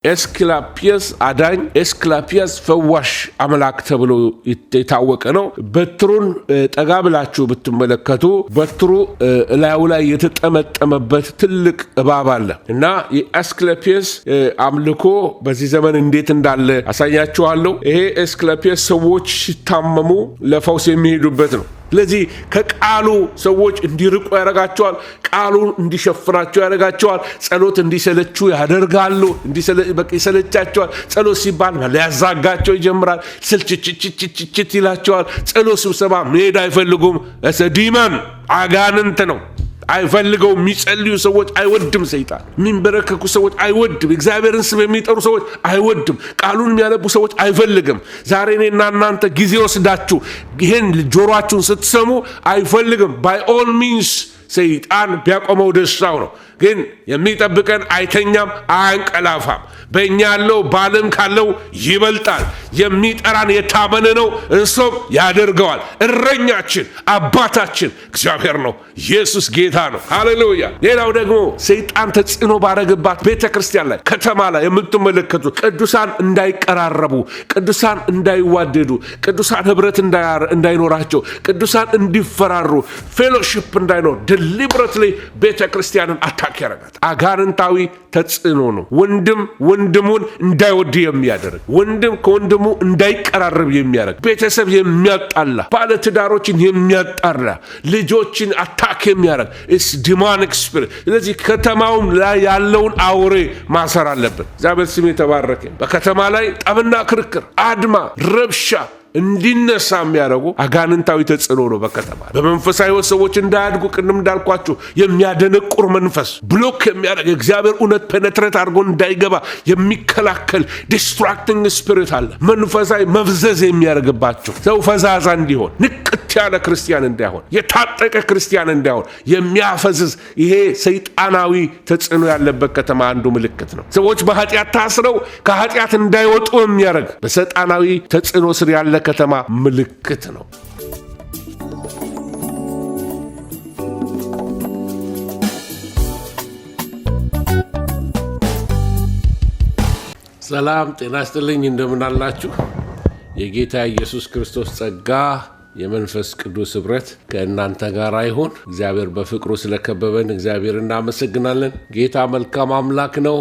ኤስክላፒየስ አዳኝ፣ ኤስክላፒየስ ፈዋሽ አምላክ ተብሎ የታወቀ ነው። በትሩን ጠጋ ብላችሁ ብትመለከቱ በትሩ ላዩ ላይ የተጠመጠመበት ትልቅ እባብ አለ እና የኤስክላፒየስ አምልኮ በዚህ ዘመን እንዴት እንዳለ አሳያችኋለሁ። ይሄ ኤስክላፒየስ ሰዎች ሲታመሙ ለፈውስ የሚሄዱበት ነው። ስለዚህ ከቃሉ ሰዎች እንዲርቁ ያደርጋቸዋል። ቃሉን እንዲሸፍናቸው ያደርጋቸዋል። ጸሎት እንዲሰለቹ ያደርጋሉ። ይሰለቻቸዋል። ጸሎት ሲባል ሊያዛጋቸው ይጀምራል። ስልችችችችችት ይላቸዋል። ጸሎት ስብሰባ መሄድ አይፈልጉም። ዲመን አጋንንት ነው። አይፈልገው። የሚጸልዩ ሰዎች አይወድም። ሰይጣን የሚንበረከኩ ሰዎች አይወድም። እግዚአብሔርን ስም የሚጠሩ ሰዎች አይወድም። ቃሉን የሚያነቡ ሰዎች አይፈልግም። ዛሬ እኔና እናንተ ጊዜ ወስዳችሁ ይሄን ጆሮአችሁን ስትሰሙ አይፈልግም። ባይ ኦል ሚንስ ሰይጣን ቢያቆመው ደስታው ነው። ግን የሚጠብቀን አይተኛም፣ አያንቀላፋም። በእኛ ያለው በዓለም ካለው ይበልጣል። የሚጠራን የታመነ ነው፣ እርሱም ያደርገዋል። እረኛችን አባታችን እግዚአብሔር ነው። ኢየሱስ ጌታ ነው። ሃሌሉያ። ሌላው ደግሞ ሰይጣን ተጽዕኖ ባረገባት ቤተ ክርስቲያን ላይ ከተማ ላይ የምትመለከቱ ቅዱሳን እንዳይቀራረቡ፣ ቅዱሳን እንዳይዋደዱ፣ ቅዱሳን ህብረት እንዳይኖራቸው፣ ቅዱሳን እንዲፈራሩ፣ ፌሎሺፕ እንዳይኖር ዲሊብሬትሊ ቤተ ክርስቲያንን አታክ ያረጋት አጋንንታዊ ተጽዕኖ ነው። ወንድም ወንድሙን እንዳይወድ የሚያደርግ፣ ወንድም ከወንድሙ እንዳይቀራረብ የሚያደርግ፣ ቤተሰብ የሚያጣላ፣ ባለትዳሮችን የሚያጣላ፣ ልጆችን አታክ የሚያደርግ ኢስ ዲሞኒክ ስፒሪት። ስለዚህ ከተማውም ላይ ያለውን አውሬ ማሰር አለብን። እግዚአብሔር ስም የተባረከ። በከተማ ላይ ጠብና ክርክር፣ አድማ፣ ረብሻ እንዲነሳ የሚያደርጉ አጋንንታዊ ተጽዕኖ ነው። በከተማ በመንፈሳዊ ሰዎች እንዳያድጉ ቅድም እንዳልኳችሁ የሚያደነቁር መንፈስ ብሎክ የሚያደርግ እግዚአብሔር እውነት ፔኔትሬት አድርጎ እንዳይገባ የሚከላከል ዲስትራክቲንግ ስፒሪት አለ። መንፈሳዊ መፍዘዝ የሚያደርግባቸው ሰው ፈዛዛ እንዲሆን፣ ንቅት ያለ ክርስቲያን እንዳይሆን፣ የታጠቀ ክርስቲያን እንዳይሆን የሚያፈዝዝ ይሄ ሰይጣናዊ ተጽዕኖ ያለበት ከተማ አንዱ ምልክት ነው። ሰዎች በኃጢአት ታስረው ከኃጢአት እንዳይወጡ የሚያደርግ በሰይጣናዊ ተጽዕኖ ስር ያለ ከተማ ምልክት ነው። ሰላም ጤና ይስጥልኝ። እንደምን አላችሁ? የጌታ ኢየሱስ ክርስቶስ ጸጋ የመንፈስ ቅዱስ ኅብረት ከእናንተ ጋር ይሁን። እግዚአብሔር በፍቅሩ ስለከበበን እግዚአብሔር እናመሰግናለን። ጌታ መልካም አምላክ ነው።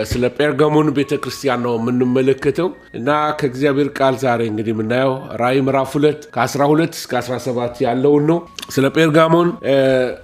ስለ ጴርጋሞን ቤተክርስቲያን ነው የምንመለከተው እና ከእግዚአብሔር ቃል ዛሬ እንግዲህ የምናየው ራእይ ምዕራፍ 2 ከ12 እስከ 17 ያለውን ነው። ስለ ጴርጋሞን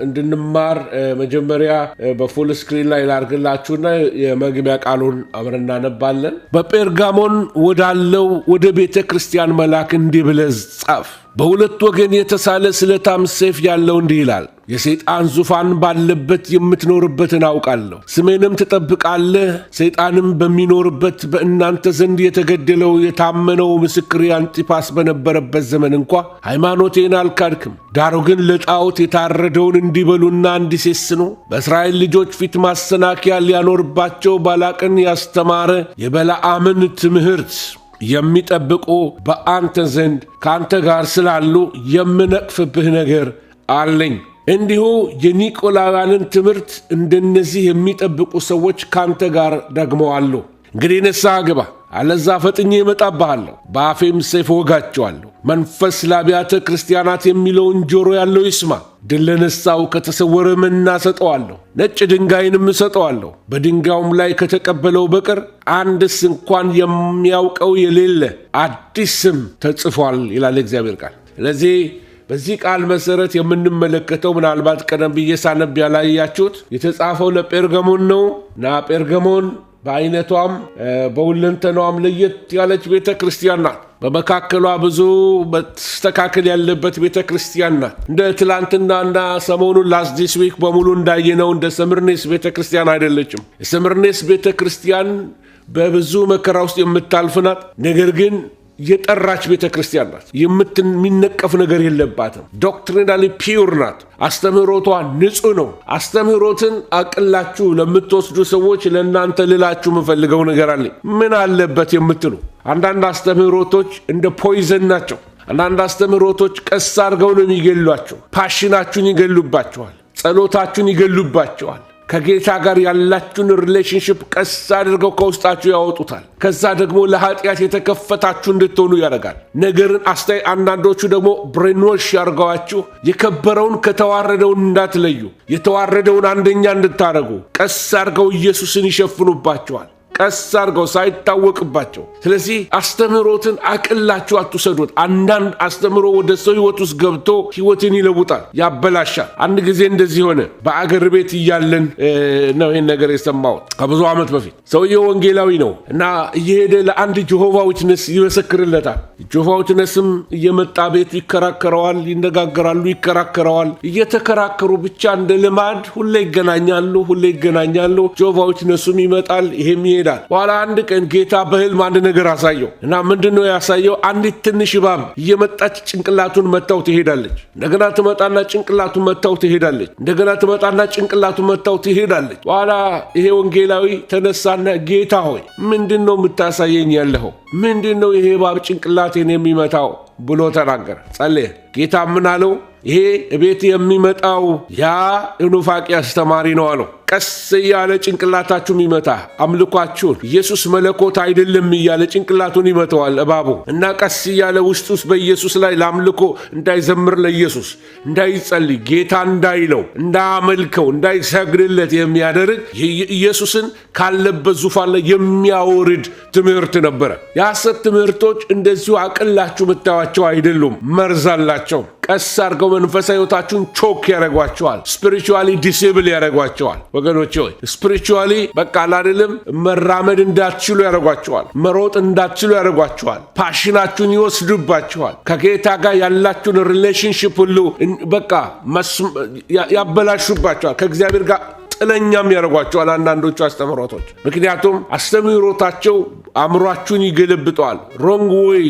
እንድንማር መጀመሪያ በፉል ስክሪን ላይ ላድርግላችሁና የመግቢያ ቃሉን አብረን እናነባለን። በጴርጋሞን ወዳለው ወደ ቤተክርስቲያን መልአክ እንዲህ ብለህ ጻፍ። በሁለት ወገን የተሳለ ስለታም ሰይፍ ያለው እንዲህ ይላል፣ የሰይጣን ዙፋን ባለበት የምትኖርበትን አውቃለሁ። ስሜንም ትጠብቃለህ። ሰይጣንም በሚኖርበት በእናንተ ዘንድ የተገደለው የታመነው ምስክሬ አንጢጳስ በነበረበት ዘመን እንኳ ሃይማኖቴን አልካድክም። ዳሩ ግን ለጣዖት የታረደውን እንዲበሉና እንዲሴስኑ በእስራኤል ልጆች ፊት ማሰናከያ ሊያኖርባቸው ባላቅን ያስተማረ የበለዓምን ትምህርት የሚጠብቁ በአንተ ዘንድ ከአንተ ጋር ስላሉ የምነቅፍብህ ነገር አለኝ። እንዲሁ የኒቆላውያንን ትምህርት እንደነዚህ የሚጠብቁ ሰዎች ካንተ ጋር ደግሞ አሉ። እንግዲህ ንስሐ ግባ፣ አለዛ ፈጥኜ እመጣብሃለሁ፣ በአፌም ሰይፍ ወጋቸዋለሁ። መንፈስ ለአብያተ ክርስቲያናት የሚለውን ጆሮ ያለው ይስማ። ድል ለነሳው ከተሰወረ መና እሰጠዋለሁ፣ ነጭ ድንጋይንም እሰጠዋለሁ። በድንጋዩም ላይ ከተቀበለው በቀር አንድስ እንኳን የሚያውቀው የሌለ አዲስ ስም ተጽፏል ይላል እግዚአብሔር ቃል። ስለዚህ በዚህ ቃል መሰረት የምንመለከተው ምናልባት ቀደም ብዬ ሳነብ ያላያችሁት የተጻፈው ለጴርጋሞን ነው እና ጴርጋሞን በአይነቷም በሁለንተናዋም ለየት ያለች ቤተ ክርስቲያን ናት። በመካከሏ ብዙ መስተካከል ያለበት ቤተ ክርስቲያን ናት። እንደ ትላንትናና ሰሞኑን ላስት ዲስ ዊክ በሙሉ እንዳየነው እንደ ሰምርኔስ ቤተ ክርስቲያን አይደለችም። የሰምርኔስ ቤተ ክርስቲያን በብዙ መከራ ውስጥ የምታልፍ ናት። ነገር ግን የጠራች ቤተ ክርስቲያን ናት። የሚነቀፍ ነገር የለባትም። ዶክትሪናሊ ፒውር ናት። አስተምህሮቷ ንጹህ ነው። አስተምህሮትን አቅላችሁ ለምትወስዱ ሰዎች ለእናንተ ልላችሁ የምፈልገው ነገር አለ። ምን አለበት የምትሉ አንዳንድ አስተምህሮቶች እንደ ፖይዘን ናቸው። አንዳንድ አስተምህሮቶች ቀስ አድርገው ነው የሚገሏቸው። ፓሽናችሁን ይገሉባቸዋል። ጸሎታችሁን ይገሉባቸዋል። ከጌታ ጋር ያላችሁን ሪሌሽንሺፕ ቀስ አድርገው ከውስጣችሁ ያወጡታል። ከዛ ደግሞ ለኃጢአት የተከፈታችሁ እንድትሆኑ ያደርጋል። ነገርን አንዳንዶቹ ደግሞ ብሬንዎሽ ያርገዋችሁ የከበረውን ከተዋረደውን እንዳትለዩ፣ የተዋረደውን አንደኛ እንድታረጉ ቀስ አድርገው ኢየሱስን ይሸፍኑባቸዋል። ቀስ አድርገው ሳይታወቅባቸው። ስለዚህ አስተምህሮትን አቅላችሁ አትውሰዱት። አንዳንድ አስተምህሮ ወደ ሰው ሕይወት ውስጥ ገብቶ ሕይወትን ይለውጣል፣ ያበላሻል። አንድ ጊዜ እንደዚህ ሆነ። በአገር ቤት እያለን ነው ይህን ነገር የሰማሁት ከብዙ ዓመት በፊት። ሰውየው ወንጌላዊ ነው እና እየሄደ ለአንድ ጆሆቫ ዊትነስ ይመሰክርለታል። ጆሆቫ ዊትነስም እየመጣ ቤቱ ይከራከረዋል፣ ይነጋገራሉ፣ ይከራከረዋል። እየተከራከሩ ብቻ እንደ ልማድ ሁሌ ይገናኛሉ። ጆሆቫ ዊትነሱም ይመጣል፣ ይሄም ይሄዳል። በኋላ አንድ ቀን ጌታ በህልም አንድ ነገር አሳየው እና ምንድነው ያሳየው? አንዲት ትንሽ እባብ እየመጣች ጭንቅላቱን መታው ትሄዳለች። እንደገና ትመጣና ጭንቅላቱን መታው ትሄዳለች። እንደገና ትመጣና ጭንቅላቱን መታው ትሄዳለች። በኋላ ይሄ ወንጌላዊ ተነሳና ጌታ ሆይ ምንድነው የምታሳየኝ ያለኸው? ምንድነው ይሄ እባብ ጭንቅላቴን የሚመታው ብሎ ተናገረ። ጸለየ። ጌታ ምን አለው? ይሄ እቤት የሚመጣው ያ ኑፋቄ አስተማሪ ነው አለው። ቀስ እያለ ጭንቅላታችሁን ይመታ አምልኳችሁን ኢየሱስ መለኮት አይደለም እያለ ጭንቅላቱን ይመታዋል እባቡ እና ቀስ እያለ ውስጥ በኢየሱስ ላይ ለአምልኮ እንዳይዘምር፣ ለኢየሱስ እንዳይጸልይ፣ ጌታ እንዳይለው፣ እንዳመልከው፣ እንዳይሰግድለት የሚያደርግ ኢየሱስን ካለበት ዙፋን ላይ የሚያወርድ ትምህርት ነበረ። የሐሰት ትምህርቶች እንደዚሁ አቅላችሁ ምታዋቸው አይደሉም፣ መርዛላቸው። ቀስ አድርገው መንፈሳዊ ሕይወታችሁን ቾክ ያደርጓቸዋል። ስፒሪቹዋሊ ዲሴብል ያደርጓቸዋል። ወገኖቼ ሆይ ስፒሪቹዋሊ በቃ አይደለም መራመድ እንዳትችሉ ያደርጓቸዋል። መሮጥ እንዳትችሉ ያደርጓቸዋል። ፓሽናችሁን ይወስዱባቸዋል። ከጌታ ጋር ያላችሁን ሪሌሽንሺፕ ሁሉ በቃ ያበላሹባቸዋል። ከእግዚአብሔር ጋር ጥለኛም ያደርጓቸዋል አንዳንዶቹ አስተምህሮቶች። ምክንያቱም አስተምህሮታቸው አእምሯችሁን ይገለብጠዋል። ሮንግ ዌይ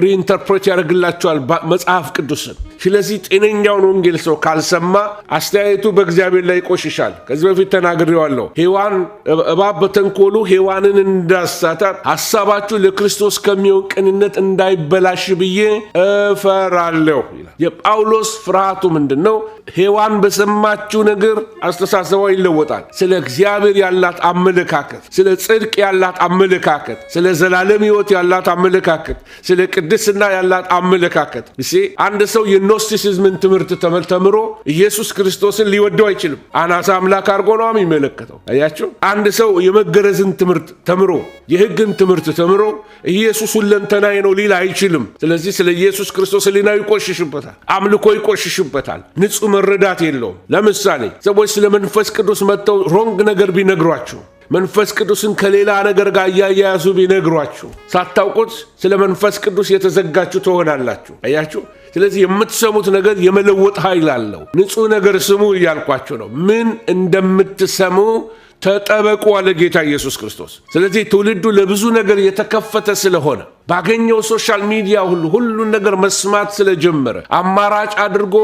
ሪኢንተርፕሬት ያደርግላቸዋል መጽሐፍ ቅዱስን። ስለዚህ ጤነኛውን ወንጌል ሰው ካልሰማ አስተያየቱ በእግዚአብሔር ላይ ይቆሽሻል። ከዚህ በፊት ተናግሬዋለሁ። ሔዋን እባብ በተንኮሉ ሔዋንን እንዳሳታት ሐሳባችሁ ለክርስቶስ ከሚሆን ቅንነት እንዳይበላሽ ብዬ እፈራለሁ ይላል። የጳውሎስ ፍርሃቱ ምንድን ነው? ሔዋን በሰማችው ነገር አስተሳሰቧ ይለወጣል። ስለ እግዚአብሔር ያላት አመለካከት፣ ስለ ጽድቅ ያላት አመለካከት፣ ስለ ዘላለም ሕይወት ያላት አመለካከት፣ ስለ ቅድስና ያላት አመለካከት። አንድ ሰው የኖስቲሲዝምን ትምህርት ተምሮ ኢየሱስ ክርስቶስን ሊወደው አይችልም። አናሳ አምላክ አድርጎ ነው የሚመለከተው። አያችሁ፣ አንድ ሰው የመገረዝን ትምህርት ተምሮ የሕግን ትምህርት ተምሮ ኢየሱስ ሁለንተናዬ ነው ሊል አይችልም። ስለዚህ ስለ ኢየሱስ ክርስቶስ ሕሊናው ይቆሽሽበታል፣ አምልኮ ይቆሽሽበታል፣ ንጹህ መረዳት የለውም። ለምሳሌ ሰዎች ስለ መንፈስ ቅዱስ መጥተው ሮንግ ነገር ቢነግሯችሁ፣ መንፈስ ቅዱስን ከሌላ ነገር ጋር እያያያዙ ቢነግሯችሁ፣ ሳታውቁት ስለ መንፈስ ቅዱስ የተዘጋችሁ ትሆናላችሁ። አያችሁ። ስለዚህ የምትሰሙት ነገር የመለወጥ ኃይል አለው። ንጹህ ነገር ስሙ እያልኳችሁ ነው። ምን እንደምትሰሙ ተጠበቁ አለ ጌታ ኢየሱስ ክርስቶስ። ስለዚህ ትውልዱ ለብዙ ነገር የተከፈተ ስለሆነ ባገኘው ሶሻል ሚዲያ ሁሉን ነገር መስማት ስለጀመረ አማራጭ አድርጎ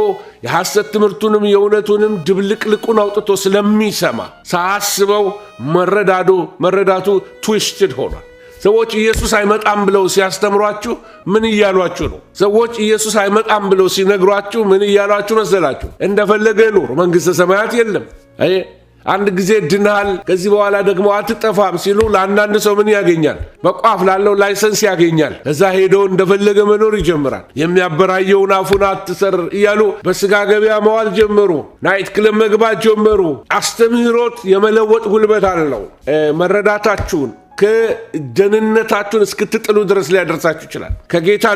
የሐሰት ትምህርቱንም የእውነቱንም ድብልቅልቁን አውጥቶ ስለሚሰማ ሳያስበው መረዳቱ ትዊስትድ ሆኗል። ሰዎች ኢየሱስ አይመጣም ብለው ሲያስተምሯችሁ ምን እያሏችሁ ነው? ሰዎች ኢየሱስ አይመጣም ብለው ሲነግሯችሁ ምን እያሏችሁ መሰላችሁ? እንደፈለገ ኑር፣ መንግሥተ ሰማያት የለም። አንድ ጊዜ ድናል፣ ከዚህ በኋላ ደግሞ አትጠፋም ሲሉ ለአንዳንድ ሰው ምን ያገኛል? በቋፍ ላለው ላይሰንስ ያገኛል። እዛ ሄዶ እንደፈለገ መኖር ይጀምራል። የሚያበራየውን አፉን አትሰር እያሉ በስጋ ገበያ መዋል ጀመሩ። ናይት ክለብ መግባት ጀመሩ። አስተምህሮት የመለወጥ ጉልበት አለው። መረዳታችሁን ከደህንነታችሁን እስክትጥሉ ድረስ ሊያደርሳችሁ ይችላል። ከጌታ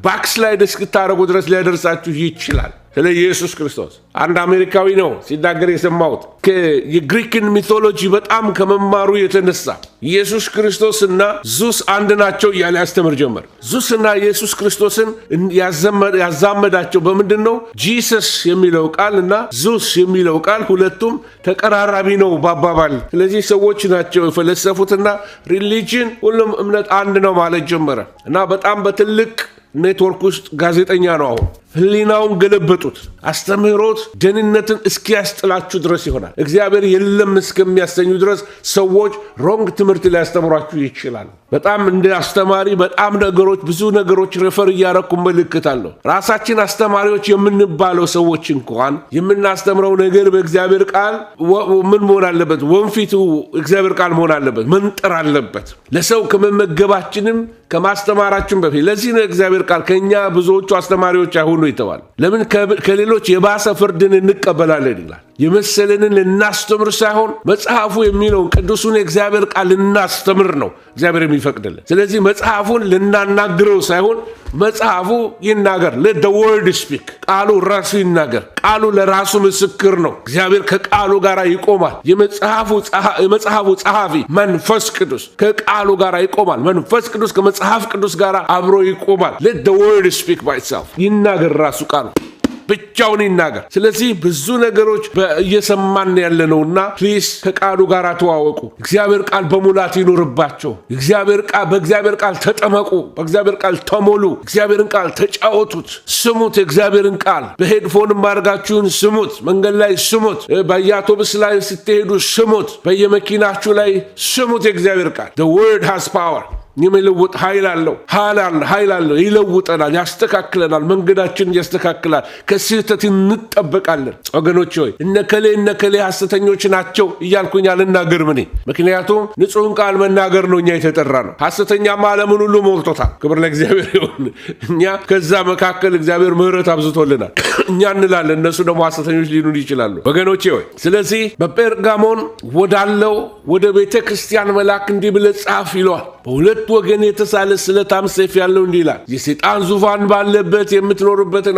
ባክስላይድ እስክታረጉ ድረስ ሊያደርሳችሁ ይችላል። ስለ ኢየሱስ ክርስቶስ አንድ አሜሪካዊ ነው ሲናገር የሰማሁት። የግሪክን ሚቶሎጂ በጣም ከመማሩ የተነሳ ኢየሱስ ክርስቶስና ዙስ አንድ ናቸው እያለ ያስተምር ጀመር። ዙስና ኢየሱስ ክርስቶስን ያዛመዳቸው በምንድን ነው? ጂሰስ የሚለው ቃል እና ዙስ የሚለው ቃል ሁለቱም ተቀራራቢ ነው በአባባል። ስለዚህ ሰዎች ናቸው የፈለሰፉትና ሪሊጅን ሁሉም እምነት አንድ ነው ማለት ጀመረ እና በጣም በትልቅ ኔትወርክ ውስጥ ጋዜጠኛ ነው አሁን ህሊናውን ገለበጡት። አስተምህሮት ደህንነትን እስኪያስጥላችሁ ድረስ ይሆናል። እግዚአብሔር የለም እስከሚያሰኙ ድረስ ሰዎች ሮንግ ትምህርት ሊያስተምሯችሁ ይችላል። በጣም እንደ አስተማሪ በጣም ብዙ ነገሮች ሬፈር እያረኩ መልክታለሁ። ራሳችን አስተማሪዎች የምንባለው ሰዎች እንኳን የምናስተምረው ነገር በእግዚአብሔር ቃል ምን መሆን አለበት? ወንፊቱ እግዚአብሔር ቃል መሆን አለበት፣ መንጠር አለበት። ለሰው ከመመገባችንም ከማስተማራችን በፊት ለዚህ ነው እግዚአብሔር ቃል ከኛ ብዙዎቹ አስተማሪዎች አይሆኑ ይተዋል። ለምን ከሌሎች የባሰ ፍርድን እንቀበላለን ይላል። የመሰለንን ልናስተምር ሳይሆን መጽሐፉ የሚለውን ቅዱሱን የእግዚአብሔር ቃል ልናስተምር ነው እግዚአብሔር የሚፈቅድልን። ስለዚህ መጽሐፉን ልናናግረው ሳይሆን መጽሐፉ ይናገር። let the word speak። ቃሉ ራሱ ይናገር። ቃሉ ለራሱ ምስክር ነው። እግዚአብሔር ከቃሉ ጋር ይቆማል። የመጽሐፉ ጸሐፊ መንፈስ ቅዱስ ከቃሉ ጋር ይቆማል። መንፈስ ቅዱስ ከመጽሐፍ ቅዱስ ጋር አብሮ ይቆማል። let the word speak by itself። ይናገር ራሱ ቃሉ ብቻውን ይናገር። ስለዚህ ብዙ ነገሮች እየሰማን ያለነውና ፕሊስ ከቃሉ ጋር ተዋወቁ። እግዚአብሔር ቃል በሙላት ይኖርባቸው። በእግዚአብሔር ቃል ተጠመቁ። በእግዚአብሔር ቃል ተሞሉ። እግዚአብሔርን ቃል ተጫወቱት። ስሙት። የእግዚአብሔርን ቃል በሄድፎንም አድርጋችሁን ስሙት። መንገድ ላይ ስሙት። በየአውቶቡስ ላይ ስትሄዱ ስሙት። በየመኪናችሁ ላይ ስሙት። የእግዚአብሔር ቃል the word has power። የሚለውጥ ኃይል አለው። ይለውጠናል፣ ያስተካክለናል፣ መንገዳችንን ያስተካክላል። ከስህተት እንጠበቃለን። ወገኖች ሆይ እነከሌ ሐሰተኞች ናቸው እያልኩኝ አልናገርም እኔ። ምክንያቱም ንጹሕን ቃል መናገር ነው እኛ የተጠራ ነው። ሐሰተኛማ ዓለምን ሁሉ ሞልቶታል። ክብር ለእግዚአብሔር ይሁን። እኛ ከዛ መካከል እግዚአብሔር ምሕረት አብዝቶልናል። እኛ እንላለን፣ እነሱ ደግሞ ሐሰተኞች ሊሆኑ ይችላሉ። ወገኖቼ ሆይ ስለዚህ በጴርጋሞን ወዳለው ወደ ቤተ ክርስቲያን መልአክ እንዲህ ብለህ ጻፍ ይለዋል። በሁለት ወገን የተሳለ ስለታም ሰይፍ ያለው እንዲህ ይላል፣ የሰይጣን ዙፋን ባለበት የምትኖርበትን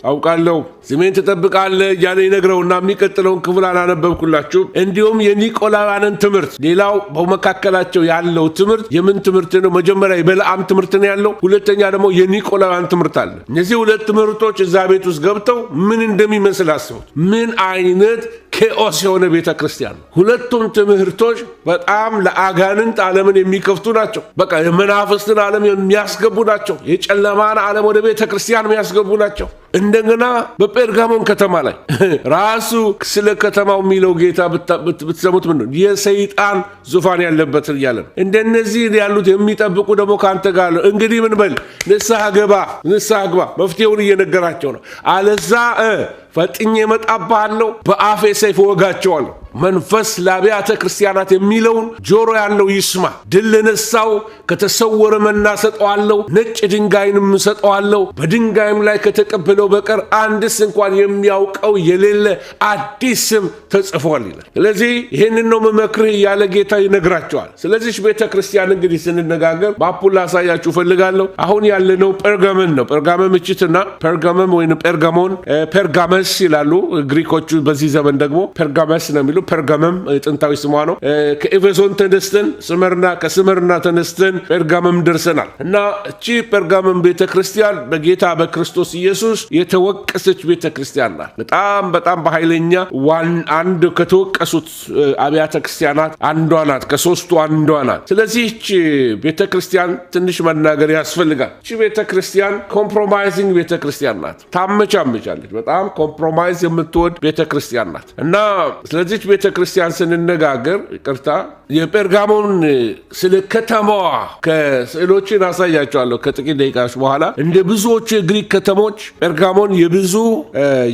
አውቃለሁ፣ ስሜን ትጠብቃለህ እያለ ይነግረውና የሚቀጥለውን ክፍል አላነበብኩላችሁም። እንዲሁም የኒቆላውያንን ትምህርት፣ ሌላው በመካከላቸው ያለው ትምህርት የምን ትምህርት ነው? መጀመሪያ የበለዓም ትምህርት ነው ያለው። ሁለተኛ ደግሞ የኒቆላውያን ትምህርት አለ። እነዚህ ሁለት ትምህርቶች እዛ ቤት ውስጥ ገብተው ምን እንደሚመስል አስቡት። ምን አይነት ኬኦስ የሆነ ቤተ ክርስቲያን ነው። ሁለቱም ትምህርቶች በጣም ለአጋንንት ዓለምን የሚከፍቱ ናቸው። በቃ የመናፍስትን ዓለም የሚያስገቡ ናቸው። የጨለማን ዓለም ወደ ቤተ ክርስቲያን የሚያስገቡ ናቸው። እንደገና በጴርጋሞን ከተማ ላይ ራሱ ስለ ከተማው የሚለው ጌታ ብትሰሙት ምን ነው? የሰይጣን ዙፋን ያለበት እያለ ነው። እንደነዚህ ያሉት የሚጠብቁ ደግሞ ከአንተ ጋር ነው። እንግዲህ ምን በል? ንስሐ ግባ። መፍትሄውን እየነገራቸው ነው። አለዛ ፈጥኜ እመጣብሃለሁ፣ በአፌ ሰይፍ እወጋቸዋለሁ። መንፈስ ለአብያተ ክርስቲያናት የሚለውን ጆሮ ያለው ይስማ። ድል ለነሳው ከተሰወረ መና ሰጠዋለሁ፣ ነጭ ድንጋይንም ሰጠዋለሁ። በድንጋይም ላይ ከተቀበለው በቀር አንድስ እንኳን የሚያውቀው የሌለ አዲስ ስም ተጽፏል ይላል። ስለዚህ ይህንን ነው መመክርህ ያለ ጌታ ይነግራቸዋል። ስለዚህ ቤተ ክርስቲያን እንግዲህ ስንነጋገር በአፑል ላሳያችሁ ፈልጋለሁ። አሁን ያለነው ጴርጋመን ነው። ጴርጋመን ምችትና ጴርጋመን ወይም ጴርጋሞን ጴርጋመስ ይላሉ ግሪኮቹ። በዚህ ዘመን ደግሞ ጴርጋመስ ነው የሚሉ። ጴርጋመም ጥንታዊ ስሟ ነው። ከኤፌሶን ተነስተን ከስመርና ተነስተን ጴርጋመም ደርሰናል እና እቺ ጴርጋመም ቤተክርስቲያን በጌታ በክርስቶስ ኢየሱስ የተወቀሰች ቤተክርስቲያን ናት። በጣም በኃይለኛ አንድ ከተወቀሱት አብያተ ክርስቲያናት አንዷ ናት። ከሶስቱ አንዷ ናት። ስለዚህ እቺ ቤተክርስቲያን ትንሽ መናገር ያስፈልጋል። እቺ ቤተክርስቲያን ኮምፕሮማይዚንግ ቤተክርስቲያን ናት። ታመቻመቻለች። በጣም ኮምፕሮማይዝ የምትወድ ቤተክርስቲያን ናት እና ስለዚህ ቤተክርስቲያን ስንነጋገር የጴርጋሞን ስለ ከተማዋ ከስዕሎችን አሳያቸዋለሁ ከጥቂት ደቂቃዎች በኋላ። እንደ ብዙዎቹ የግሪክ ከተሞች ጴርጋሞን የብዙ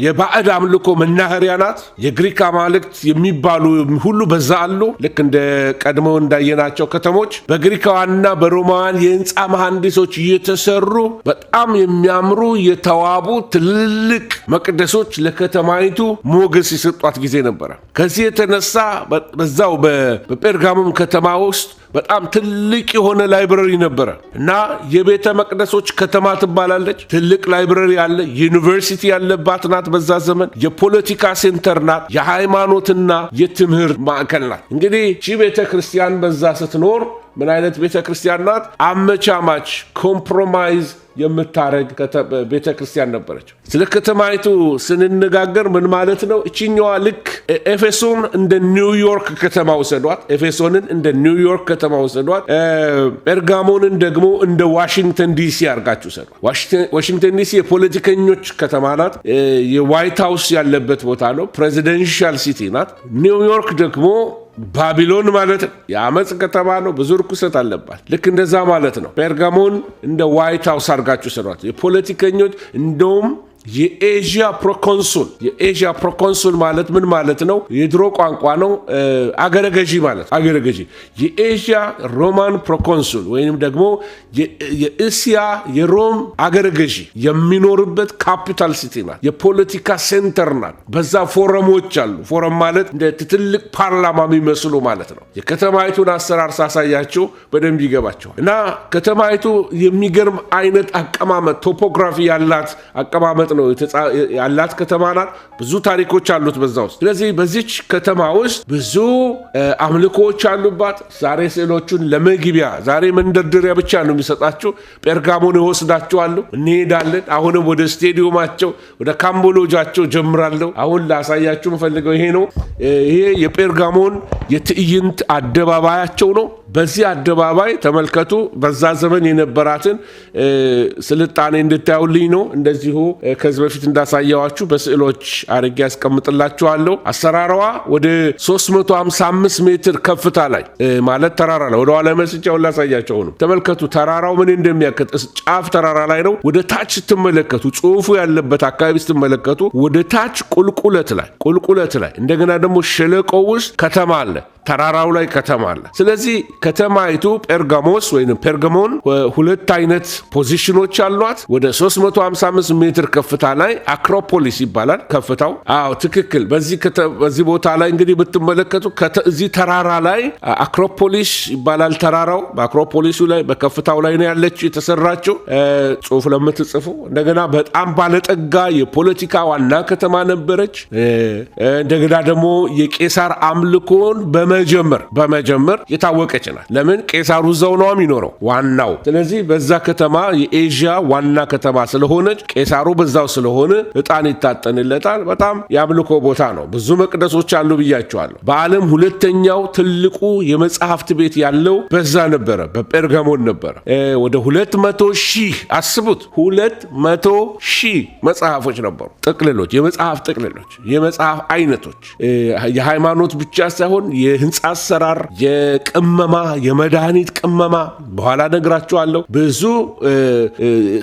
የባዕድ አምልኮ መናኸሪያ ናት። የግሪክ አማልክት የሚባሉ ሁሉ በዛ አሉ። ልክ እንደ ቀድሞ እንዳየናቸው ከተሞች በግሪካውያንና በሮማውያን የህንፃ መሐንዲሶች እየተሰሩ በጣም የሚያምሩ የተዋቡ ትልልቅ መቅደሶች ለከተማይቱ ሞገስ የሰጧት ጊዜ ነበረ። ከዚህ የተነሳ በዛው በጴርጋሞን ከተማ ውስጥ በጣም ትልቅ የሆነ ላይብረሪ ነበረ እና የቤተ መቅደሶች ከተማ ትባላለች። ትልቅ ላይብረሪ አለ። ዩኒቨርሲቲ ያለባት ናት። በዛ ዘመን የፖለቲካ ሴንተር ናት። የሃይማኖትና የትምህርት ማዕከል ናት። እንግዲህ ቺ ቤተ ክርስቲያን በዛ ስትኖር ምን አይነት ቤተክርስቲያን ናት? አመቻማች ኮምፕሮማይዝ የምታረግ ቤተክርስቲያን ነበረች። ስለ ከተማይቱ ስንነጋገር ምን ማለት ነው? እቺኛዋ ልክ ኤፌሶን እንደ ኒውዮርክ ከተማ ወሰዷት። ኤፌሶንን እንደ ኒውዮርክ ከተማ ወሰዷት። ጴርጋሞንን ደግሞ እንደ ዋሽንግተን ዲሲ አርጋችሁ ሰዷት። ዋሽንግተን ዲሲ የፖለቲከኞች ከተማ ናት። የዋይት ሃውስ ያለበት ቦታ ነው። ፕሬዚደንሻል ሲቲ ናት። ኒውዮርክ ደግሞ ባቢሎን ማለት ነው። የአመጽ ከተማ ነው። ብዙ ርኩሰት አለባት። ልክ እንደዛ ማለት ነው። ጴርጋሞን እንደ ዋይት ሃውስ አርጋችሁ ሰዷት። የፖለቲከኞች እንደውም የኤዥያ ፕሮኮንሱል ማለት ምን ማለት ነው? የድሮ ቋንቋ ነው። አገረ ገዢ ማለት አገረ ገዢ። የኤዥያ ሮማን ፕሮኮንሱል ወይንም ደግሞ የእስያ የሮም አገረ ገዢ የሚኖርበት ካፒታል ሲቲ ናት። የፖለቲካ ሴንተር ናት። በዛ ፎረሞች አሉ። ፎረም ማለት እንደ ትልቅ ፓርላማ የሚመስሉ ማለት ነው። የከተማይቱን አሰራር ሳሳያቸው በደንብ ይገባቸዋል። እና ከተማይቱ የሚገርም አይነት አቀማመጥ ቶፖግራፊ ያላት አቀማመጥ ነው ያላት ከተማ ናት። ብዙ ታሪኮች አሉት በዛ ውስጥ። ስለዚህ በዚች ከተማ ውስጥ ብዙ አምልኮዎች አሉባት። ዛሬ ስዕሎቹን ለመግቢያ ዛሬ መንደርደሪያ ብቻ ነው የሚሰጣችሁ። ጴርጋሞን ይወስዳችኋለሁ፣ እንሄዳለን። አሁንም ወደ ስቴዲየማቸው ወደ ካምቦሎጃቸው ጀምራለሁ። አሁን ላሳያችሁ የምፈልገው ይሄ ነው። ይሄ የጴርጋሞን የትዕይንት አደባባያቸው ነው። በዚህ አደባባይ ተመልከቱ። በዛ ዘመን የነበራትን ስልጣኔ እንድታዩልኝ ነው። እንደዚሁ ከዚህ በፊት እንዳሳየዋችሁ በስዕሎች አድርጌ ያስቀምጥላችኋለሁ። አሰራሯ ወደ 355 ሜትር ከፍታ ላይ ማለት ተራራ ላይ ወደ ኋላ መስጫውን ላሳያቸው ነው። ተመልከቱ ተራራው ምን እንደሚያከት ጫፍ ተራራ ላይ ነው። ወደ ታች ስትመለከቱ ጽሑፉ ያለበት አካባቢ ስትመለከቱ ወደ ታች ቁልቁለት ላይ እንደገና ደግሞ ሸለቆ ውስጥ ከተማ አለ። ተራራው ላይ ከተማ አለ። ስለዚህ ከተማይቱ ጴርጋሞስ ወይም ጴርጋሞን ሁለት አይነት ፖዚሽኖች አሏት። ወደ 355 ሜትር ከፍታ ላይ አክሮፖሊስ ይባላል ከፍታው። አዎ ትክክል። በዚህ ቦታ ላይ እንግዲህ ብትመለከቱ እዚህ ተራራ ላይ አክሮፖሊስ ይባላል ተራራው። በአክሮፖሊሱ ላይ በከፍታው ላይ ነው ያለችው የተሰራችው። ጽሑፍ ለምትጽፉ እንደገና በጣም ባለጠጋ የፖለቲካ ዋና ከተማ ነበረች። እንደገና ደግሞ የቄሳር አምልኮን በመጀመር የታወቀች ናት። ለምን? ቄሳሩ እዛው ነው የሚኖረው ዋናው። ስለዚህ በዛ ከተማ የኤዥያ ዋና ከተማ ስለሆነች ቄሳሩ በዛው ስለሆነ ዕጣን ይታጠንለታል። በጣም የአምልኮ ቦታ ነው። ብዙ መቅደሶች አሉ ብያቸዋለሁ። በዓለም ሁለተኛው ትልቁ የመጽሐፍት ቤት ያለው በዛ ነበረ፣ በጴርጋሞን ነበረ። ወደ 200,000 አስቡት፣ 200,000 መጽሐፎች ነበሩ። የመጽሐፍ ጥቅልሎች፣ የመጽሐፍ አይነቶች የሃይማኖት ብቻ ሳይሆን የህንፃ አሰራር፣ የቅመማ የመድኃኒት ቅመማ በኋላ ነግራችኋለሁ። ብዙ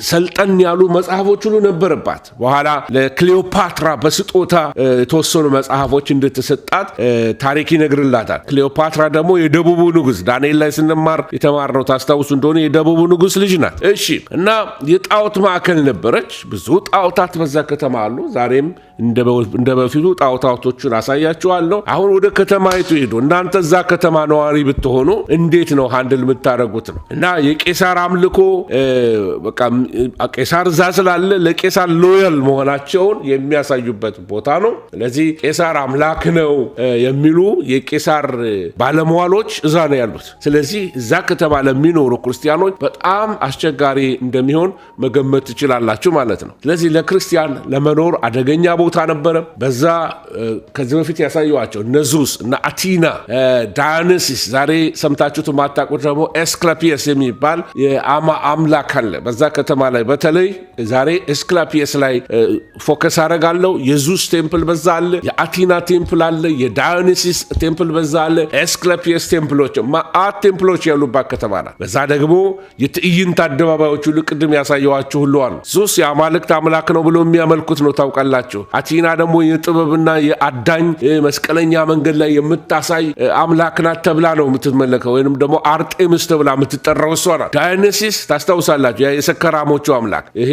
ሰልጠን ያሉ መጽሐፎች ሁሉ ነበረባት። በኋላ ለክሊዮፓትራ በስጦታ የተወሰኑ መጽሐፎች እንድትሰጣት ታሪክ ይነግርላታል። ክሊዮፓትራ ደግሞ የደቡቡ ንጉስ ዳንኤል ላይ ስንማር የተማርነው ታስታውሱ እንደሆነ የደቡቡ ንጉስ ልጅ ናት። እሺ። እና የጣዖት ማዕከል ነበረች። ብዙ ጣዖታት በዛ ከተማ አሉ። ዛሬም እንደ በፊቱ ጣዖታቶቹን አሳያችኋለሁ። አሁን ወደ ከተማይቱ ሄዱ። እናንተ እዛ ከተማ ነዋሪ ብትሆኑ እንዴት ነው ሃንድል የምታደርጉት ነው? እና የቄሳር አምልኮ በቃ ቄሳር እዛ ስላለ ለቄሳር ሎያል መሆናቸውን የሚያሳዩበት ቦታ ነው። ስለዚህ ቄሳር አምላክ ነው የሚሉ የቄሳር ባለሟሎች እዛ ነው ያሉት። ስለዚህ እዛ ከተማ ለሚኖሩ ክርስቲያኖች በጣም አስቸጋሪ እንደሚሆን መገመት ትችላላችሁ ማለት ነው። ስለዚህ ለክርስቲያን ለመኖር አደገኛ ቦታ ነበረ። በዛ ከዚህ በፊት ያሳየዋቸው እነ ዙስ እና አቲና፣ ዳዮኒሲስ፣ ዛሬ ሰምታችሁት የማታውቁት ደግሞ ኤስክላፒየስ የሚባል አምላክ አለ በዛ ከተማ ላይ። በተለይ ዛሬ ኤስክላፒየስ ላይ ፎከስ አደርጋለሁ። የዙስ ቴምፕል በዛ አለ፣ የአቲና ቴምፕል አለ፣ የዳዮኒሲስ ቴምፕል በዛ አለ፣ ኤስክላፒየስ ቴምፕሎች ማአት ቴምፕሎች ያሉባት ከተማ ናት። በዛ ደግሞ የትዕይንት አደባባዮች ሁሉ ቅድም ያሳየዋችሁ ሁሉ አሉ። ዙስ የአማልክት አምላክ ነው ብሎ የሚያመልኩት ነው ታውቃላችሁ። አቲና ደግሞ የጥበብና የአዳኝ መስቀለኛ መንገድ ላይ የምታሳይ አምላክ ናት ተብላ ነው የምትመለከው። ወይንም ደግሞ አርጤምስ ተብላ የምትጠራው እሷ ናት። ዳዮኒሲስ ታስታውሳላችሁ፣ የሰከራሞቹ አምላክ። ይሄ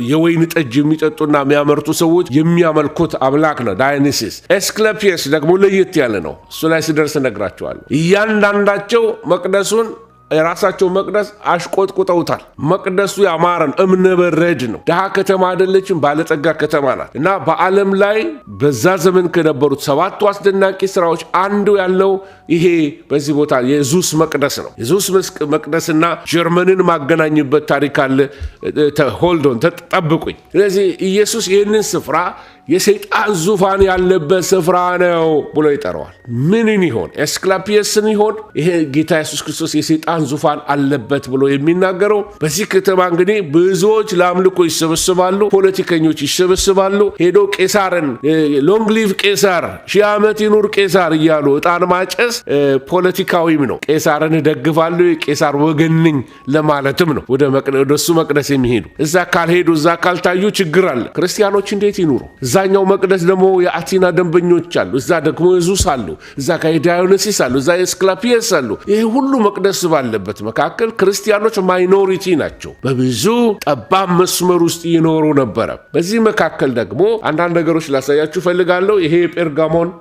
የወይን ጠጅ የሚጠጡና የሚያመርቱ ሰዎች የሚያመልኩት አምላክ ነው ዳዮኒሲስ። ኤስክላፒየስ ደግሞ ለየት ያለ ነው። እሱ ላይ ስደርስ እነግራችኋለሁ። እያንዳንዳቸው መቅደሱን የራሳቸው መቅደስ አሽቆጥቁጠውታል። መቅደሱ ያማረ ነው፣ እብነበረድ ነው። ድሃ ከተማ አይደለችም፣ ባለጠጋ ከተማ ናት። እና በዓለም ላይ በዛ ዘመን ከነበሩት 7ቱ አስደናቂ ስራዎች አንዱ ያለው ይሄ በዚህ ቦታ የዙስ መቅደስ ነው። የዙስ መቅደስና ጀርመንን ማገናኝበት ታሪክ አለ። ሆልዶን ተጠብቁኝ። ስለዚህ ኢየሱስ ይህንን ስፍራ የሰይጣን ዙፋን ያለበት ስፍራ ነው ብሎ ይጠራዋል። ምንን ይሆን? ኤስክላፒየስን ይሆን? ይሄ ጌታ ኢየሱስ ክርስቶስ የሰይጣን ዙፋን አለበት ብሎ የሚናገረው በዚህ ከተማ እንግዲህ ብዙዎች ለአምልኮ ይሰበስባሉ፣ ፖለቲከኞች ይሰበስባሉ። ሄዶ ቄሳርን ሎንግ ሊቭ ቄሳር፣ 1000 ዓመት ይኑር ቄሳር እያሉ ዕጣን ማጨስ ፖለቲካዊም ነው። ቄሳርን ደግፋሉ፣ የቄሳር ወገን ነኝ ለማለትም ነው ወደ እሱ መቅደስ የሚሄዱ። እዛ ካልሄዱ፣ እዛ ካልታዩ ችግር አለ። ክርስቲያኖች እንዴት ይኑሩ? እዛኛው መቅደስ ደግሞ የአቲና ደንበኞች አሉ፣ እዛ ደግሞ የዙስ አሉ፣ እዛ ዳዮኒሲስ አሉ፣ እዛ ኤስክላፒየስ አሉ። ይሄ ሁሉ መቅደስ ባለበት መካከል ክርስቲያኖች ማይኖሪቲ ናቸው። በብዙ ጠባብ መስመር ውስጥ ይኖሩ ነበረ። በዚህ መካከል ደግሞ አንዳንድ ነገሮች ላሳያችሁ ፈልጋለሁ። ይሄ ጴርጋሞን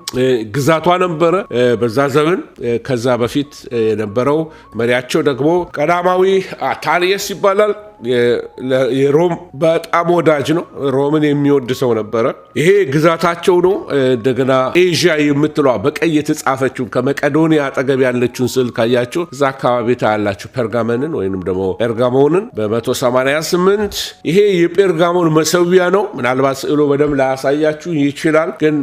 ግዛቷ ነበረ በዛ ዘመን። ከዛ በፊት የነበረው መሪያቸው ደግሞ ቀዳማዊ ታሊየስ ይባላል። የሮም በጣም ወዳጅ ነው። ሮምን የሚወድ ሰው ነበረ። ይሄ ግዛታቸው ነው። እንደገና ኤዥያ የምትለዋ በቀይ የተጻፈችው ከመቄዶንያ አጠገብ ያለችውን ስዕል ካያችሁ እዛ አካባቢ ታያላችሁ ፐርጋመንን ወይንም ደግሞ ጴርጋሞንን በ188 ይሄ የጴርጋሞን መሰዊያ ነው። ምናልባት ስዕሉ በደንብ ላያሳያችሁ ይችላል፣ ግን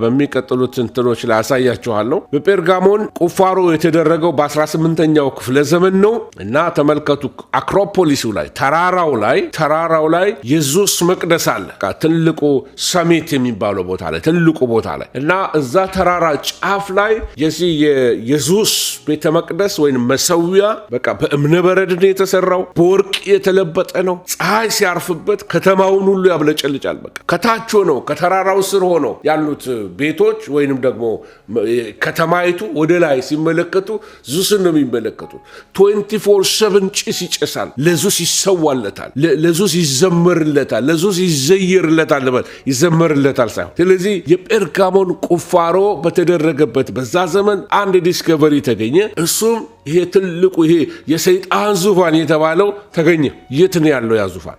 በሚቀጥሉት እንትኖች ላያሳያችኋለሁ። በጴርጋሞን ቁፋሮ የተደረገው በ18ኛው ክፍለ ዘመን ነው እና ተመልከቱ አክሮፖሊሱ ላይ ተራራው ላይ የዙስ መቅደስ አለ። ትልቁ ሰሚት የሚባለው ቦታ ላይ ትልቁ ቦታ ላይ እና እዛ ተራራ ጫፍ ላይ የዚህ የዙስ ቤተ መቅደስ ወይም መሰዊያ በቃ በእብነበረድ ነው የተሰራው። በወርቅ የተለበጠ ነው። ፀሐይ ሲያርፍበት ከተማውን ሁሉ ያብለጨልጫል። በቃ ከታች ሆነው ከተራራው ስር ሆነው ያሉት ቤቶች ወይንም ደግሞ ከተማይቱ ወደ ላይ ሲመለከቱ ዙስን ነው የሚመለከቱ። 24/7 ጭስ ይጨሳል። ለዙስ ይሰዋለታል፣ ለዙስ ይዘመርለታል፣ ለዙስ ይዘየርለታል፣ ይዘመርለታል ሳይሆን። ስለዚህ የጴርጋሞን ቁፋሮ በተደረገበት በዛ ዘመን አንድ ዲስከቨሪ ተገኘ። እሱም ይሄ ትልቁ ይሄ የሰይጣን ዙፋን የተባለው ተገኘ። የት ነው ያለው ያ ዙፋን?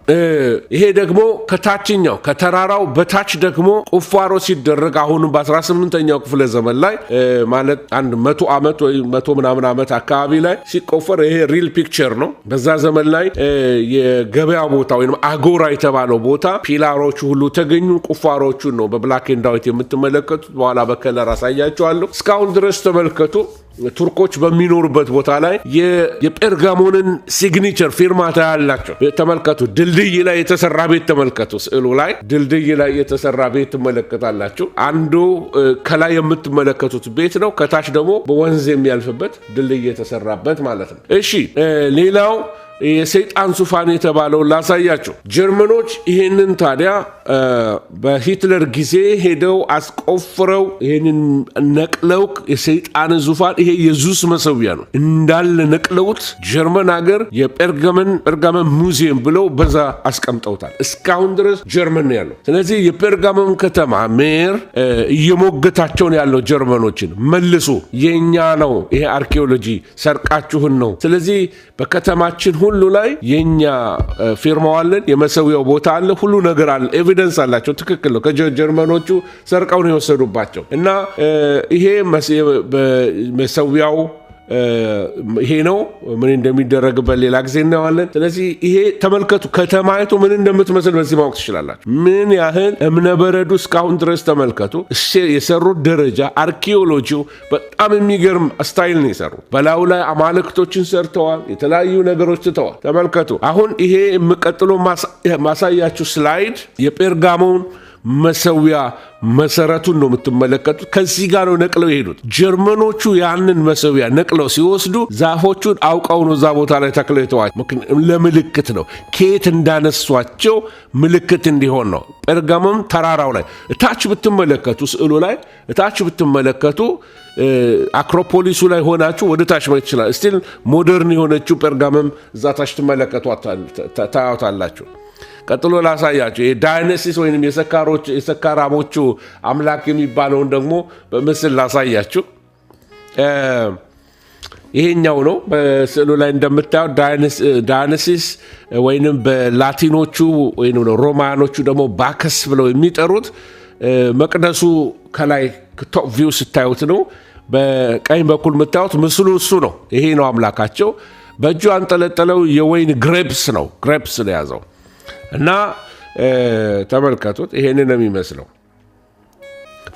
ይሄ ደግሞ ከታችኛው ከተራራው በታች ደግሞ ቁፋሮ ሲደረግ አሁንም በ18ኛው ክፍለ ዘመን ላይ ማለት አንድ 100 ዓመት ወይ 100 ምናምን ዓመት አካባቢ ላይ ሲቆፈር ይሄ ሪል ፒክቸር ነው። በዛ ዘመን ላይ የገበያ ቦታ ወይም አጎራ የተባለው ቦታ ፒላሮቹ ሁሉ ተገኙ። ቁፋሮቹን ነው በብላክ ኤንድ ዋይት የምትመለከቱት። በኋላ በከለር አሳያቸዋለሁ። እስካሁን ድረስ ተመልከቱ። ቱርኮች በሚኖሩበት ቦታ ላይ የጴርጋሞንን ሲግኒቸር ፊርማታ ያላቸው ተመልከቱ። ድልድይ ላይ የተሰራ ቤት ተመልከቱ። ስዕሉ ላይ ድልድይ ላይ የተሰራ ቤት ትመለከታላችሁ። አንዱ ከላይ የምትመለከቱት ቤት ነው። ከታች ደግሞ በወንዝ የሚያልፍበት ድልድይ የተሰራበት ማለት ነው። እሺ ሌላው የሰይጣን ዙፋን የተባለው ላሳያቸው። ጀርመኖች ይሄንን ታዲያ በሂትለር ጊዜ ሄደው አስቆፍረው ይሄንን ነቅለው የሰይጣን ዙፋን ይሄ የዙስ መሰዊያ ነው እንዳለ ነቅለውት ጀርመን ሀገር የጴርጋመን ሙዚየም ብለው በዛ አስቀምጠውታል። እስካሁን ድረስ ጀርመን ነው ያለው። ስለዚህ የጴርጋመን ከተማ ሜር እየሞገታቸው ነው ያለው ጀርመኖችን መልሱ፣ የኛ ነው ይሄ አርኪኦሎጂ ሰርቃችሁን ነው። ስለዚህ በከተማችን ሁሉ ላይ የኛ ፊርማው አለን፣ የመሰዊያው ቦታ አለ፣ ሁሉ ነገር አለ፣ ኤቪደንስ አላቸው። ትክክል ነው። ከጀርመኖቹ ሰርቀው ነው የወሰዱባቸው እና ይሄ መሰዊያው ይሄ ነው። ምን እንደሚደረግበት ሌላ ጊዜ እናያለን። ስለዚህ ይሄ ተመልከቱ፣ ከተማይቱ ምን እንደምትመስል በዚህ ማወቅ ትችላላችሁ። ምን ያህል እብነበረዱ እስካሁን ድረስ ተመልከቱ። የሰሩት ደረጃ አርኪኦሎጂው በጣም የሚገርም ስታይል ነው የሰሩት። በላዩ ላይ አማልክቶችን ሰርተዋል፣ የተለያዩ ነገሮች ትተዋል። ተመልከቱ። አሁን ይሄ የምቀጥለው ማሳያችሁ ስላይድ የጴርጋሞን መሰዊያ መሰረቱን ነው የምትመለከቱት። ከዚህ ጋር ነው ነቅለው የሄዱት ጀርመኖቹ። ያንን መሰዊያ ነቅለው ሲወስዱ ዛፎቹን አውቀው ነው እዛ ቦታ ላይ ተክለው የተዋቸው። ለምልክት ነው፣ ከየት እንዳነሷቸው ምልክት እንዲሆን ነው። ጴርጋሞን ተራራው ላይ እታች ብትመለከቱ፣ ስዕሉ ላይ እታች ብትመለከቱ አክሮፖሊሱ ላይ ሆናችሁ ወደ ታች ማየት ይችላል። ስቲል ሞደርን የሆነችው ጴርጋሞን እዛ ታች ታያታላችሁ። ቀጥሎ ላሳያችሁ ዳዮኒሲስ ወይንም የሰካራሞቹ አምላክ የሚባለውን ደግሞ በምስል ላሳያችሁ። ይሄኛው ነው። በስዕሉ ላይ እንደምታዩት ዳዮኒሲስ ወይንም በላቲኖቹ ወይንም ሮማኖቹ ደግሞ ባከስ ብለው የሚጠሩት መቅደሱ ከላይ ቶፕ ቪው ስታዩት ነው። በቀኝ በኩል የምታዩት ምስሉ እሱ ነው። ይሄ ነው አምላካቸው። በእጁ አንጠለጠለው የወይን ግሬፕስ ነው የያዘው እና ተመልከቱት። ይሄንን ነው የሚመስለው።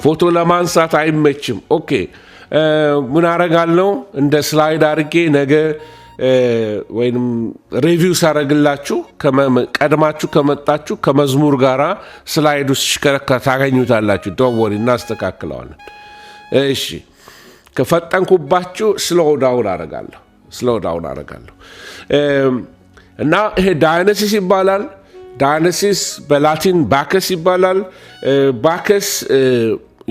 ፎቶ ለማንሳት አይመችም። ኦኬ ምን አረጋለሁ? እንደ ስላይድ አድርጌ ነገ ወይም ሪቪው ሳረግላችሁ ቀድማችሁ ከመጣችሁ ከመዝሙር ጋር ስላይዱ ሲሽከረከር ታገኙታላችሁ። ዶንት እናስተካክለዋለን። እሺ ከፈጠንኩባችሁ ስሎው ዳውን አረጋለሁ እና ይሄ ዳዮኒሲስ ይባላል። ዳዮኒሲስ በላቲን ባከስ ይባላል። ባከስ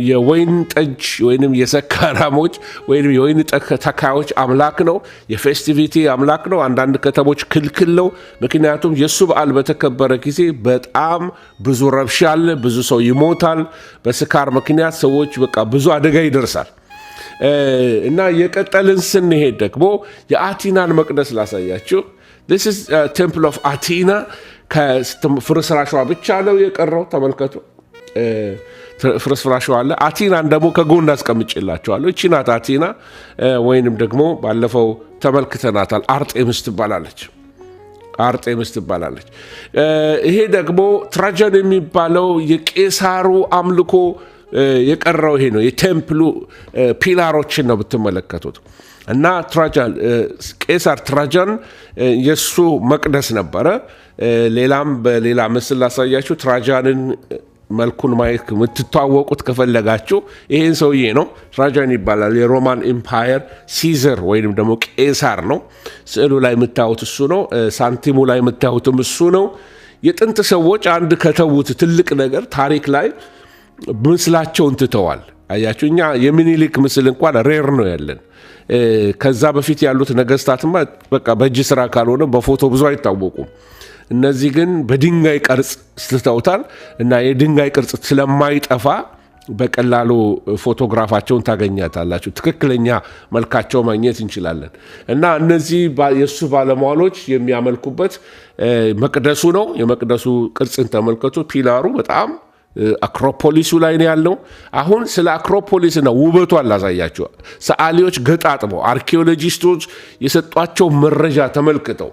የወይን ጠጅ ወይንም የሰካራሞች ወይንም የወይን ተካዮች አምላክ ነው። የፌስቲቪቲ አምላክ ነው። አንዳንድ ከተሞች ክልክል ነው። ምክንያቱም የእሱ በዓል በተከበረ ጊዜ በጣም ብዙ ረብሻ አለ፣ ብዙ ሰው ይሞታል። በስካር ምክንያት ሰዎች በቃ ብዙ አደጋ ይደርሳል። እና የቀጠልን ስንሄድ ደግሞ የአቲናን መቅደስ ላሳያችሁ። this is temple of አቲና። ከፍርስራሿ ብቻ ነው የቀረው። ተመልከቱ፣ ፍርስራሿ አለ። አቲናን ደግሞ ከጎን አስቀምጬላችኋለሁ። እቺ ናት አቲና፣ ወይንም ደግሞ ባለፈው ተመልክተናታል። አርጤምስ ትባላለች። ይሄ ደግሞ ትራጃን የሚባለው የቄሳሩ አምልኮ የቀረው ይሄ ነው። የቴምፕሉ ፒላሮችን ነው ብትመለከቱት። እና ቄሳር ትራጃን የሱ መቅደስ ነበረ። ሌላም በሌላ ምስል ላሳያችሁ። ትራጃንን መልኩን ማየት የምትተዋወቁት ከፈለጋችሁ ይሄን ሰውዬ ነው። ትራጃን ይባላል። የሮማን ኤምፓየር ሲዘር ወይም ደግሞ ቄሳር ነው። ስዕሉ ላይ የምታዩት እሱ ነው። ሳንቲሙ ላይ የምታዩትም እሱ ነው። የጥንት ሰዎች አንድ ከተዉት ትልቅ ነገር ታሪክ ላይ ምስላቸውን ትተዋል። አያችሁ፣ እኛ የሚኒሊክ ምስል እንኳን ሬር ነው ያለን። ከዛ በፊት ያሉት ነገስታትማ በቃ በእጅ ስራ ካልሆነ በፎቶ ብዙ አይታወቁም። እነዚህ ግን በድንጋይ ቅርጽ ስትተውታል እና የድንጋይ ቅርጽ ስለማይጠፋ በቀላሉ ፎቶግራፋቸውን ታገኛታላችሁ። ትክክለኛ መልካቸው ማግኘት እንችላለን። እና እነዚህ የእሱ ባለሟሎች የሚያመልኩበት መቅደሱ ነው። የመቅደሱ ቅርጽን ተመልከቱ። ፒላሩ በጣም አክሮፖሊሱ ላይ ነው ያለው። አሁን ስለ አክሮፖሊስና ውበቱ አላሳያችሁ። ሰዓሊዎች ገጣጥመው አርኪኦሎጂስቶች የሰጧቸው መረጃ ተመልክተው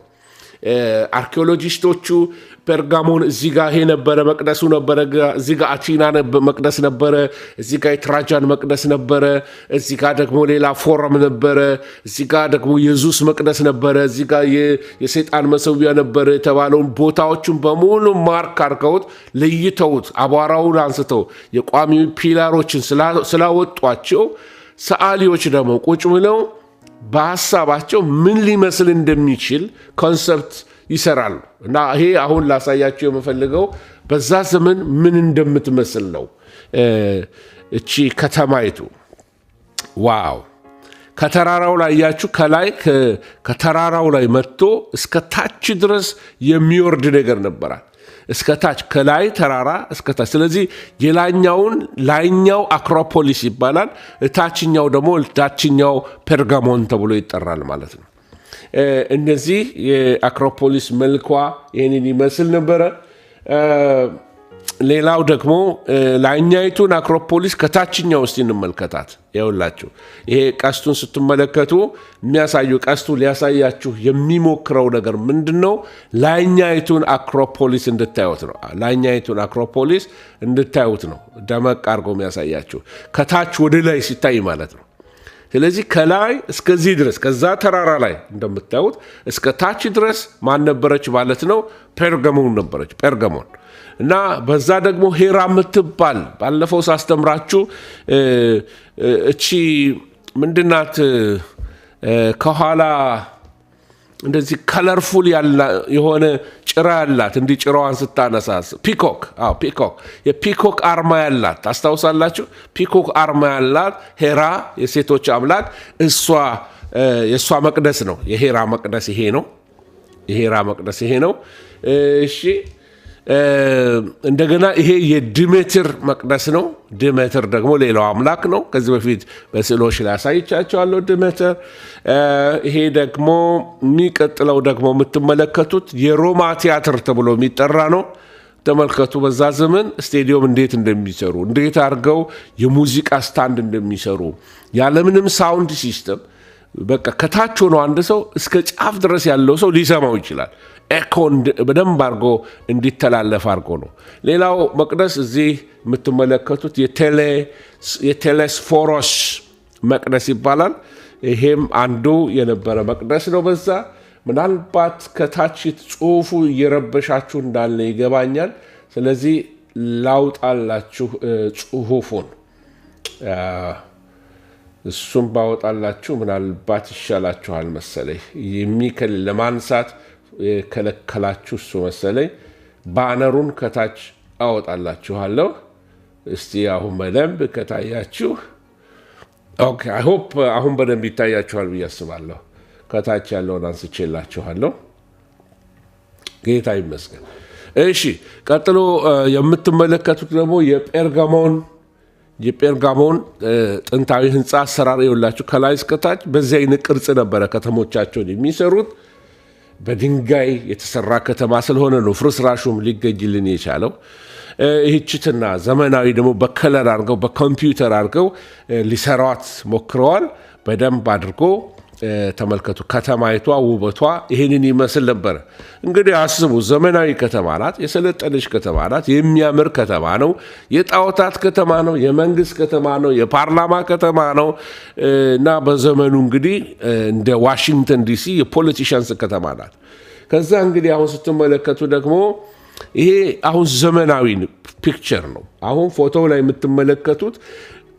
አርኪኦሎጂስቶቹ ፔርጋሞን እዚህ ጋር ይሄ ነበረ፣ መቅደሱ ነበረ፣ እዚህ ጋር አቲና መቅደስ ነበረ፣ እዚህ ጋር የትራጃን መቅደስ ነበረ፣ እዚህ ጋር ደግሞ ሌላ ፎረም ነበረ፣ እዚህ ጋር ደግሞ የዙስ መቅደስ ነበረ፣ እዚህ ጋር የሰይጣን መሰዊያ ነበረ የተባለውን ቦታዎቹን በሙሉ ማርክ አድርገውት ለይተውት አቧራውን አንስተው የቋሚ ፒላሮችን ስላወጧቸው ሰዓሊዎች ደግሞ ቁጭ ብለው በሀሳባቸው ምን ሊመስል እንደሚችል ኮንሰፕት ይሰራሉ። እና ይሄ አሁን ላሳያቸው የምፈልገው በዛ ዘመን ምን እንደምትመስል ነው እቺ ከተማይቱ። ዋው! ከተራራው ላይ ያያችሁ፣ ከላይ ከተራራው ላይ መጥቶ እስከ ታች ድረስ የሚወርድ ነገር ነበራል። እስከ ታች፣ ከላይ ተራራ እስከ ታች። ስለዚህ ላይኛው አክሮፖሊስ ይባላል፣ ታችኛው ደግሞ ታችኛው ፔርጋሞን ተብሎ ይጠራል ማለት ነው። እነዚህ የአክሮፖሊስ መልኳ ይህንን ይመስል ነበረ። ሌላው ደግሞ ላይኛይቱን አክሮፖሊስ ከታችኛው ውስጥ እንመልከታት። ይኸውላችሁ ይሄ ቀስቱን ስትመለከቱ የሚያሳዩ ቀስቱ ሊያሳያችሁ የሚሞክረው ነገር ምንድን ነው? ላይኛይቱን አክሮፖሊስ እንድታዩት ነው። ላይኛይቱን አክሮፖሊስ እንድታዩት ነው ደመቅ አድርጎ የሚያሳያችሁ፣ ከታች ወደ ላይ ሲታይ ማለት ነው። ስለዚህ ከላይ እስከዚህ ድረስ ከዛ ተራራ ላይ እንደምታዩት እስከ ታች ድረስ ማን ነበረች ማለት ነው? ፔርጋሞን ነበረች። ፔርጋሞን እና በዛ ደግሞ ሄራ የምትባል ባለፈው ሳስተምራችሁ እቺ ምንድናት ከኋላ እንደዚህ ከለርፉል የሆነ ጭራ ያላት እንዲህ ጭራዋን ስታነሳስ ፒኮክ የፒኮክ አርማ ያላት ታስታውሳላችሁ። ፒኮክ አርማ ያላት ሄራ የሴቶች አምላክ የእሷ መቅደስ ነው። የሄራ መቅደስ ይሄ ነው። እሺ እንደገና ይሄ የዲሜትር መቅደስ ነው። ዲሜትር ደግሞ ሌላው አምላክ ነው። ከዚህ በፊት በስዕሎች ላይ አሳይቻቸዋለሁ። ዲሜትር ይሄ ደግሞ የሚቀጥለው ደግሞ የምትመለከቱት የሮማ ቲያትር ተብሎ የሚጠራ ነው። ተመልከቱ። በዛ ዘመን ስቴዲየም እንዴት እንደሚሰሩ እንዴት አድርገው የሙዚቃ ስታንድ እንደሚሰሩ ያለምንም ሳውንድ ሲስተም በቃ ከታች ሆኖ አንድ ሰው እስከ ጫፍ ድረስ ያለው ሰው ሊሰማው ይችላል። ኤኮ በደንብ አድርጎ እንዲተላለፍ አድርጎ ነው። ሌላው መቅደስ እዚህ የምትመለከቱት የቴሌስፎሮስ መቅደስ ይባላል። ይሄም አንዱ የነበረ መቅደስ ነው። በዛ ምናልባት ከታች ጽሑፉ እየረበሻችሁ እንዳለ ይገባኛል። ስለዚህ ላውጣላችሁ ጽሑፉን፣ እሱም ባወጣላችሁ ምናልባት ይሻላችኋል መሰለኝ። ለማንሳት የከለከላችሁ እሱ መሰለኝ። ባነሩን ከታች አወጣላችኋለሁ። እስቲ አሁን በደንብ ከታያችሁ፣ ኦኬ አይ ሆፕ አሁን በደንብ ይታያችኋል ብዬ አስባለሁ። ከታች ያለውን አንስቼላችኋለሁ። ጌታ ይመስገን። እሺ ቀጥሎ የምትመለከቱት ደግሞ የጴርጋሞን ጥንታዊ ህንፃ አሰራር ይኸውላችሁ። ከላይ እስከታች በዚህ አይነት ቅርጽ ነበረ ከተሞቻቸውን የሚሰሩት። በድንጋይ የተሰራ ከተማ ስለሆነ ነው ፍርስራሹም ሊገኝልን የቻለው። ይህችትና ዘመናዊ ደግሞ በከለር አድርገው በኮምፒውተር አድርገው ሊሰሯት ሞክረዋል። በደንብ አድርጎ ተመልከቱ። ከተማይቷ ውበቷ ይህንን ይመስል ነበረ። እንግዲህ አስቡ፣ ዘመናዊ ከተማ ናት፣ የሰለጠነች ከተማ ናት፣ የሚያምር ከተማ ነው፣ የጣዖታት ከተማ ነው፣ የመንግስት ከተማ ነው፣ የፓርላማ ከተማ ነው እና በዘመኑ እንግዲህ እንደ ዋሽንግተን ዲሲ የፖለቲሽንስ ከተማ ናት። ከዛ እንግዲህ አሁን ስትመለከቱ ደግሞ ይሄ አሁን ዘመናዊ ፒክቸር ነው። አሁን ፎቶው ላይ የምትመለከቱት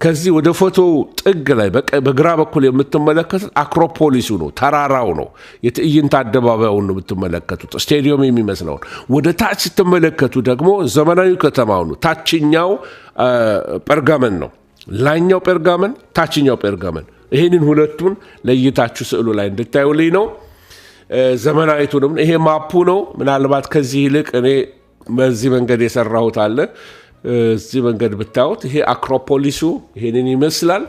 ከዚህ ወደ ፎቶ ጥግ ላይ በግራ በኩል የምትመለከቱት አክሮፖሊሱ ነው፣ ተራራው ነው፣ የትዕይንት አደባባዩን ነው የምትመለከቱት፣ ስቴዲየም የሚመስለውን። ወደ ታች ስትመለከቱ ደግሞ ዘመናዊ ከተማው ነው። ታችኛው ጴርጋመን ነው፣ ላይኛው ጴርጋመን፣ ታችኛው ጴርጋመን። ይህንን ሁለቱን ለይታችሁ ስዕሉ ላይ እንድታዩልኝ ነው። ዘመናዊቱንም ይሄ ማፑ ነው። ምናልባት ከዚህ ይልቅ እኔ በዚህ መንገድ የሰራሁት አለ። እዚህ መንገድ ብታዩት ይሄ አክሮፖሊሱ ይሄንን ይመስላል።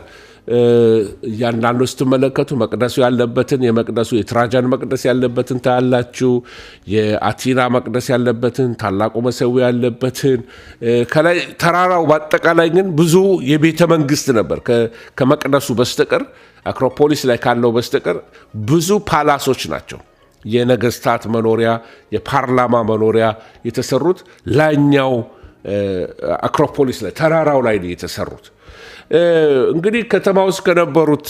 እያንዳንዱ ስትመለከቱ መቅደሱ ያለበትን የመቅደሱ የትራጃን መቅደስ ያለበትን ታያላችሁ። የአቲና መቅደስ ያለበትን፣ ታላቁ መሰዊያ ያለበትን፣ ከላይ ተራራው በአጠቃላይ ግን ብዙ የቤተ መንግስት ነበር ከመቅደሱ በስተቀር አክሮፖሊስ ላይ ካለው በስተቀር ብዙ ፓላሶች ናቸው። የነገስታት መኖሪያ፣ የፓርላማ መኖሪያ የተሰሩት ላይኛው አክሮፖሊስ ላይ ተራራው ላይ የተሰሩት። እንግዲህ ከተማ ውስጥ ከነበሩት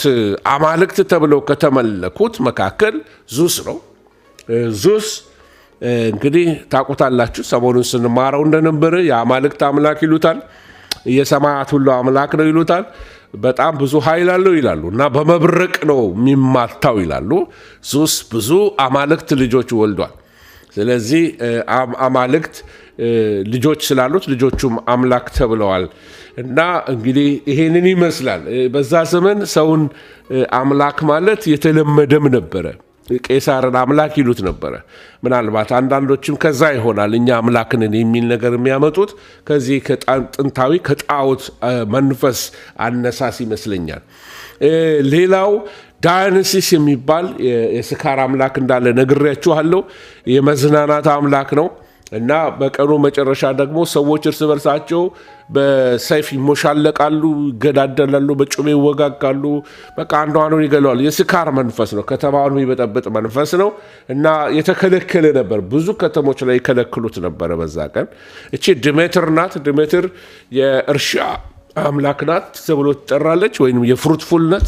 አማልክት ተብለው ከተመለኩት መካከል ዙስ ነው። ዙስ እንግዲህ ታውቁታላችሁ፣ ሰሞኑን ስንማረው እንደነበረ የአማልክት አምላክ ይሉታል፣ የሰማያት ሁሉ አምላክ ነው ይሉታል። በጣም ብዙ ኃይል አለው ይላሉ እና በመብረቅ ነው የሚማታው ይላሉ። ዙስ ብዙ አማልክት ልጆች ወልዷል። ስለዚህ አማልክት ልጆች ስላሉት ልጆቹም አምላክ ተብለዋል። እና እንግዲህ ይሄንን ይመስላል። በዛ ዘመን ሰውን አምላክ ማለት የተለመደም ነበረ። ቄሳርን አምላክ ይሉት ነበረ። ምናልባት አንዳንዶችም ከዛ ይሆናል እኛ አምላክንን የሚል ነገር የሚያመጡት ከዚህ ጥንታዊ ከጣዖት መንፈስ አነሳስ ይመስለኛል። ሌላው ዳዮኒሲስ የሚባል የስካር አምላክ እንዳለ ነግሬያችኋለሁ። የመዝናናት አምላክ ነው እና በቀኑ መጨረሻ ደግሞ ሰዎች እርስ በርሳቸው በሰይፍ ይሞሻለቃሉ፣ ይገዳደላሉ፣ በጩቤ ይወጋጋሉ። በቃ አንዱ አንዱን ይገለዋል። የስካር መንፈስ ነው፣ ከተማውን የሚበጠብጥ መንፈስ ነው እና የተከለከለ ነበር። ብዙ ከተሞች ላይ ይከለክሉት ነበረ በዛ ቀን። እቺ ዲሜትር ናት። ዲሜትር የእርሻ አምላክ ናት ተብሎ ትጠራለች፣ ወይም የፍሩትፉልነት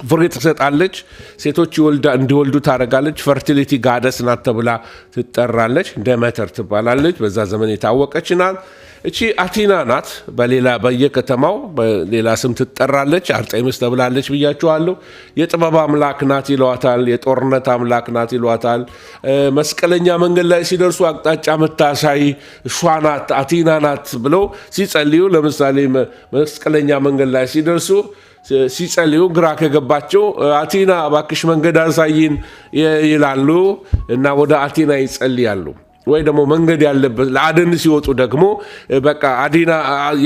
ፍሬ ትሰጣለች። ሴቶች እንዲወልዱ ታደርጋለች። ፈርቲሊቲ ጋደስ ናት ተብላ ትጠራለች። ዲሜትር ትባላለች። በዛ ዘመን የታወቀች ናት። እቺ አቲና ናት። በየከተማው በሌላ ስም ትጠራለች። አርጤምስ ተብላለች ብያችኋለሁ። የጥበብ አምላክ ናት ይሏታል። የጦርነት አምላክ ናት ይሏታል። መስቀለኛ መንገድ ላይ ሲደርሱ አቅጣጫ መታሳይ እሷ ናት፣ አቲና ናት ብለው ሲጸልዩ፣ ለምሳሌ መስቀለኛ መንገድ ላይ ሲደርሱ ሲጸልዩ ግራ ከገባቸው አቲና እባክሽ መንገድ አሳይን ይላሉ እና ወደ አቲና ይጸልያሉ። ወይ ደግሞ መንገድ ያለበት ለአደን ሲወጡ ደግሞ በቃ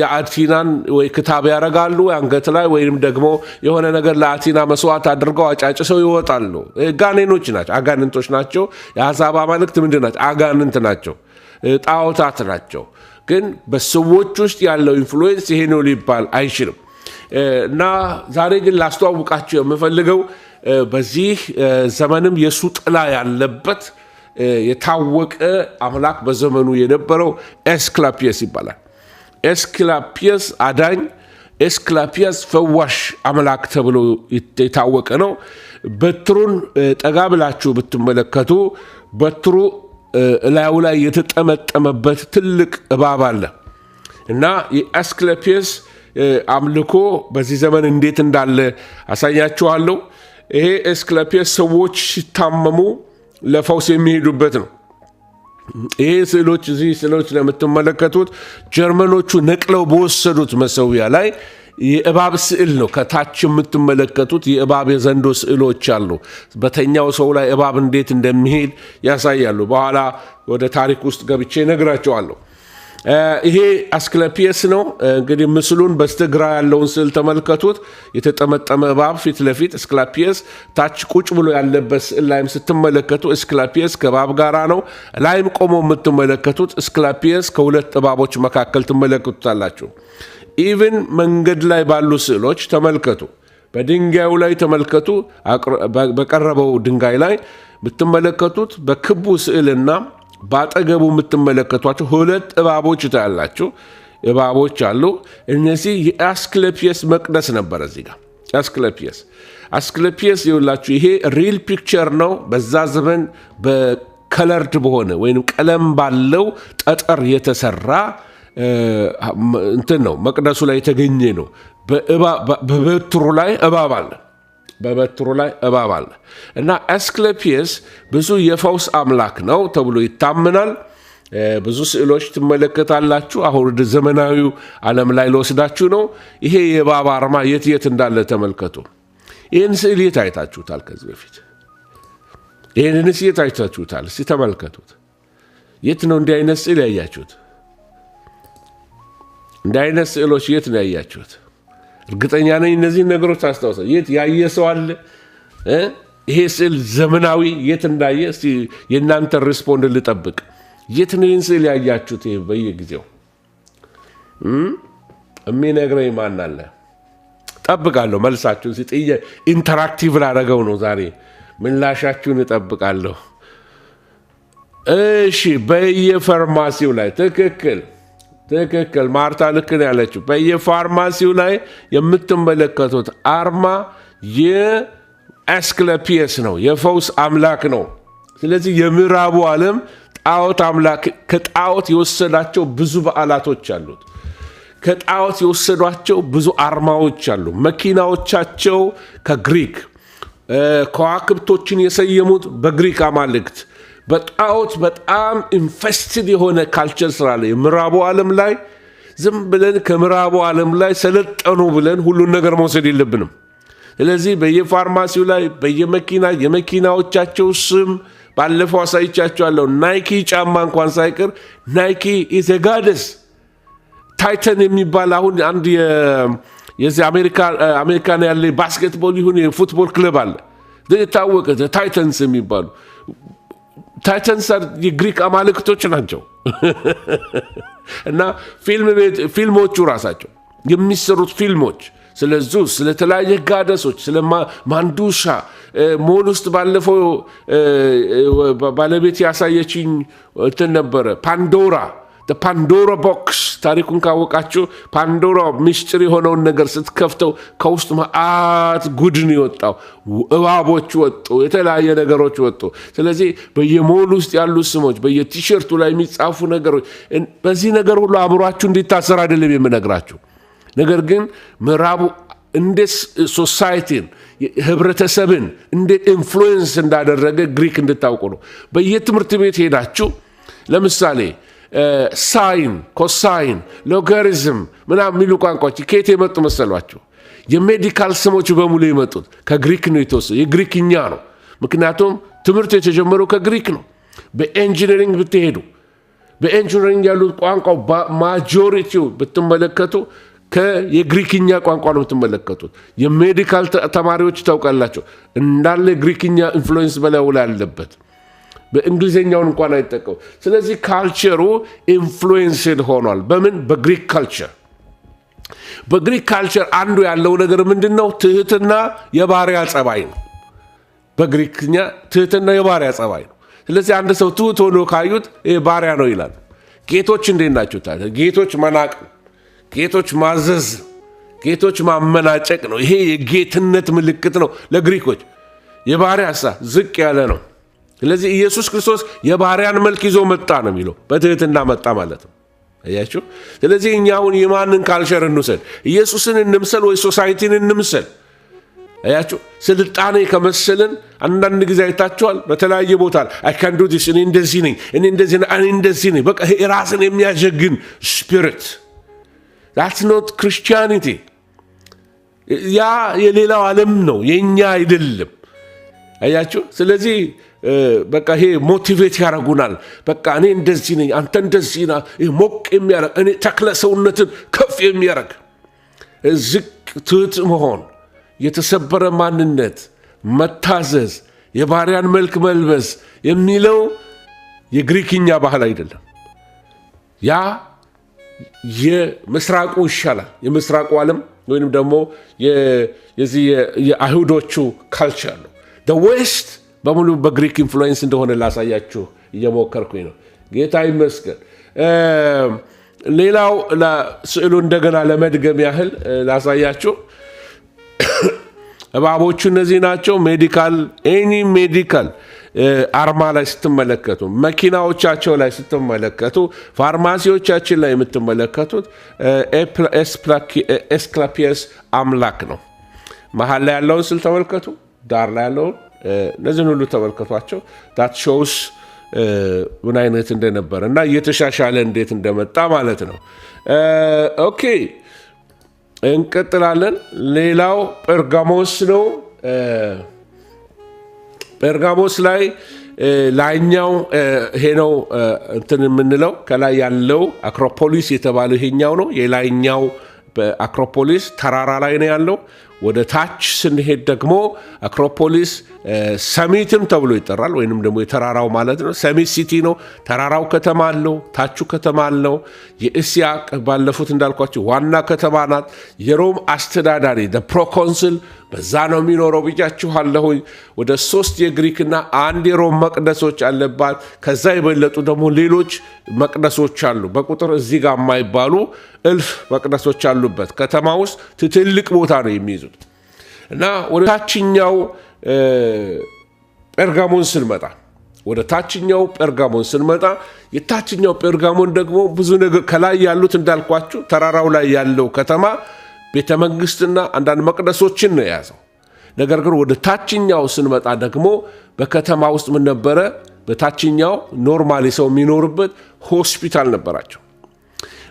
የአቲናን ወይ ክታብ ያደርጋሉ አንገት ላይ ወይም ደግሞ የሆነ ነገር ለአቲና መስዋዕት አድርገው አጫጭሰው ይወጣሉ። ጋኔኖች ናቸው፣ አጋንንቶች ናቸው። የአሕዛብ አማልክት ምንድን ናቸው? አጋንንት ናቸው፣ ጣዖታት ናቸው። ግን በሰዎች ውስጥ ያለው ኢንፍሉዌንስ ይሄ ነው ሊባል አይችልም። እና ዛሬ ግን ላስተዋውቃቸው የምፈልገው በዚህ ዘመንም የሱ ጥላ ያለበት የታወቀ አምላክ በዘመኑ የነበረው ኤስክላፒየስ ይባላል። ኤስክላፒየስ አዳኝ፣ ኤስክላፒየስ ፈዋሽ አምላክ ተብሎ የታወቀ ነው። በትሩን ጠጋ ብላችሁ ብትመለከቱ በትሩ ላዩ ላይ የተጠመጠመበት ትልቅ እባብ አለ እና የኤስክላፒየስ አምልኮ በዚህ ዘመን እንዴት እንዳለ አሳያችኋለሁ። ይሄ ኤስክላፒየስ ሰዎች ሲታመሙ ለፈውስ የሚሄዱበት ነው። ይሄ እዚህ ስዕሎች ለምትመለከቱት ጀርመኖቹ ነቅለው በወሰዱት መሰዊያ ላይ የእባብ ስዕል ነው። ከታች የምትመለከቱት የእባብ የዘንዶ ስዕሎች አሉ። በተኛው ሰው ላይ እባብ እንዴት እንደሚሄድ ያሳያሉ። በኋላ ወደ ታሪክ ውስጥ ገብቼ ነግራቸዋለሁ። ይሄ አስክለፒየስ ነው። እንግዲህ ምስሉን በስተግራ ያለውን ስዕል ተመልከቱት። የተጠመጠመ እባብ ፊት ለፊት አስክለፒየስ፣ ታች ቁጭ ብሎ ያለበት ስዕል ላይም ስትመለከቱ አስክለፒየስ ከእባብ ጋራ ነው። ላይም ቆሞ የምትመለከቱት አስክለፒየስ ከሁለት እባቦች መካከል ትመለከቱታላችሁ። ኢቭን መንገድ ላይ ባሉ ስዕሎች ተመልከቱ። በድንጋዩ ላይ ተመልከቱ። በቀረበው ድንጋይ ላይ ብትመለከቱት በክቡ ስዕልና ባጠገቡ የምትመለከቷቸው ሁለት እባቦች ታያላችሁ። እባቦች አሉ። እነዚህ የአስክለፒየስ መቅደስ ነበር። እዚህ ጋር አስክለፒየስ ይኸውላችሁ፣ ይሄ ሪል ፒክቸር ነው። በዛ ዘመን በከለርድ በሆነ ወይም ቀለም ባለው ጠጠር የተሰራ እንትን ነው። መቅደሱ ላይ የተገኘ ነው። በበትሩ ላይ እባብ አለ እና አስክለፒየስ ብዙ የፈውስ አምላክ ነው ተብሎ ይታመናል። ብዙ ስዕሎች ትመለከታላችሁ። አሁን ወደ ዘመናዊው ዓለም ላይ ለወስዳችሁ ነው። ይሄ የእባብ አርማ የት እንዳለ ተመልከቱ። ይህን ስዕል የት አይታችሁታል? ከዚህ በፊት ይህንንስ የት አይታችሁታል? እስቲ ተመልከቱት። የት ነው እንዲህ አይነት ስዕል ያያችሁት? እንዲህ አይነት ስዕሎች የት ነው ያያችሁት? እርግጠኛ ነኝ እነዚህን ነገሮች ታስታውሳል። የት ያየ ሰው አለ? ይሄ ስዕል ዘመናዊ የት እንዳየ እስቲ የእናንተ ሪስፖንድ ልጠብቅ። የት ነው ይህን ስዕል ያያችሁት? ይሄ በየጊዜው የሚነግረኝ ማን አለ? ጠብቃለሁ መልሳችሁን። ኢንተራክቲቭ ላደረገው ነው ዛሬ። ምላሻችሁን እጠብቃለሁ። እሺ፣ በየፋርማሲው ላይ ትክክል ማርታ ልክ ነው ያለችው። በየፋርማሲው ላይ የምትመለከቱት አርማ የአስክለፒየስ ነው፣ የፈውስ አምላክ ነው። ስለዚህ የምዕራቡ ዓለም ጣዖት አምላክ ከጣዖት የወሰዳቸው ብዙ በዓላቶች አሉት። ከጣዖት የወሰዷቸው ብዙ አርማዎች አሉ። መኪናዎቻቸው ከግሪክ፣ ከዋክብቶችን የሰየሙት በግሪክ አማልክት፣ በጣዖት በጣም ኢንፌስትድ የሆነ ካልቸር ስላለ የምዕራቡ ዓለም ላይ ዝም ብለን ከምዕራቡ ዓለም ላይ ሰለጠኑ ብለን ሁሉን ነገር መውሰድ የለብንም። ስለዚህ በየፋርማሲው ላይ የመኪናዎቻቸው ስም ባለፈው አሳይቻቸዋለሁ። ናይኪ ጫማ እንኳን ሳይቀር ናይኪ ኢዝ ኤ ጋደስ። ታይተን የሚባል አሁን አንድ የዚህ አሜሪካን ያለ ባስኬትቦል ይሁን የፉትቦል ክለብ አለ የታወቀ ታይተንስ የሚባሉ ታይተንስ የግሪክ አማልክቶች ናቸው። እና ፊልሞቹ ራሳቸው የሚሰሩት ፊልሞች ስለ ዙስ፣ ስለተለያየ ጋደሶች፣ ስለ ማንዱሻ ሞል ውስጥ ባለፈው ባለቤት ያሳየችኝ እንትን ነበረ ፓንዶራ ቦክስ። ታሪኩን ካወቃችሁ ፓንዶራ ምስጢር የሆነውን ነገር ስትከፍተው ከውስጥ መዓት ጉድን ይወጣው፣ እባቦች ወጡ፣ የተለያየ ነገሮች ወጡ። ስለዚህ በየሞል ውስጥ ያሉ ስሞች፣ በየቲሸርቱ ላይ የሚጻፉ ነገሮች፣ በዚህ ነገር ሁሉ አእምሯችሁ እንዲታሰር አይደለም የምነግራችሁ። ነገር ግን ምዕራቡ እንዴት ሶሳይቲን ህብረተሰብን እንዴት ኢንፍሉዌንስ እንዳደረገ ግሪክ እንድታውቁ ነው። በየትምህርት ቤት ሄዳችሁ ለምሳሌ ሳይን፣ ኮሳይን፣ ሎጋሪዝም ምናምን የሚሉ ቋንቋዎች ከየት የመጡ መሰሏቸው? የሜዲካል ስሞች በሙሉ የመጡት ከግሪክ ነው የተወሰደ። የግሪክኛ ነው። ምክንያቱም ትምህርት የተጀመረው ከግሪክ ነው። በኢንጂነሪንግ ብትሄዱ፣ በኢንጂነሪንግ ያሉት ቋንቋው ማጆሪቲው ብትመለከቱ የግሪክኛ ቋንቋ ነው የምትመለከቱት። የሜዲካል ተማሪዎች ታውቃላችሁ እንዳለ ግሪክኛ ኢንፍሉዌንስ በላዩ ላይ አለበት። በእንግሊዝኛውን እንኳን አይጠቀሙ። ስለዚህ ካልቸሩ ኢንፍሉዌንስድ ሆኗል። በምን? በግሪክ ካልቸር። በግሪክ ካልቸር አንዱ ያለው ነገር ምንድነው? ትህትና የባሪያ ጸባይ ነው። በግሪክኛ ትህትና የባሪያ ጸባይ ነው። ስለዚህ አንድ ሰው ትሁት ሆኖ ካዩት ባሪያ ነው ይላሉ። ጌቶች እንዴት ናቸው ታዲያ? ጌቶች መናቅ፣ ጌቶች ማዘዝ፣ ጌቶች ማመናጨቅ ነው። ይሄ የጌትነት ምልክት ነው ለግሪኮች። የባሪያ ዝቅ ያለ ነው። ስለዚህ ኢየሱስ ክርስቶስ የባሪያን መልክ ይዞ መጣ ነው የሚለው። በትህትና መጣ ማለት ነው። አያችሁ? ስለዚህ እኛ አሁን የማንን ካልቸር እንውሰድ? ኢየሱስን እንምሰል ወይ ሶሳይቲን እንምሰል? አያችሁ? ስልጣኔ ከመሰልን አንዳንድ ጊዜ አይታችኋል። በተለያየ ቦታ አይ ካን ዱ ዲስ፣ እኔ እንደዚህ ነኝ፣ እኔ እንደዚህ ነኝ። በቃ ራስን የሚያጀግን ስፒሪት that's not Christianity። ያ የሌላው ዓለም ነው፣ የኛ አይደለም። አያችሁ? ስለዚህ በቃ ይሄ ሞቲቬት ያደርጉናል። በቃ እኔ እንደዚህ ነኝ፣ አንተ እንደዚህ ነህ። ይሄ ሞቅ የሚያደርግ እኔ ተክለ ሰውነትን ከፍ የሚያደርግ ዝቅ ትህት መሆን፣ የተሰበረ ማንነት፣ መታዘዝ፣ የባሪያን መልክ መልበስ የሚለው የግሪክኛ ባህል አይደለም። ያ የምስራቁ ይሻላል። የምስራቁ ዓለም ወይንም ደግሞ የዚህ የአይሁዶቹ ካልቸር ነው። ዌስት በሙሉ በግሪክ ኢንፍሉዌንስ እንደሆነ ላሳያችሁ እየሞከርኩኝ ነው። ጌታ ይመስገን። ሌላው ስዕሉ እንደገና ለመድገም ያህል ላሳያችሁ። እባቦቹ እነዚህ ናቸው። ኤኒ ሜዲካል አርማ ላይ ስትመለከቱ፣ መኪናዎቻቸው ላይ ስትመለከቱ፣ ፋርማሲዎቻችን ላይ የምትመለከቱት ኤስክላፒየስ አምላክ ነው። መሀል ላይ ያለውን ስል ተመልከቱ፣ ዳር ላይ ያለውን እነዚህን ሁሉ ተመልከቷቸው። ዳት ሾውስ ምን አይነት እንደነበረ እና እየተሻሻለ እንዴት እንደመጣ ማለት ነው። ኦኬ እንቀጥላለን። ሌላው ጴርጋሞስ ነው። ጴርጋሞስ ላይ ላይኛው ይሄ ነው እንትን የምንለው ከላይ ያለው አክሮፖሊስ የተባለው ይሄኛው ነው። የላይኛው አክሮፖሊስ ተራራ ላይ ነው ያለው። ወደ ታች ስንሄድ ደግሞ አክሮፖሊስ ሰሚትም ተብሎ ይጠራል፣ ወይንም ደግሞ የተራራው ማለት ነው። ሰሚት ሲቲ ነው። ተራራው ከተማ አለው፣ ታቹ ከተማ አለው። የእስያ ባለፉት እንዳልኳቸው ዋና ከተማ ናት። የሮም አስተዳዳሪ ፕሮኮንስል በዛ ነው የሚኖረው ብያችኋለሁኝ። ወደ 3 የግሪክና 1 የሮም መቅደሶች አለባት። ከዛ የበለጡ ደግሞ ሌሎች መቅደሶች አሉ። በቁጥር እዚህ ጋር የማይባሉ እልፍ መቅደሶች አሉበት። ከተማ ውስጥ ትልቅ ቦታ ነው የሚይዙት እና ወደ ታችኛው ጴርጋሞን ስንመጣ የታችኛው ጴርጋሞን ደግሞ ብዙ ነገር ከላይ ያሉት እንዳልኳችሁ ተራራው ላይ ያለው ከተማ ቤተ መንግስትና አንዳንድ መቅደሶችን ነው የያዘው። ነገር ግን ወደ ታችኛው ስንመጣ ደግሞ በከተማ ውስጥ ምን ነበረ? በታችኛው ኖርማሊ ሰው የሚኖርበት ሆስፒታል ነበራቸው።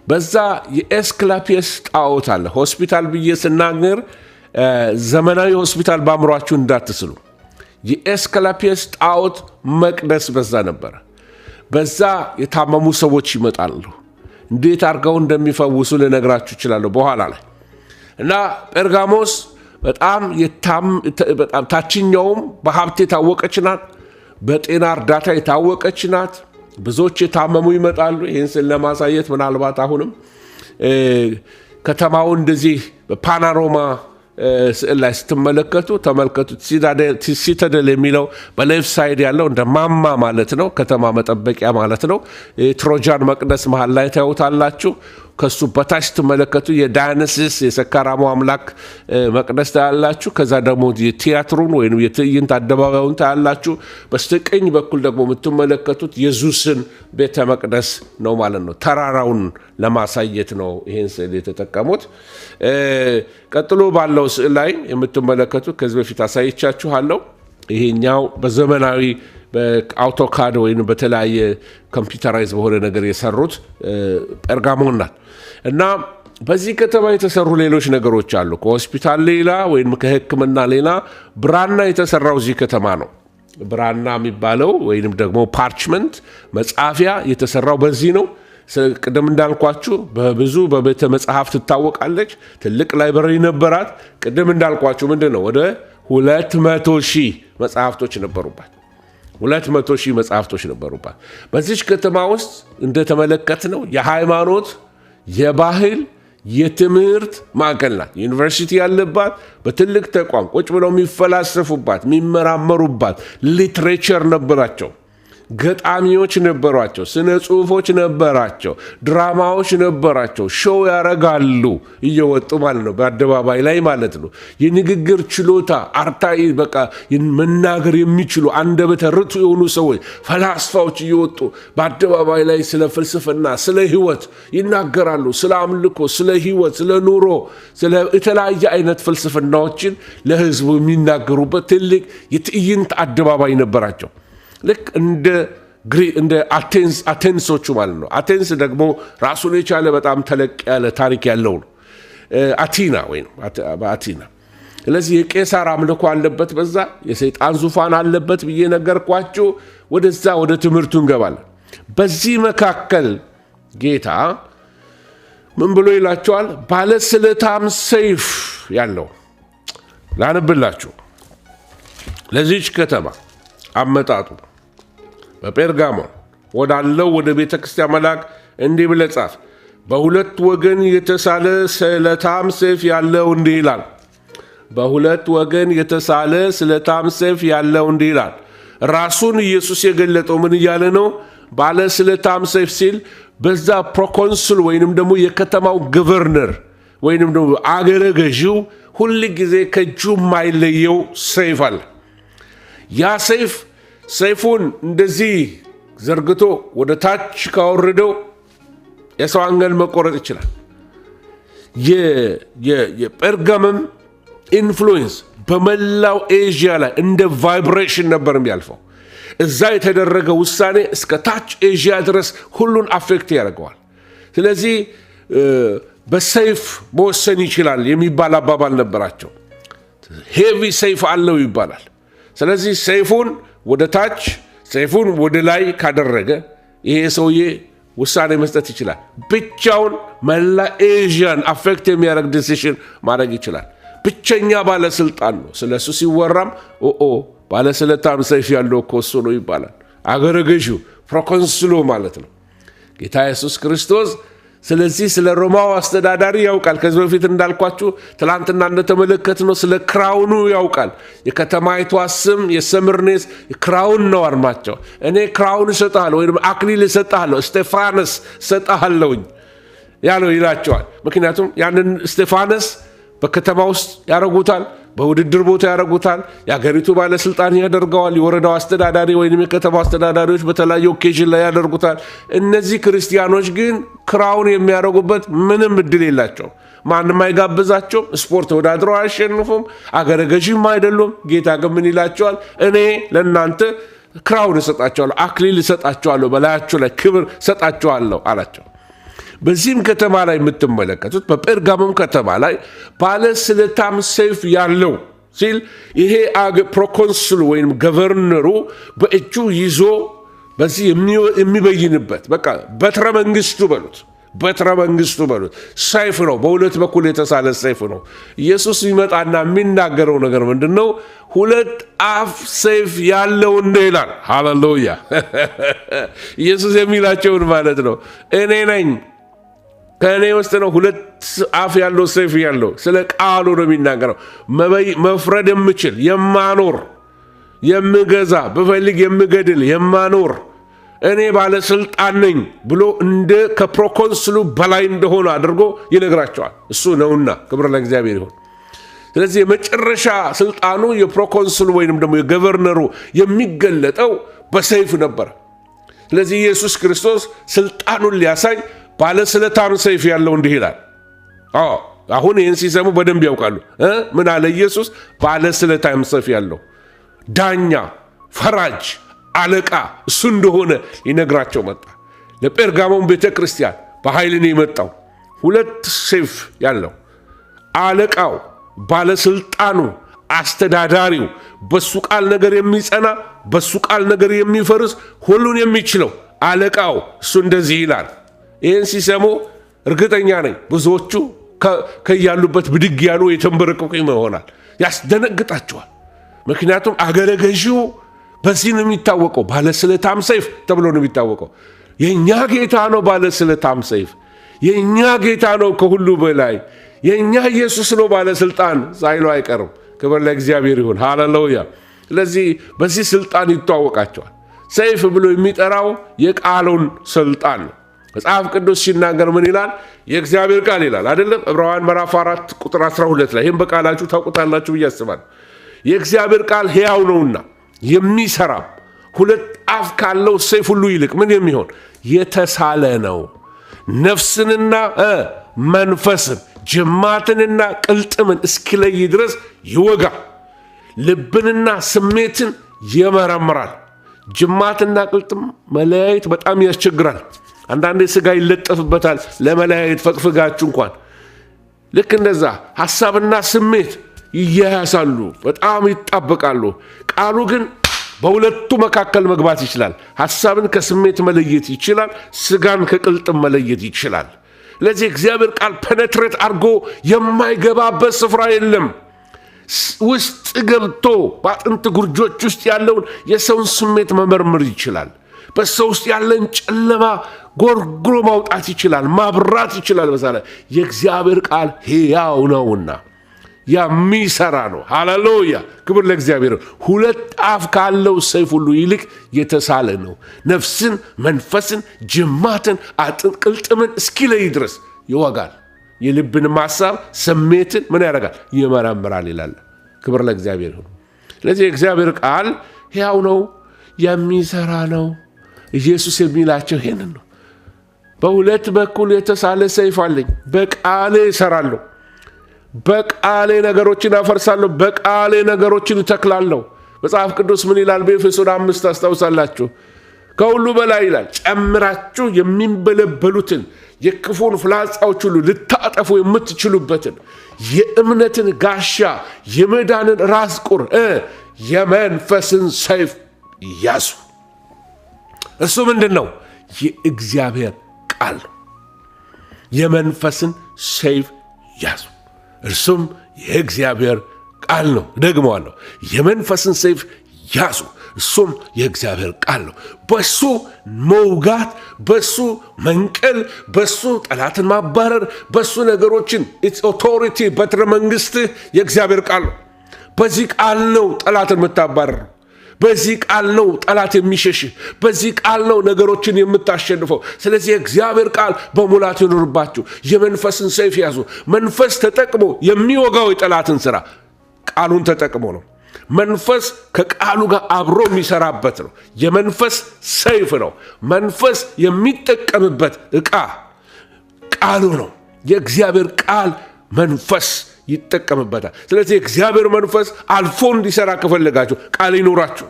በዛ የኤስክላፒየስ ጣዖት አለ። ሆስፒታል ብዬ ስናገር ዘመናዊ ሆስፒታል በአእምሯችሁ እንዳትስሉ። የኤስክላፒየስ ጣዖት መቅደስ በዛ ነበረ። በዛ የታመሙ ሰዎች ይመጣሉ። እንዴት አድርገው እንደሚፈውሱ ልነግራችሁ እችላለሁ በኋላ ላይ። እና ጴርጋሞስ በጣም ታችኛውም በሀብት የታወቀች ናት፣ በጤና እርዳታ የታወቀች ናት። ብዙዎች የታመሙ ይመጣሉ። ይህን ስል ለማሳየት ምናልባት አሁንም ከተማው እንደዚህ በፓናሮማ ስዕል ላይ ስትመለከቱ ተመልከቱት። ሲታደል የሚለው በሌፍት ሳይድ ያለው እንደ ማማ ማለት ነው፣ ከተማ መጠበቂያ ማለት ነው። ትሮጃን መቅደስ መሀል ላይ ታዩታላችሁ። ከሱ በታች ስትመለከቱ የዳያነሲስ የሰካራሙ አምላክ መቅደስ ታያላችሁ። ከዛ ደግሞ የቲያትሩን ወይም የትዕይንት አደባባዩን ታያላችሁ። በስተቀኝ በኩል ደግሞ የምትመለከቱት የዙስን ቤተ መቅደስ ነው ማለት ነው። ተራራውን ለማሳየት ነው ይህን ስዕል የተጠቀሙት። ቀጥሎ ባለው ስዕል ላይ የምትመለከቱት ከዚህ በፊት አሳይቻችኋለሁ። ይሄኛው በዘመናዊ በአውቶካድ ወይም በተለያየ ኮምፒውተራይዝ በሆነ ነገር የሰሩት ጴርጋሞን ናት። እና በዚህ ከተማ የተሰሩ ሌሎች ነገሮች አሉ። ከሆስፒታል ሌላ ወይም ከሕክምና ሌላ ብራና የተሰራው እዚህ ከተማ ነው። ብራና የሚባለው ወይንም ደግሞ ፓርችመንት መጻፊያ የተሰራው በዚህ ነው። ቅድም እንዳልኳችሁ በብዙ በቤተ መጽሐፍ ትታወቃለች። ትልቅ ላይብረሪ ነበራት። ቅድም እንዳልኳችሁ ምንድነው ወደ 200,000 መጽሐፍቶች ነበሩባት። 200,000 መጽሐፍቶች ነበሩባት። በዚች ከተማ ውስጥ እንደተመለከትነው የሃይማኖት፣ የባህል፣ የትምህርት ማዕከል ናት። ዩኒቨርሲቲ ያለባት፣ በትልቅ ተቋም ቁጭ ብለው የሚፈላሰፉባት፣ የሚመራመሩባት፣ ሊትሬቸር ነበራቸው፣ ገጣሚዎች ነበሯቸው፣ ስነ ጽሁፎች ነበራቸው፣ ድራማዎች ነበራቸው። ሾው ያረጋሉ እየወጡ ማለት ነው፣ በአደባባይ ላይ ማለት ነው። የንግግር ችሎታ አርታኢ በቃ መናገር የሚችሉ አንደበተ ርቱዕ የሆኑ ሰዎች ፈላስፋዎች እየወጡ በአደባባይ ላይ ስለ ፍልስፍና፣ ስለ ህይወት ይናገራሉ። ስለ አምልኮ፣ ስለ ህይወት፣ ስለ ኑሮ፣ ስለ የተለያየ አይነት ፍልስፍናዎችን ለህዝቡ የሚናገሩበት ትልቅ የትዕይንት አደባባይ ነበራቸው። ልክ እንደ አቴንሶቹ ማለት ነው። አቴንስ ደግሞ ራሱን የቻለ በጣም ተለቅ ያለ ታሪክ ያለው ነው። አቲና ወይም በአቲና ስለዚህ የቄሳር አምልኮ አለበት፣ በዛ የሰይጣን ዙፋን አለበት ብዬ ነገርኳችሁ። ወደዛ ወደ ትምህርቱ እንገባለን። በዚህ መካከል ጌታ ምን ብሎ ይላቸዋል? ባለስለታም ሰይፍ ያለው ላነብላችሁ። ለዚች ከተማ አመጣጡ በጴርጋሞን ወዳለው ወደ ቤተ ክርስቲያን መልአክ እንዲህ ብለህ ጻፍ፣ በሁለት ወገን የተሳለ ስለታም ሰይፍ ያለው እንዲህ ይላል። በሁለት ወገን የተሳለ ስለታም ሰይፍ ያለው እንዲህ ይላል። ራሱን ኢየሱስ የገለጠው ምን እያለ ነው? ባለ ስለታም ሰይፍ ሲል በዛ ፕሮኮንሱል ወይንም ደግሞ የከተማው ገቨርነር ወይንም ደግሞ አገረ ገዢው ሁል ጊዜ ከእጁ የማይለየው ሰይፍ አለ። ያ ሰይፉን እንደዚህ ዘርግቶ ወደ ታች ካወረደው የሰው አንገል መቆረጥ ይችላል። የጴርጋመም ኢንፍሉዌንስ በመላው ኤዥያ ላይ እንደ ቫይብሬሽን ነበር የሚያልፈው። እዛ የተደረገ ውሳኔ እስከ ታች ኤዥያ ድረስ ሁሉን አፌክት ያደርገዋል። ስለዚህ በሰይፍ መወሰን ይችላል የሚባል አባባል ነበራቸው። ሄቪ ሰይፍ አለው ይባላል። ስለዚህ ሰይፉን ወደ ታች ሰይፉን ወደ ላይ ካደረገ ይሄ ሰውዬ ውሳኔ መስጠት ይችላል። ብቻውን መላ ኤዥያን አፌክት የሚያደርግ ዲሲሽን ማድረግ ይችላል። ብቸኛ ባለስልጣን ነው። ስለሱ ሲወራም ባለስልጣን ሰይፍ ያለው እኮ እሱ ነው ይባላል። አገረ ገዢው ፕሮኮንሱሉ ማለት ነው ጌታ ኢየሱስ ክርስቶስ። ስለዚህ ስለ ሮማው አስተዳዳሪ ያውቃል። ከዚህ በፊት እንዳልኳችሁ ትላንትና እንደተመለከትነው ስለ ክራውኑ ያውቃል። የከተማይቷ ስም የሰምርኔስ ክራውን ነው አርማቸው። እኔ ክራውን እሰጥሃለሁ ወይም አክሊል እሰጥሃለሁ፣ ስቴፋነስ እሰጥሃለሁኝ ያለው ይላቸዋል። ምክንያቱም ያንን ስቴፋነስ በከተማ ውስጥ ያረጉታል፣ በውድድር ቦታ ያረጉታል፣ የአገሪቱ ባለስልጣን ያደርገዋል፣ የወረዳው አስተዳዳሪ ወይም የከተማው አስተዳዳሪዎች በተለያዩ ኦኬዥን ላይ ያደርጉታል። እነዚህ ክርስቲያኖች ግን ክራውን የሚያደርጉበት ምንም እድል የላቸው። ማንም አይጋብዛቸውም። ስፖርት ተወዳድረው አያሸንፉም። አገረ ገዢም አይደሉም። ጌታ ግን ምን ይላቸዋል? እኔ ለእናንተ ክራውን እሰጣቸዋለሁ፣ አክሊል እሰጣቸዋለሁ፣ በላያቸው ላይ ክብር እሰጣቸዋለሁ አላቸው። በዚህም ከተማ ላይ የምትመለከቱት በጴርጋሞን ከተማ ላይ ባለ ስለታም ሰይፍ ያለው ሲል ይሄ ፕሮኮንሱል ወይም ገቨርነሩ በእጁ ይዞ በዚህ የሚበይንበት በቃ በትረ መንግስቱ በሉት ሰይፍ ነው። በሁለት በኩል የተሳለ ሰይፍ ነው። ኢየሱስ ይመጣና የሚናገረው ነገር ምንድነው? ሁለት አፍ ሰይፍ ያለው እንደ ይላል። ሃሌሉያ! ኢየሱስ የሚላቸውን ማለት ነው። እኔ ነኝ፣ ከእኔ ውስጥ ነው ሁለት አፍ ያለው ሰይፍ ያለው። ስለ ቃሉ ነው የሚናገረው። መፍረድ የምችል የማኖር፣ የምገዛ፣ በፈልግ የምገድል፣ የማኖር እኔ ባለስልጣን ነኝ ብሎ እንደ ከፕሮኮንስሉ በላይ እንደሆነ አድርጎ ይነግራቸዋል። እሱ ነውና ክብር ለእግዚአብሔር ይሁን። ስለዚህ የመጨረሻ ስልጣኑ የፕሮኮንስሉ ወይንም ደግሞ የገቨርነሩ የሚገለጠው በሰይፍ ነበር። ስለዚህ ኢየሱስ ክርስቶስ ስልጣኑን ሊያሳይ ባለስለታም ሰይፍ ያለው እንዲህ ይላል። አሁን ይህን ሲሰሙ በደንብ ያውቃሉ። ምን አለ ኢየሱስ? ባለስለታም ሰይፍ ያለው ዳኛ፣ ፈራጅ፣ አለቃ እሱ እንደሆነ ሊነግራቸው መጣ። ለጴርጋሞን ቤተ ክርስቲያን በኃይል ነው የመጣው። ሁለት ሰይፍ ያለው አለቃው፣ ባለስልጣኑ፣ አስተዳዳሪው፣ በሱ ቃል ነገር የሚጸና፣ በሱ ቃል ነገር የሚፈርስ፣ ሁሉን የሚችለው አለቃው እሱ እንደዚህ ይላል። ይህን ሲሰሙ እርግጠኛ ነኝ ብዙዎቹ ከያሉበት ብድግ ያሉ የተንበረከኩ ይሆናል። ያስደነግጣቸዋል። ምክንያቱም አገረ ገዢው በዚህ ነው የሚታወቀው። ባለስልጣን ሰይፍ ተብሎ ነው የሚታወቀው። የእኛ ጌታ ነው ባለስልጣን ሰይፍ፣ የእኛ ጌታ ነው ከሁሉ በላይ፣ የእኛ ኢየሱስ ነው ባለስልጣን ሳይሉ አይቀርም። ክብር ለእግዚአብሔር ይሁን። ሃሌሉያ። ስለዚህ በዚህ ስልጣን ይታወቃቸዋል። ሰይፍ ብሎ የሚጠራው የቃሉን ስልጣን ነው። መጽሐፍ ቅዱስ ሲናገር ምን ይላል? የእግዚአብሔር ቃል ይላል አይደለም? ዕብራውያን ምዕራፍ 4 ቁጥር 12 ላይ ይህም በቃላችሁ ታውቁታላችሁ ብዬ አስባለሁ። የእግዚአብሔር ቃል ሕያው ነውና የሚሰራም ሁለት አፍ ካለው ሰይፍ ሁሉ ይልቅ ምን የሚሆን የተሳለ ነው፣ ነፍስንና መንፈስን ጅማትንና ቅልጥምን እስኪለይ ድረስ ይወጋል፣ ልብንና ስሜትን ይመረምራል። ጅማትና ቅልጥም መለያየት በጣም ያስቸግራል። አንዳንዴ ስጋ ይለጠፍበታል ለመለያየት ፈቅፍጋችሁ እንኳን። ልክ እንደዛ ሐሳብና ስሜት ይያያሳሉ፣ በጣም ይጣበቃሉ። ቃሉ ግን በሁለቱ መካከል መግባት ይችላል። ሐሳብን ከስሜት መለየት ይችላል፣ ስጋን ከቅልጥም መለየት ይችላል። ለዚህ እግዚአብሔር ቃል ፔኔትሬት አድርጎ የማይገባበት ስፍራ የለም። ውስጥ ገብቶ በአጥንት ጉርጆች ውስጥ ያለውን የሰውን ስሜት መመርመር ይችላል። በሰው ውስጥ ያለን ጨለማ ጎርጉሮ ማውጣት ይችላል፣ ማብራት ይችላል። በዛ ላይ የእግዚአብሔር ቃል ሕያው ነውና የሚሰራ ነው። ሃሌሉያ፣ ክብር ለእግዚአብሔር። ሁለት አፍ ካለው ሰይፍ ሁሉ ይልቅ የተሳለ ነው፣ ነፍስን፣ መንፈስን፣ ጅማትን፣ አጥንት ቅልጥምን እስኪለይ ድረስ ይወጋል፣ የልብን ሐሳብ ስሜትን ምን ያደርጋል? ይመረምራል ይላል። ክብር ለእግዚአብሔር ይሁን። ስለዚህ የእግዚአብሔር ቃል ሕያው ነው፣ የሚሰራ ነው። ኢየሱስ የሚላቸው ይሄንን ነው። በሁለት በኩል የተሳለ ሰይፍ አለኝ፣ በቃሌ እሰራለሁ፣ በቃሌ ነገሮችን አፈርሳለሁ፣ በቃሌ ነገሮችን እተክላለሁ። መጽሐፍ ቅዱስ ምን ይላል? በኤፌሶን 5 አስታውሳላችሁ። ከሁሉ በላይ ይላል ጨምራችሁ የሚንበለበሉትን የክፉን ፍላጻዎች ሁሉ ልታጠፉ የምትችሉበትን የእምነትን ጋሻ የመዳንን ራስ ቁር የመንፈስን ሰይፍ ያዙ። እሱ ምንድን ነው? የእግዚአብሔር ቃል ነው። የመንፈስን ሰይፍ ያዙ፣ እርሱም የእግዚአብሔር ቃል ነው። ደግመዋለሁ፣ የመንፈስን ሰይፍ ያዙ፣ እሱም የእግዚአብሔር ቃል ነው። በሱ መውጋት፣ በሱ መንቀል፣ በሱ ጠላትን ማባረር፣ በሱ ነገሮችን ኦቶሪቲ በትረ መንግስትህ የእግዚአብሔር ቃል ነው። በዚህ ቃል ነው ጠላትን የምታባረረው። በዚህ ቃል ነው ጠላት የሚሸሽህ። በዚህ ቃል ነው ነገሮችን የምታሸንፈው። ስለዚህ የእግዚአብሔር ቃል በሙላት ይኖርባችሁ። የመንፈስን ሰይፍ ያዙ። መንፈስ ተጠቅሞ የሚወጋው የጠላትን ስራ ቃሉን ተጠቅሞ ነው። መንፈስ ከቃሉ ጋር አብሮ የሚሰራበት ነው። የመንፈስ ሰይፍ ነው። መንፈስ የሚጠቀምበት ዕቃ ቃሉ ነው። የእግዚአብሔር ቃል መንፈስ ይጠቀምበታል። ስለዚህ የእግዚአብሔር መንፈስ አልፎ እንዲሰራ ከፈለጋችሁ ቃል ይኖራችሁ።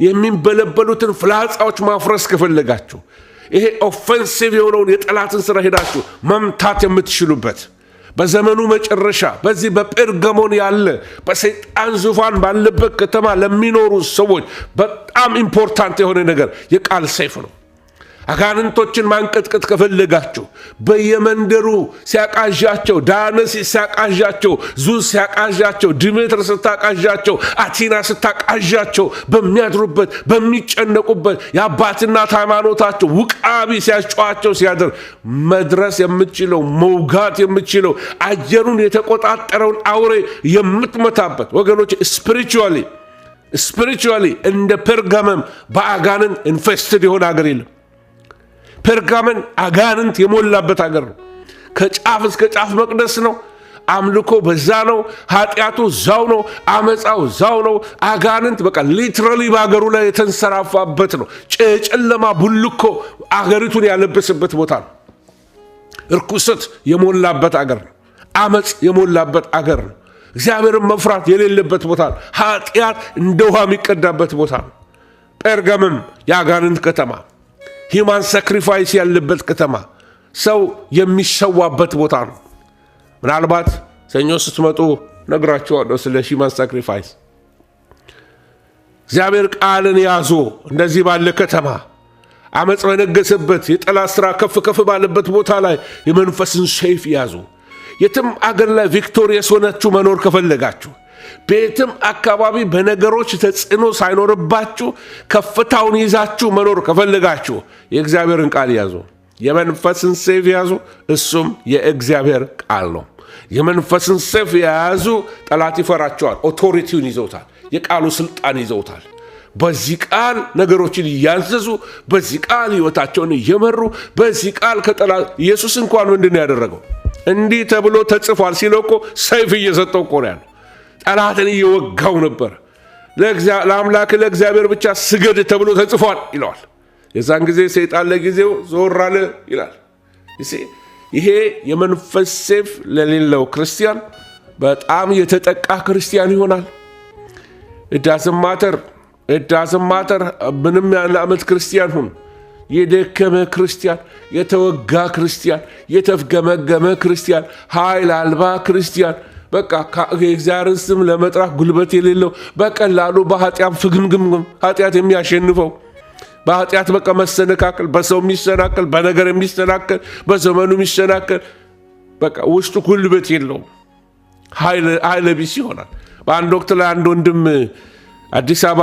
የሚንበለበሉትን ፍላጻዎች ማፍረስ ከፈለጋችሁ ይሄ ኦፌንሲቭ የሆነውን የጠላትን ስራ ሄዳችሁ መምታት የምትችሉበት በዘመኑ መጨረሻ በዚህ በጴርጋሞን ያለ በሰይጣን ዙፋን ባለበት ከተማ ለሚኖሩ ሰዎች በጣም ኢምፖርታንት የሆነ ነገር የቃል ሰይፍ ነው። አጋንንቶችን ማንቀጥቀጥ ከፈለጋችሁ በየመንደሩ ሲያቃዣቸው፣ ዳነስ ሲያቃዣቸው፣ ዙስ ሲያቃዣቸው፣ ድሜትር ስታቃዣቸው፣ አቲና ስታቃዣቸው፣ በሚያድሩበት በሚጨነቁበት የአባትናት ሃይማኖታቸው ውቃቢ ሲያጫዋቸው ሲያደር መድረስ የምትችለው መውጋት የምትችለው አየሩን የተቆጣጠረውን አውሬ የምትመታበት ወገኖች ስፒሪቹዋሊ እንደ ፔርጋመም በአጋንን ኢንፌስትድ የሆነ ሀገር የለም። ፔርጋመን አጋንንት የሞላበት ሀገር ነው። ከጫፍ እስከ ጫፍ መቅደስ ነው። አምልኮ በዛ ነው። ኃጢአቱ ዛው ነው። አመፃው ዛው ነው። አጋንንት በቃ ሊትራሊ በሀገሩ ላይ የተንሰራፋበት ነው። ጨለማ ቡልኮ አገሪቱን ያለበሰበት ቦታ ነው። እርኩሰት የሞላበት አገር ነው። አመፅ የሞላበት አገር ነው። እግዚአብሔርን መፍራት የሌለበት ቦታ ነው። ኃጢአት እንደ ውሃ የሚቀዳበት ቦታ ነው። ጴርጋመም የአጋንንት ከተማ፣ ሂማን ሳክሪፋይስ ያለበት ከተማ፣ ሰው የሚሰዋበት ቦታ ነው። ምናልባት ሰኞ ስትመጡ ነግራችኋለሁ ስለ ሂውማን ሳክሪፋይስ። እግዚአብሔር ቃልን ያዞ እንደዚህ ባለ ከተማ አመፅ በነገሰበት የጠላት ሥራ ከፍ ከፍ ባለበት ቦታ ላይ የመንፈስን ሰይፍ ያዙ። የትም አገር ላይ ቪክቶሪየስ ሆናችሁ መኖር ከፈለጋችሁ፣ ቤትም አካባቢ በነገሮች ተጽዕኖ ሳይኖርባችሁ ከፍታውን ይዛችሁ መኖር ከፈለጋችሁ የእግዚአብሔርን ቃል ያዙ። የመንፈስን ሰይፍ ያዙ፣ እሱም የእግዚአብሔር ቃል ነው። የመንፈስን ሰይፍ የያዙ ጠላት ይፈራቸዋል። ኦቶሪቲውን ይዘውታል፣ የቃሉ ስልጣን ይዘውታል። በዚህ ቃል ነገሮችን እያዘዙ፣ በዚህ ቃል ሕይወታቸውን እየመሩ፣ በዚህ ቃል ከጠላት ኢየሱስ እንኳን ምንድን ነው ያደረገው? እንዲህ ተብሎ ተጽፏል ሲለው እኮ ሰይፍ እየሰጠው እኮ ነው ያለው። ጠላትን እየወጋው ነበር። ለአምላክ ለእግዚአብሔር ብቻ ስገድ ተብሎ ተጽፏል ይለዋል። የዛን ጊዜ ሰይጣን ለጊዜው ዞር አለ ይላል። ይሄ የመንፈስ ሰይፍ ለሌለው ክርስቲያን በጣም የተጠቃ ክርስቲያን ይሆናል። እዳዝማተር ምንም ያለ ዓመት ክርስቲያን ሁን፣ የደከመ ክርስቲያን፣ የተወጋ ክርስቲያን፣ የተፍገመገመ ክርስቲያን፣ ኃይል አልባ ክርስቲያን፣ በቃ የእግዚአብሔርን ስም ለመጥራት ጉልበት የሌለው በቀላሉ በኃጢአት ፍግምግም ኃጢአት የሚያሸንፈው በኃጢአት በቃ መሰነካከል፣ በሰው የሚሰናከል፣ በነገር የሚሰናከል፣ በዘመኑ የሚሰናከል፣ በቃ ውስጡ ጉልበት የለውም፣ ኃይለ ቢስ ይሆናል። በአንድ ወቅት ላይ አንድ ወንድም አዲስ አበባ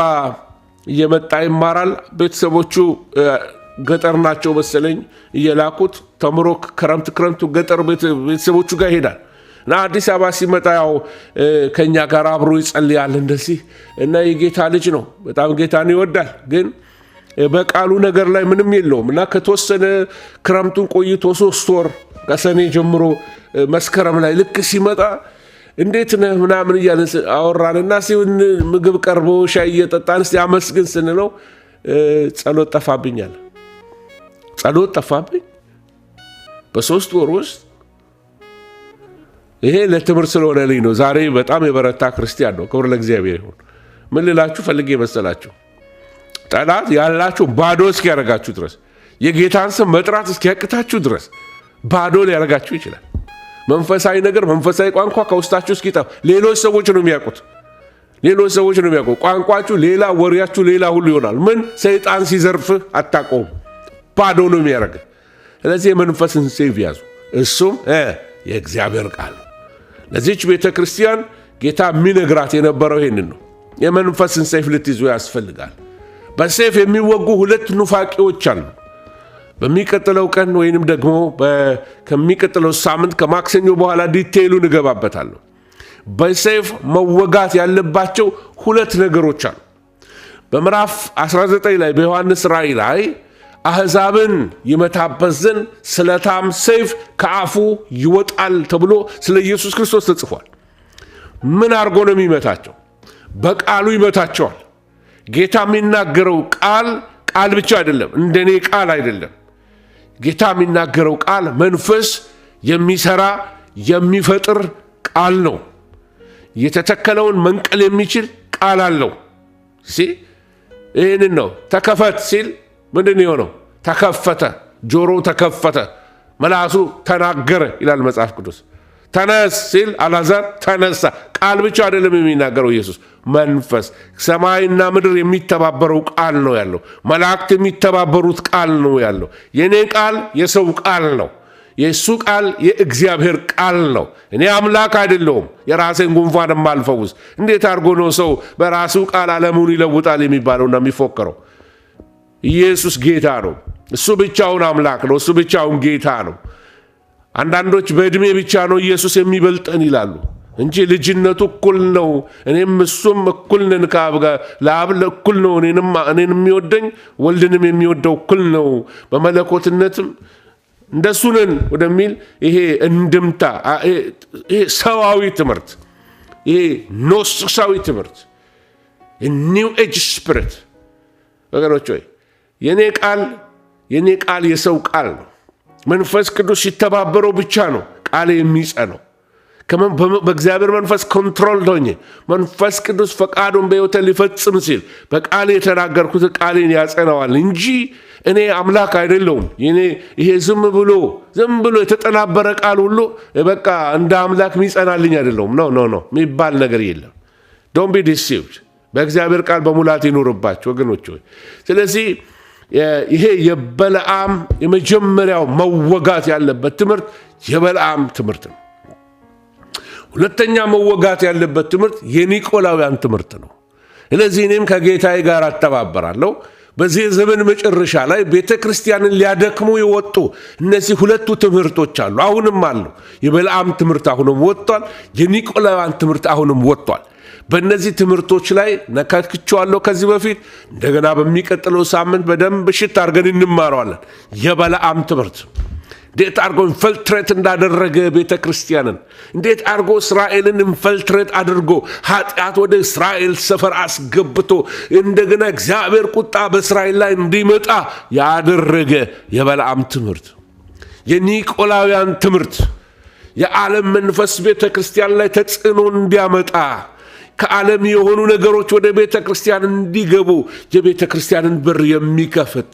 እየመጣ ይማራል። ቤተሰቦቹ ገጠር ናቸው መሰለኝ እየላኩት ተምሮ ክረምት ገጠር ቤተሰቦቹ ጋር ይሄዳል እና አዲስ አበባ ሲመጣ ያው ከኛ ጋር አብሮ ይጸልያል እንደዚህ እና የጌታ ልጅ ነው፣ በጣም ጌታን ይወዳል። ግን በቃሉ ነገር ላይ ምንም የለውም እና ከተወሰነ ክረምቱን ቆይቶ 3 ወር ከሰኔ ጀምሮ መስከረም ላይ ልክ ሲመጣ እንዴት ነህ ምናምን እያልን አወራንና ምግብ ቀርቦ ሻይ እየጠጣን እስቲ አመስግን ስንለው ጸሎት ጠፋብኛል። ጸሎት ጠፋብኝ በ3 ወር ውስጥ። ይሄ ለትምህርት ስለሆነልኝ ነው። ዛሬ በጣም የበረታ ክርስቲያን ነው። ክብር ለእግዚአብሔር ይሁን። ምን ልላችሁ ፈልጌ መሰላችሁ? ጠላት ያላችሁ ባዶ እስኪያረጋችሁ ድረስ፣ የጌታን ስም መጥራት እስኪያቅታችሁ ድረስ ባዶ ሊያረጋችሁ ይችላል። መንፈሳዊ ነገር፣ መንፈሳዊ ቋንቋ ከውስጣችሁ እስኪጠፋ ሌሎች ሰዎች ነው የሚያውቁት። ቋንቋችሁ ሌላ፣ ወሬያችሁ ሌላ ሁሉ ይሆናል። ምን ሰይጣን ሲዘርፍህ አታቆም፣ ባዶ ነው የሚያደርግ። ስለዚህ የመንፈስን ሰይፍ ያዙ፣ እሱም የእግዚአብሔር ቃል ነው። ለዚች ቤተ ክርስቲያን ጌታ የሚነግራት የነበረው ይህንን ነው። የመንፈስን ሰይፍ ልትይዙ ያስፈልጋል። በሰይፍ የሚወጉ 2 ኑፋቂዎች አሉ። በሚቀጥለው ቀን ወይንም ደግሞ ከሚቀጥለው ሳምንት ከማክሰኞ በኋላ ዲቴይሉ እንገባበታለሁ። በሰይፍ መወጋት ያለባቸው 2 ነገሮች አሉ። በምዕራፍ 19 ላይ በዮሐንስ ራእይ ላይ አሕዛብን ይመታበት ዘንድ ስለታም ሰይፍ ከአፉ ይወጣል ተብሎ ስለ ኢየሱስ ክርስቶስ ተጽፏል። ምን አድርጎ ነው የሚመታቸው? በቃሉ ይመታቸዋል። ጌታ የሚናገረው ቃል ብቻ አይደለም፣ እንደኔ ቃል አይደለም። ጌታ የሚናገረው ቃል መንፈስ የሚሰራ የሚፈጥር ቃል ነው። የተተከለውን መንቀል የሚችል ቃል አለው። ይህንን ነው ተከፈት ሲል ምንድን የሆነው? ተከፈተ። ጆሮ ተከፈተ፣ መላሱ ተናገረ ይላል መጽሐፍ ቅዱስ። ተነስ ሲል አልዓዛር ተነሳ። ቃል ብቻ አይደለም የሚናገረው ኢየሱስ፣ መንፈስ። ሰማይና ምድር የሚተባበረው ቃል ነው ያለው። መላእክት የሚተባበሩት ቃል ነው ያለው። የኔ ቃል የሰው ቃል ነው፣ የእሱ ቃል የእግዚአብሔር ቃል ነው። እኔ አምላክ አይደለሁም፣ የራሴን ጉንፋን የማልፈውስ። እንዴት አድርጎ ነው ሰው በራሱ ቃል ዓለሙን ይለውጣል የሚባለውና የሚፎከረው? ኢየሱስ ጌታ ነው። እሱ ብቻውን አምላክ ነው። እሱ ብቻውን ጌታ ነው። አንዳንዶች በዕድሜ ብቻ ነው ኢየሱስ የሚበልጠን ይላሉ እንጂ ልጅነቱ እኩል ነው። እኔም እሱም እኩል ነን ከአብ ጋር። ለአብ እኩል ነው። እኔን የሚወደኝ ወልድንም የሚወደው እኩል ነው። በመለኮትነትም እንደሱ ነን ወደሚል ይሄ እንድምታ፣ ይሄ ሰዋዊ ትምህርት፣ ይሄ ኖስሳዊ ትምህርት፣ ኒው ኤጅ ስፒሪት። ወገኖች ሆይ የኔ ቃል የሰው ቃል ነው። መንፈስ ቅዱስ ሲተባበረው ብቻ ነው ቃል የሚጸነው። በእግዚአብሔር መንፈስ ኮንትሮል ሆኜ መንፈስ ቅዱስ ፈቃዱን በሕይወቴ ሊፈጽም ሲል በቃል የተናገርኩት ቃሌን ያጸነዋል እንጂ እኔ አምላክ አይደለሁም። ይሄ ዝም ብሎ የተጠናበረ ቃል ሁሉ በቃ እንደ አምላክ የሚጸናልኝ አይደለሁም። ኖ የሚባል ነገር የለም። ዶንት ቢ ዲሲቭድ። በእግዚአብሔር ቃል በሙላት ይኖርባችሁ ወገኖች ሆይ። ስለዚህ ይሄ የበለዓም የመጀመሪያው መወጋት ያለበት ትምህርት የበለዓም ትምህርት ነው። ሁለተኛ መወጋት ያለበት ትምህርት የኒቆላውያን ትምህርት ነው። ስለዚህ እኔም ከጌታዬ ጋር አተባበራለሁ። በዚህ ዘመን መጨረሻ ላይ ቤተ ክርስቲያንን ሊያደክሙ የወጡ እነዚህ ሁለቱ ትምህርቶች አሉ፣ አሁንም አሉ። የበለዓም ትምህርት አሁንም ወጥቷል። የኒቆላውያን ትምህርት አሁንም ወጥቷል። በእነዚህ ትምህርቶች ላይ ነካክቸዋለሁ ከዚህ በፊት። እንደገና በሚቀጥለው ሳምንት በደንብ ሽት አድርገን እንማረዋለን። የበለዓም ትምህርት እንዴት አድርጎ ኢንፈልትሬት እንዳደረገ ቤተ ክርስቲያንን፣ እንዴት አድርጎ እስራኤልን ኢንፈልትሬት አድርጎ ኃጢአት ወደ እስራኤል ሰፈር አስገብቶ እንደገና እግዚአብሔር ቁጣ በእስራኤል ላይ እንዲመጣ ያደረገ የበለዓም ትምህርት። የኒቆላውያን ትምህርት የዓለም መንፈስ ቤተ ክርስቲያን ላይ ተጽዕኖ እንዲያመጣ፣ ከዓለም የሆኑ ነገሮች ወደ ቤተ ክርስቲያን እንዲገቡ የቤተ ክርስቲያንን በር የሚከፍት፣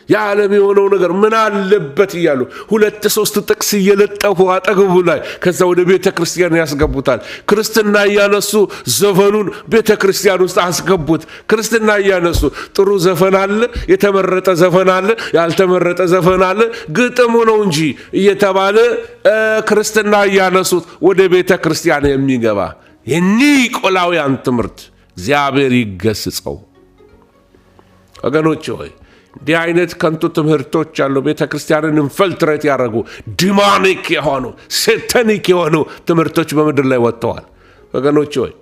የዓለም የሆነው ነገር ምን አለበት እያሉ 2-3 ጥቅስ እየለጠፉ አጠገቡ ላይ ከዛ ወደ ቤተ ክርስቲያን ያስገቡታል። ክርስትና እያነሱ ዘፈኑን ቤተ ክርስቲያን ውስጥ አስገቡት። ክርስትና እያነሱ ጥሩ ዘፈን አለ፣ የተመረጠ ዘፈን አለ፣ ያልተመረጠ ዘፈን አለ፣ ግጥሙ ነው እንጂ እየተባለ ክርስትና እያነሱት ወደ ቤተ ክርስቲያን የሚገባ የኒቆላውያን ትምህርት እግዚአብሔር ይገስጸው ወገኖች ሆይ። እንዲህ አይነት ከንቱ ትምህርቶች አሉ። ቤተ ክርስቲያንን ኢንፈልትሬት ያደረጉ ዲማኒክ የሆኑ ሴታኒክ የሆኑ ትምህርቶች በምድር ላይ ወጥተዋል ወገኖች ሆይ።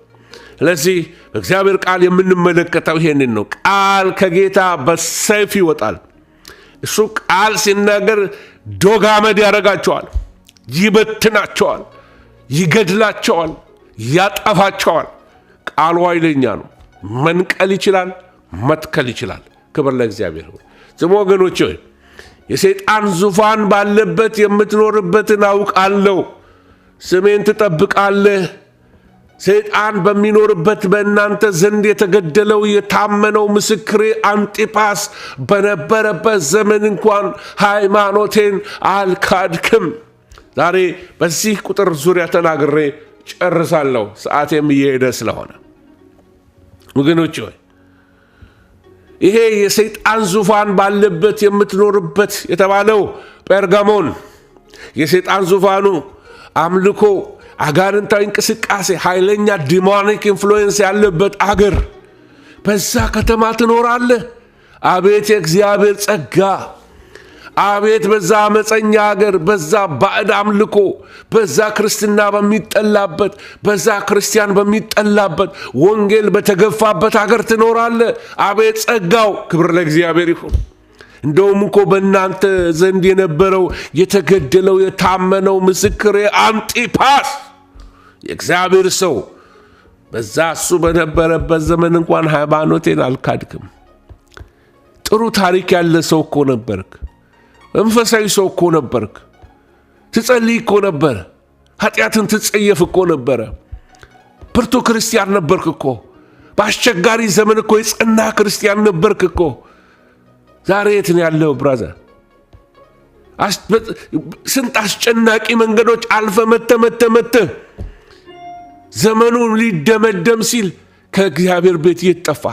ስለዚህ በእግዚአብሔር ቃል የምንመለከተው ይሄንን ነው። ቃል ከጌታ በሰይፍ ይወጣል። እሱ ቃል ሲናገር ዶግ አመድ ያደርጋቸዋል፣ ይበትናቸዋል፣ ይገድላቸዋል፣ ያጠፋቸዋል። ቃሉ ኃይለኛ ነው። መንቀል ይችላል፣ መትከል ይችላል። ክብር ለእግዚአብሔር ይሁን። ዝም ወገኖች ሆይ የሰይጣን ዙፋን ባለበት የምትኖርበትን አውቃለሁ። ስሜን ትጠብቃለህ። ሰይጣን በሚኖርበት በእናንተ ዘንድ የተገደለው የታመነው ምስክሬ አንጢጳስ በነበረበት ዘመን እንኳን ሃይማኖቴን አልካድክም። ዛሬ በዚህ ቁጥር ዙሪያ ተናግሬ ጨርሳለሁ፣ ሰዓቴም እየሄደ ስለሆነ ወገኖች ሆይ ይሄ የሰይጣን ዙፋን ባለበት የምትኖርበት የተባለው ጴርጋሞን የሰይጣን ዙፋኑ አምልኮ፣ አጋንንታዊ እንቅስቃሴ፣ ኃይለኛ ዲሞኒክ ኢንፍሉዌንስ ያለበት አገር፣ በዛ ከተማ ትኖራለህ። አቤት የእግዚአብሔር ጸጋ! አቤት በዛ አመፀኛ አገር፣ በዛ ባዕድ አምልኮ፣ በዛ ክርስትና በሚጠላበት፣ በዛ ክርስቲያን በሚጠላበት፣ ወንጌል በተገፋበት አገር ትኖራለህ። አቤት ጸጋው! ክብር ለእግዚአብሔር ይሁን። እንደውም እኮ በእናንተ ዘንድ የነበረው የተገደለው የታመነው ምስክሬ አንጢጳስ የእግዚአብሔር ሰው በዛ እሱ በነበረበት ዘመን እንኳን ሃይማኖቴን አልካድክም። ጥሩ ታሪክ ያለ ሰው እኮ ነበርክ። መንፈሳዊ ሰው እኮ ነበርክ። ትጸልይ እኮ ነበረ። ኃጢአትን ትጸየፍ እኮ ነበረ። ብርቱ ክርስቲያን ነበርክ እኮ። በአስቸጋሪ ዘመን እኮ የጸና ክርስቲያን ነበርክ እኮ። ዛሬ የት ነው ያለው ብራዘር? ስንት አስጨናቂ መንገዶች አልፈ መተ ዘመኑ ሊደመደም ሲል ከእግዚአብሔር ቤት የጠፋ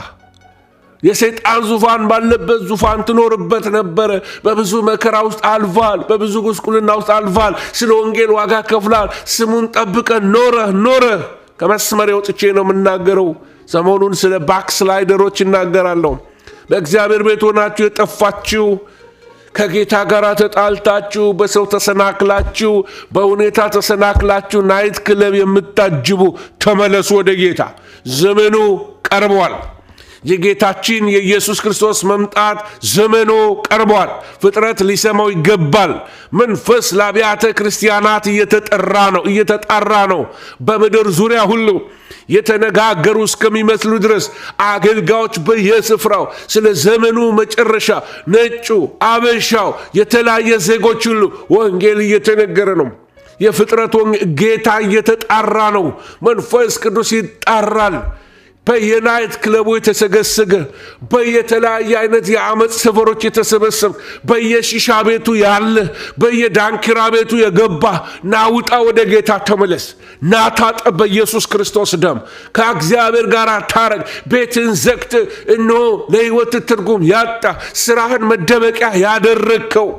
የሰይጣን ዙፋን ባለበት ዙፋን ትኖርበት ነበረ። በብዙ መከራ ውስጥ አልፋል። በብዙ ጉስቁልና ውስጥ አልፋል። ስለ ወንጌል ዋጋ ከፍላል። ስሙን ጠብቀ ኖረ። ከመስመር ወጥቼ ነው የምናገረው። ሰሞኑን ስለ ባክስላይደሮች እናገራለሁ። በእግዚአብሔር ቤት ሆናችሁ የጠፋችሁ፣ ከጌታ ጋር ተጣልታችሁ፣ በሰው ተሰናክላችሁ፣ በሁኔታ ተሰናክላችሁ ናይት ክለብ የምታጅቡ ተመለሱ ወደ ጌታ። ዘመኑ ቀርቧል። የጌታችን የኢየሱስ ክርስቶስ መምጣት ዘመኑ ቀርቧል። ፍጥረት ሊሰማው ይገባል። መንፈስ ለአብያተ ክርስቲያናት እየተጣራ ነው። በምድር ዙሪያ ሁሉ የተነጋገሩ እስከሚመስሉ ድረስ አገልጋዮች በየስፍራው ስለ ዘመኑ መጨረሻ ነጩ፣ አበሻው፣ የተለያየ ዜጎች ሁሉ ወንጌል እየተነገረ ነው። የፍጥረት ጌታ እየተጣራ ነው። መንፈስ ቅዱስ ይጣራል። በየናይት ክለቡ የተሰገሰገ በየተለያየ አይነት የአመፅ ሰፈሮች የተሰበሰብ በየሺሻ ቤቱ ያለ በየዳንኪራ ቤቱ የገባ ናውጣ ወደ ጌታ ተመለስ። ናታጠብ በኢየሱስ ክርስቶስ ደም ከእግዚአብሔር ጋር ታረቅ። ቤትን ዘግት እነሆ ለሕይወት ትርጉም ያጣ ስራህን መደበቂያ ያደረግከው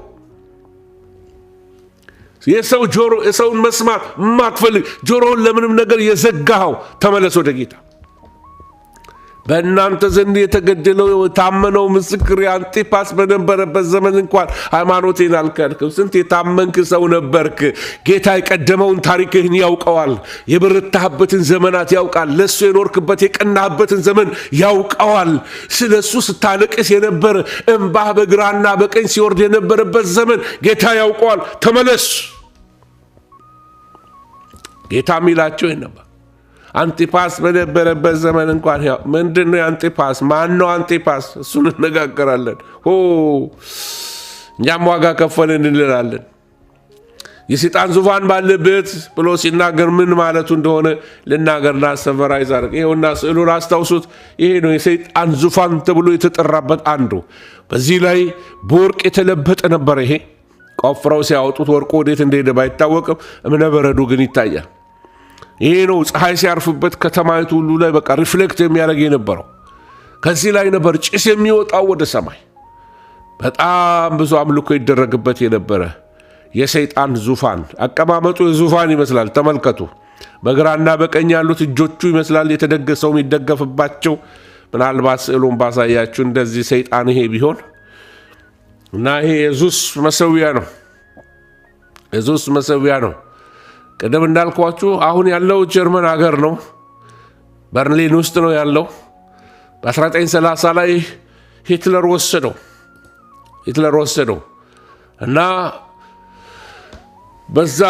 የሰው ጆሮ የሰውን መስማት ማትፈልግ ጆሮውን ለምንም ነገር የዘጋኸው ተመለስ ወደ ጌታ። በእናንተ ዘንድ የተገደለው የታመነው ምስክር አንጢጳስ በነበረበት ዘመን እንኳን ሃይማኖቴን አልካድክም። ስንት የታመንክ ሰው ነበርክ። ጌታ የቀደመውን ታሪክህን ያውቀዋል። የበረታህበትን ዘመናት ያውቃል። ለሱ የኖርክበት የቀናህበትን ዘመን ያውቀዋል። ስለሱ ስታለቅስ የነበረ እንባህ በግራና በቀኝ ሲወርድ የነበረበት ዘመን ጌታ ያውቀዋል። ተመለስ። ጌታ ሚላቸው ነበር። አንጢጳስ በነበረበት ዘመን እንኳን ምንድነው አንጢጳስ? ማን ነው አንጢጳስ? እሱን እንነጋገራለን። እኛም ዋጋ ከፈልን እንላለን። የሰይጣን ዙፋን ባለበት ብሎ ሲናገር ምን ማለቱ እንደሆነ ልናገርና ሰቨራይዝ አድርግ። ይኸውና ስዕሉን አስታውሱት። ይሄ ነው የሰይጣን ዙፋን ተብሎ የተጠራበት አንዱ። በዚህ ላይ በወርቅ የተለበጠ ነበር። ይሄ ቆፍረው ሲያወጡት ወርቁ ወዴት እንደሄደ ባይታወቅም እምነበረዱ ግን ይታያል። ይሄ ነው ፀሐይ ሲያርፍበት ከተማይቱ ሁሉ ላይ በቃ ሪፍሌክት የሚያደርግ የነበረው። ከዚህ ላይ ነበር ጭስ የሚወጣው ወደ ሰማይ። በጣም ብዙ አምልኮ ይደረግበት የነበረ የሰይጣን ዙፋን። አቀማመጡ የዙፋን ይመስላል። ተመልከቱ። በግራና በቀኝ ያሉት እጆቹ ይመስላል የተደገሰው የሚደገፍባቸው። ምናልባት ስዕሉን ባሳያችሁ እንደዚህ ሰይጣን ይሄ ቢሆን እና ይሄ የዙስ መሰዊያ ነው። የዙስ መሰዊያ ነው። ቀደም እንዳልኳችሁ አሁን ያለው ጀርመን ሀገር ነው። በርሊን ውስጥ ነው ያለው። በ1930 ላይ ሂትለር ወሰደው እና በዛ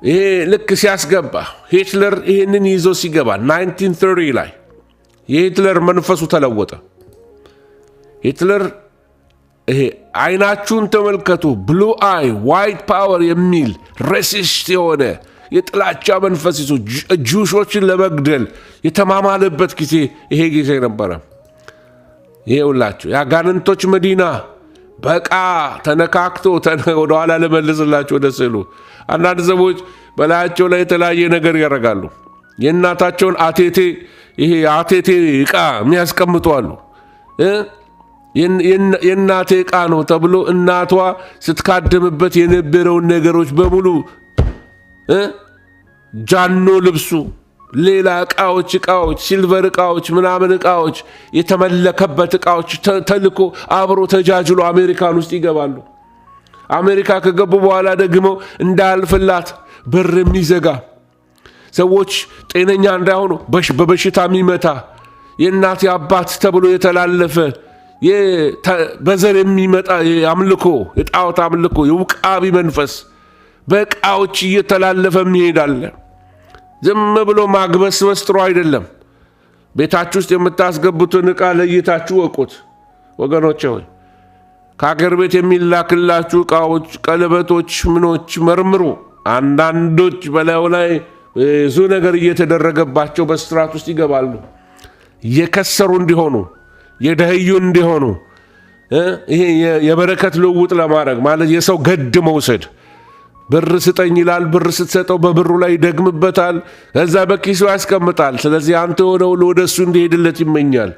ይሄ ልክ ሲያስገባ ሂትለር ይሄንን ይዞ ሲገባ 1930 ላይ የሂትለር መንፈሱ ተለወጠ። ሂትለር ይሄ አይናችሁን ተመልከቱ ብሉ አይ ዋይት ፓወር የሚል ሬሲስት የሆነ የጥላቻ መንፈስ ይዞ ጁሾችን ለመግደል የተማማለበት ጊዜ ይሄ ጊዜ ነበረ። ይሄውላችሁ የአጋንንቶች መዲና በቃ ተነካክቶ ወደኋላ ለመልስላችሁ ወደ ስዕሉ። አንዳንድ ሰዎች በላያቸው ላይ የተለያየ ነገር ያደርጋሉ። የእናታቸውን አቴቴ ይሄ አቴቴ ዕቃ የሚያስቀምጡ አሉ። የእናቴ ዕቃ ነው ተብሎ እናቷ ስትካደምበት የነበረውን ነገሮች በሙሉ ጃኖ ልብሱ፣ ሌላ ዕቃዎች ሲልቨር ዕቃዎች ምናምን ዕቃዎች የተመለከበት ዕቃዎች ተልኮ አብሮ ተጃጅሎ አሜሪካን ውስጥ ይገባሉ። አሜሪካ ከገቡ በኋላ ደግሞ እንዳያልፍላት በር የሚዘጋ ሰዎች ጤነኛ እንዳይሆኑ በበሽታ የሚመታ የእናቴ አባት ተብሎ የተላለፈ በዘር የሚመጣ አምልኮ የጣዖት አምልኮ የውቃቢ መንፈስ በዕቃዎች እየተላለፈ የሚሄዳለ። ዝም ብሎ ማግበስበስ ጥሩ አይደለም። ቤታችሁ ውስጥ የምታስገቡትን ዕቃ ለይታችሁ ወቁት ወገኖቼ ሆይ። ከአገር ቤት የሚላክላችሁ ዕቃዎች፣ ቀለበቶች፣ ምኖች መርምሩ። አንዳንዶች በላዩ ላይ ብዙ ነገር እየተደረገባቸው በስራት ውስጥ ይገባሉ። የከሰሩ እንዲሆኑ የደህዩ እንዲሆኑ ይሄ የበረከት ልውውጥ ለማድረግ ማለት የሰው ገድ መውሰድ። ብር ስጠኝ ይላል። ብር ስትሰጠው በብሩ ላይ ይደግምበታል። ከዛ በኪሱ ያስቀምጣል። ስለዚህ አንተ የሆነው ወደ እሱ እንዲሄድለት ይመኛል።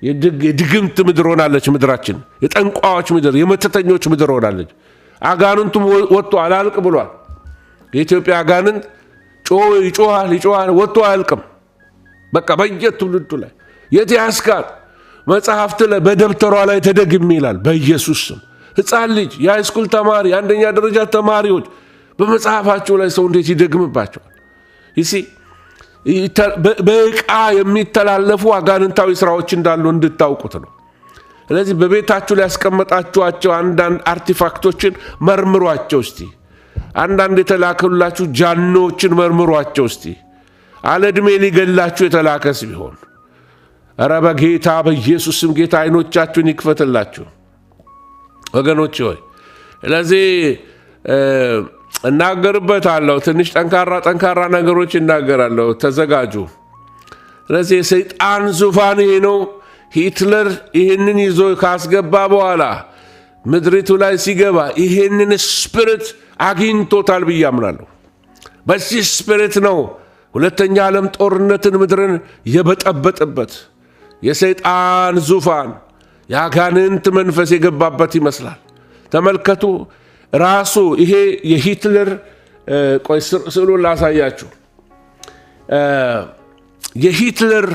የድግምት ምድር ሆናለች ምድራችን። የጠንቋዎች ምድር፣ የመተተኞች ምድር ሆናለች። አጋንንቱም ወጥቶ አላልቅ ብሏል። የኢትዮጵያ አጋንንት ይጮሃል ወጥቶ አያልቅም። በቃ በየትውልዱ ላይ የት ያስካት መጽሐፍት ላይ በደብተሯ ላይ ተደግም ይላል። በኢየሱስ ስም ሕፃን ልጅ የሃይስኩል ተማሪ አንደኛ ደረጃ ተማሪዎች በመጽሐፋቸው ላይ ሰው እንዴት ይደግምባቸዋል? በዕቃ የሚተላለፉ አጋንንታዊ ስራዎች እንዳሉ እንድታውቁት ነው። ስለዚህ በቤታችሁ ላይ ያስቀመጣችኋቸው አንዳንድ አርቲፋክቶችን መርምሯቸው እስቲ። አንዳንድ የተላከላችሁ ጃኖችን መርምሯቸው እስቲ። አለዕድሜ ሊገላችሁ የተላከስ ቢሆን ኧረ በጌታ በኢየሱስም ጌታ አይኖቻችሁን ይክፈትላችሁ ወገኖች ሆይ። ስለዚህ እናገርበታለሁ። ትንሽ ጠንካራ ነገሮች እናገራለሁ። ተዘጋጁ። ስለዚህ የሰይጣን ዙፋን ይሄ ነው። ሂትለር ይህንን ይዞ ካስገባ በኋላ ምድሪቱ ላይ ሲገባ ይህንን ስፒሪት አግኝቶታል ብዬ አምናለሁ። በዚህ ስፒሪት ነው ሁለተኛ ዓለም ጦርነትን ምድርን የበጠበጠበት። የሰይጣን ዙፋን የአጋንንት መንፈስ የገባበት ይመስላል። ተመልከቱ ራሱ ይሄ የሂትለር ቆይ ስዕሉን ላሳያችሁ። የሂትለር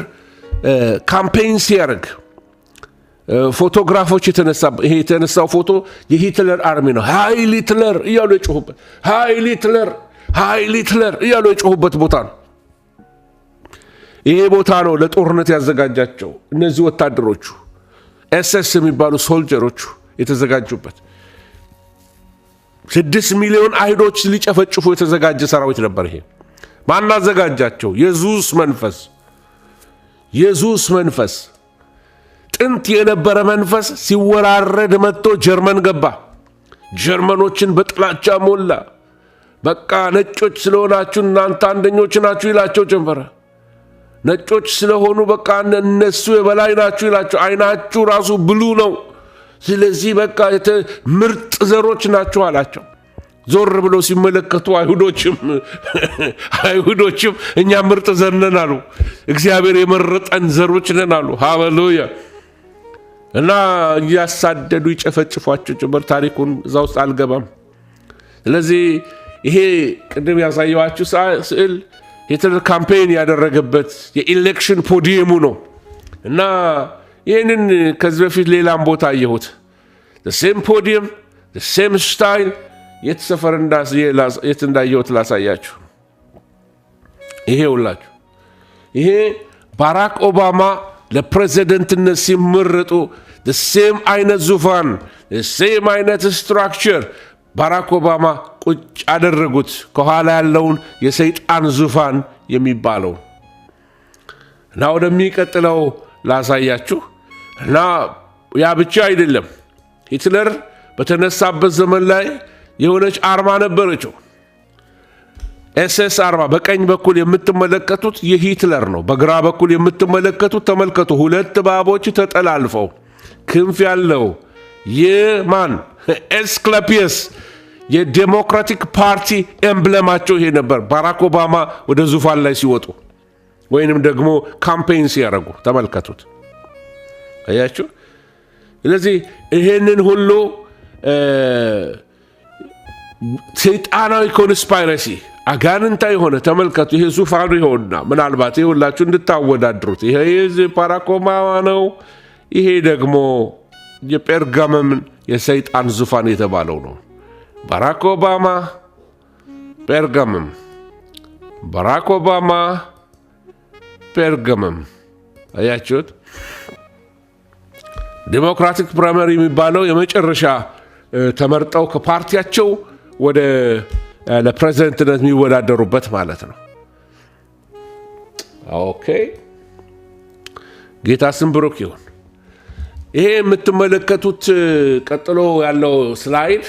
ካምፔይን ሲያደርግ ፎቶግራፎች የተነሳው ፎቶ የሂትለር አርሚ ነው። ሃይል ሂትለር እያሉ የጮሁበት፣ ሃይል ሂትለር፣ ሃይል ሂትለር እያሉ የጮሁበት ቦታ ነው። ይሄ ቦታ ነው ለጦርነት ያዘጋጃቸው እነዚህ ወታደሮቹ ኤስኤስ የሚባሉ ሶልጀሮቹ የተዘጋጁበት። 6 ሚሊዮን አይሁዶች ሊጨፈጭፉ የተዘጋጀ ሰራዊት ነበር። ይሄ ማን አዘጋጃቸው? የዙስ መንፈስ። የዙስ መንፈስ ጥንት የነበረ መንፈስ ሲወራረድ መጥቶ ጀርመን ገባ። ጀርመኖችን በጥላቻ ሞላ። በቃ ነጮች ስለሆናችሁ እናንተ አንደኞች ናችሁ ይላቸው ጀመረ። ነጮች ስለሆኑ በቃ እነሱ የበላይ ናችሁ ይላቸው። አይናችሁ ራሱ ብሉ ነው፣ ስለዚህ በቃ ምርጥ ዘሮች ናችሁ አላቸው። ዞር ብለው ሲመለከቱ አይሁዶችም እኛ ምርጥ ዘር ነን አሉ። እግዚአብሔር የመረጠን ዘሮች ነን አሉ። ሃሌሉያ። እና እያሳደዱ ይጨፈጭፏቸው ጭምር። ታሪኩን እዛ ውስጥ አልገባም። ስለዚህ ይሄ ቅድም ያሳየዋችሁ ስዕል ሂትለር ካምፔይን ያደረገበት የኢሌክሽን ፖዲየሙ ነው። እና ይህንን ከዚህ በፊት ሌላም ቦታ አየሁት። ሴም ፖዲየም ሴም ስታይል የት ሰፈር የት እንዳየሁት ላሳያችሁ። ይሄ ሁላችሁ ይሄ ባራክ ኦባማ ለፕሬዚደንትነት ሲመረጡ ሴም አይነት ዙፋን ሴም አይነት ስትራክቸር ባራክ ኦባማ ቁጭ አደረጉት። ከኋላ ያለውን የሰይጣን ዙፋን የሚባለው እና ወደሚቀጥለው ላሳያችሁ። እና ያ ብቻ አይደለም። ሂትለር በተነሳበት ዘመን ላይ የሆነች አርማ ነበረችው። ኤስኤስ አርማ። በቀኝ በኩል የምትመለከቱት የሂትለር ነው። በግራ በኩል የምትመለከቱት ተመልከቱ፣ 2 እባቦች ተጠላልፈው ክንፍ ያለው የማን ኤስክለፒየስ የዴሞክራቲክ ፓርቲ ኤምብለማቸው ይሄ ነበር። ባራክ ኦባማ ወደ ዙፋን ላይ ሲወጡ ወይንም ደግሞ ካምፔይን ሲያደርጉ ተመልከቱት። አያችሁ። ስለዚህ ይሄንን ሁሉ ሰይጣናዊ ኮንስፓይረሲ አጋንንታዊ የሆነ ተመልከቱ። ይሄ ዙፋኑ ይሆንና ምናልባት ይሁላችሁ እንድታወዳድሩት። ይሄ ባራክ ኦባማ ነው። ይሄ ደግሞ የጴርጋመም የሰይጣን ዙፋን የተባለው ነው። ባራክ ኦባማ ጴርጋመም፣ ባራክ ኦባማ ጴርጋመም። አያችሁት? ዲሞክራቲክ ፕራይመሪ የሚባለው የመጨረሻ ተመርጠው ከፓርቲያቸው ወደ ለፕሬዝዳንትነት የሚወዳደሩበት ማለት ነው። ኦኬ፣ ጌታ ስም ብሩክ ይሁን። ይሄ የምትመለከቱት ቀጥሎ ያለው ስላይድ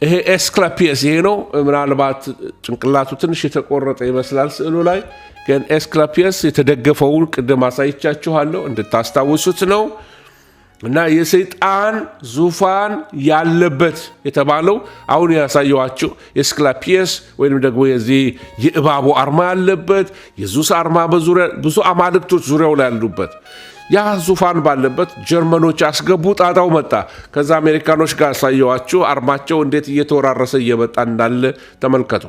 ይሄ ኤስክለፒየስ ይሄ ነው። ምናልባት ጭንቅላቱ ትንሽ የተቆረጠ ይመስላል ስዕሉ ላይ፣ ግን ኤስክለፒየስ የተደገፈውን ቅድም አሳይቻችኋለሁ እንድታስታውሱት ነው። እና የሰይጣን ዙፋን ያለበት የተባለው አሁን ያሳየዋችሁ ኤስክለፒየስ ወይም ደግሞ የዚህ የእባቡ አርማ ያለበት የዙስ አርማ በዙሪያ ብዙ አማልክቶች ዙሪያው ላይ ያሉበት ያ ዙፋን ባለበት ጀርመኖች አስገቡ። ጣጣው መጣ። ከዛ አሜሪካኖች ጋር ያሳየዋችሁ አርማቸው እንዴት እየተወራረሰ እየመጣ እንዳለ ተመልከቱ።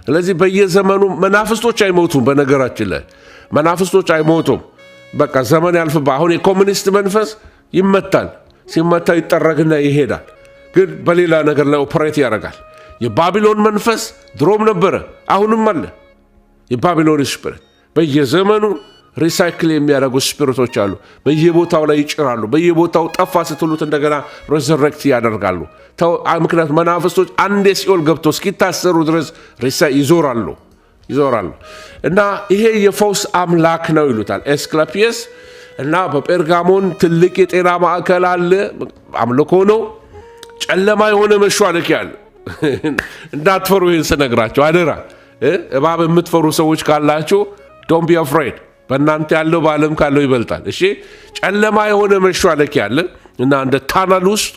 ስለዚህ በየዘመኑ መናፍስቶች አይሞቱም። በነገራችን ላይ መናፍስቶች አይሞቱም። በቃ ዘመን ያልፍባ። አሁን የኮሙኒስት መንፈስ ይመታል። ሲመታ ይጠረግና ይሄዳል። ግን በሌላ ነገር ላይ ኦፕሬት ያደርጋል። የባቢሎን መንፈስ ድሮም ነበረ፣ አሁንም አለ። የባቢሎን ስፒሪት በየዘመኑ ሪሳይክል የሚያደርጉ ስፒሪቶች አሉ። በየቦታው ላይ ይጭራሉ። በየቦታው ጠፋ ስትሉት እንደገና ሬዘረክት ያደርጋሉ። ምክንያቱም መናፍስቶች አንዴ ሲኦል ገብቶ እስኪታሰሩ ድረስ ይዞራሉ። እና ይሄ የፈውስ አምላክ ነው ይሉታል ኤስክለፒየስ። እና በጴርጋሞን ትልቅ የጤና ማዕከል አለ። አምልኮ ነው። ጨለማ የሆነ መሿለኪያ አለ። እንዳትፈሩ ይህን ስነግራቸው አደራ። እባብ የምትፈሩ ሰዎች ካላችሁ ዶንት ቢ አፍሬድ። በእናንተ ያለው በዓለም ካለው ይበልጣል። እሺ ጨለማ የሆነ መሿለኪያ አለ እና እንደ ታናል ውስጥ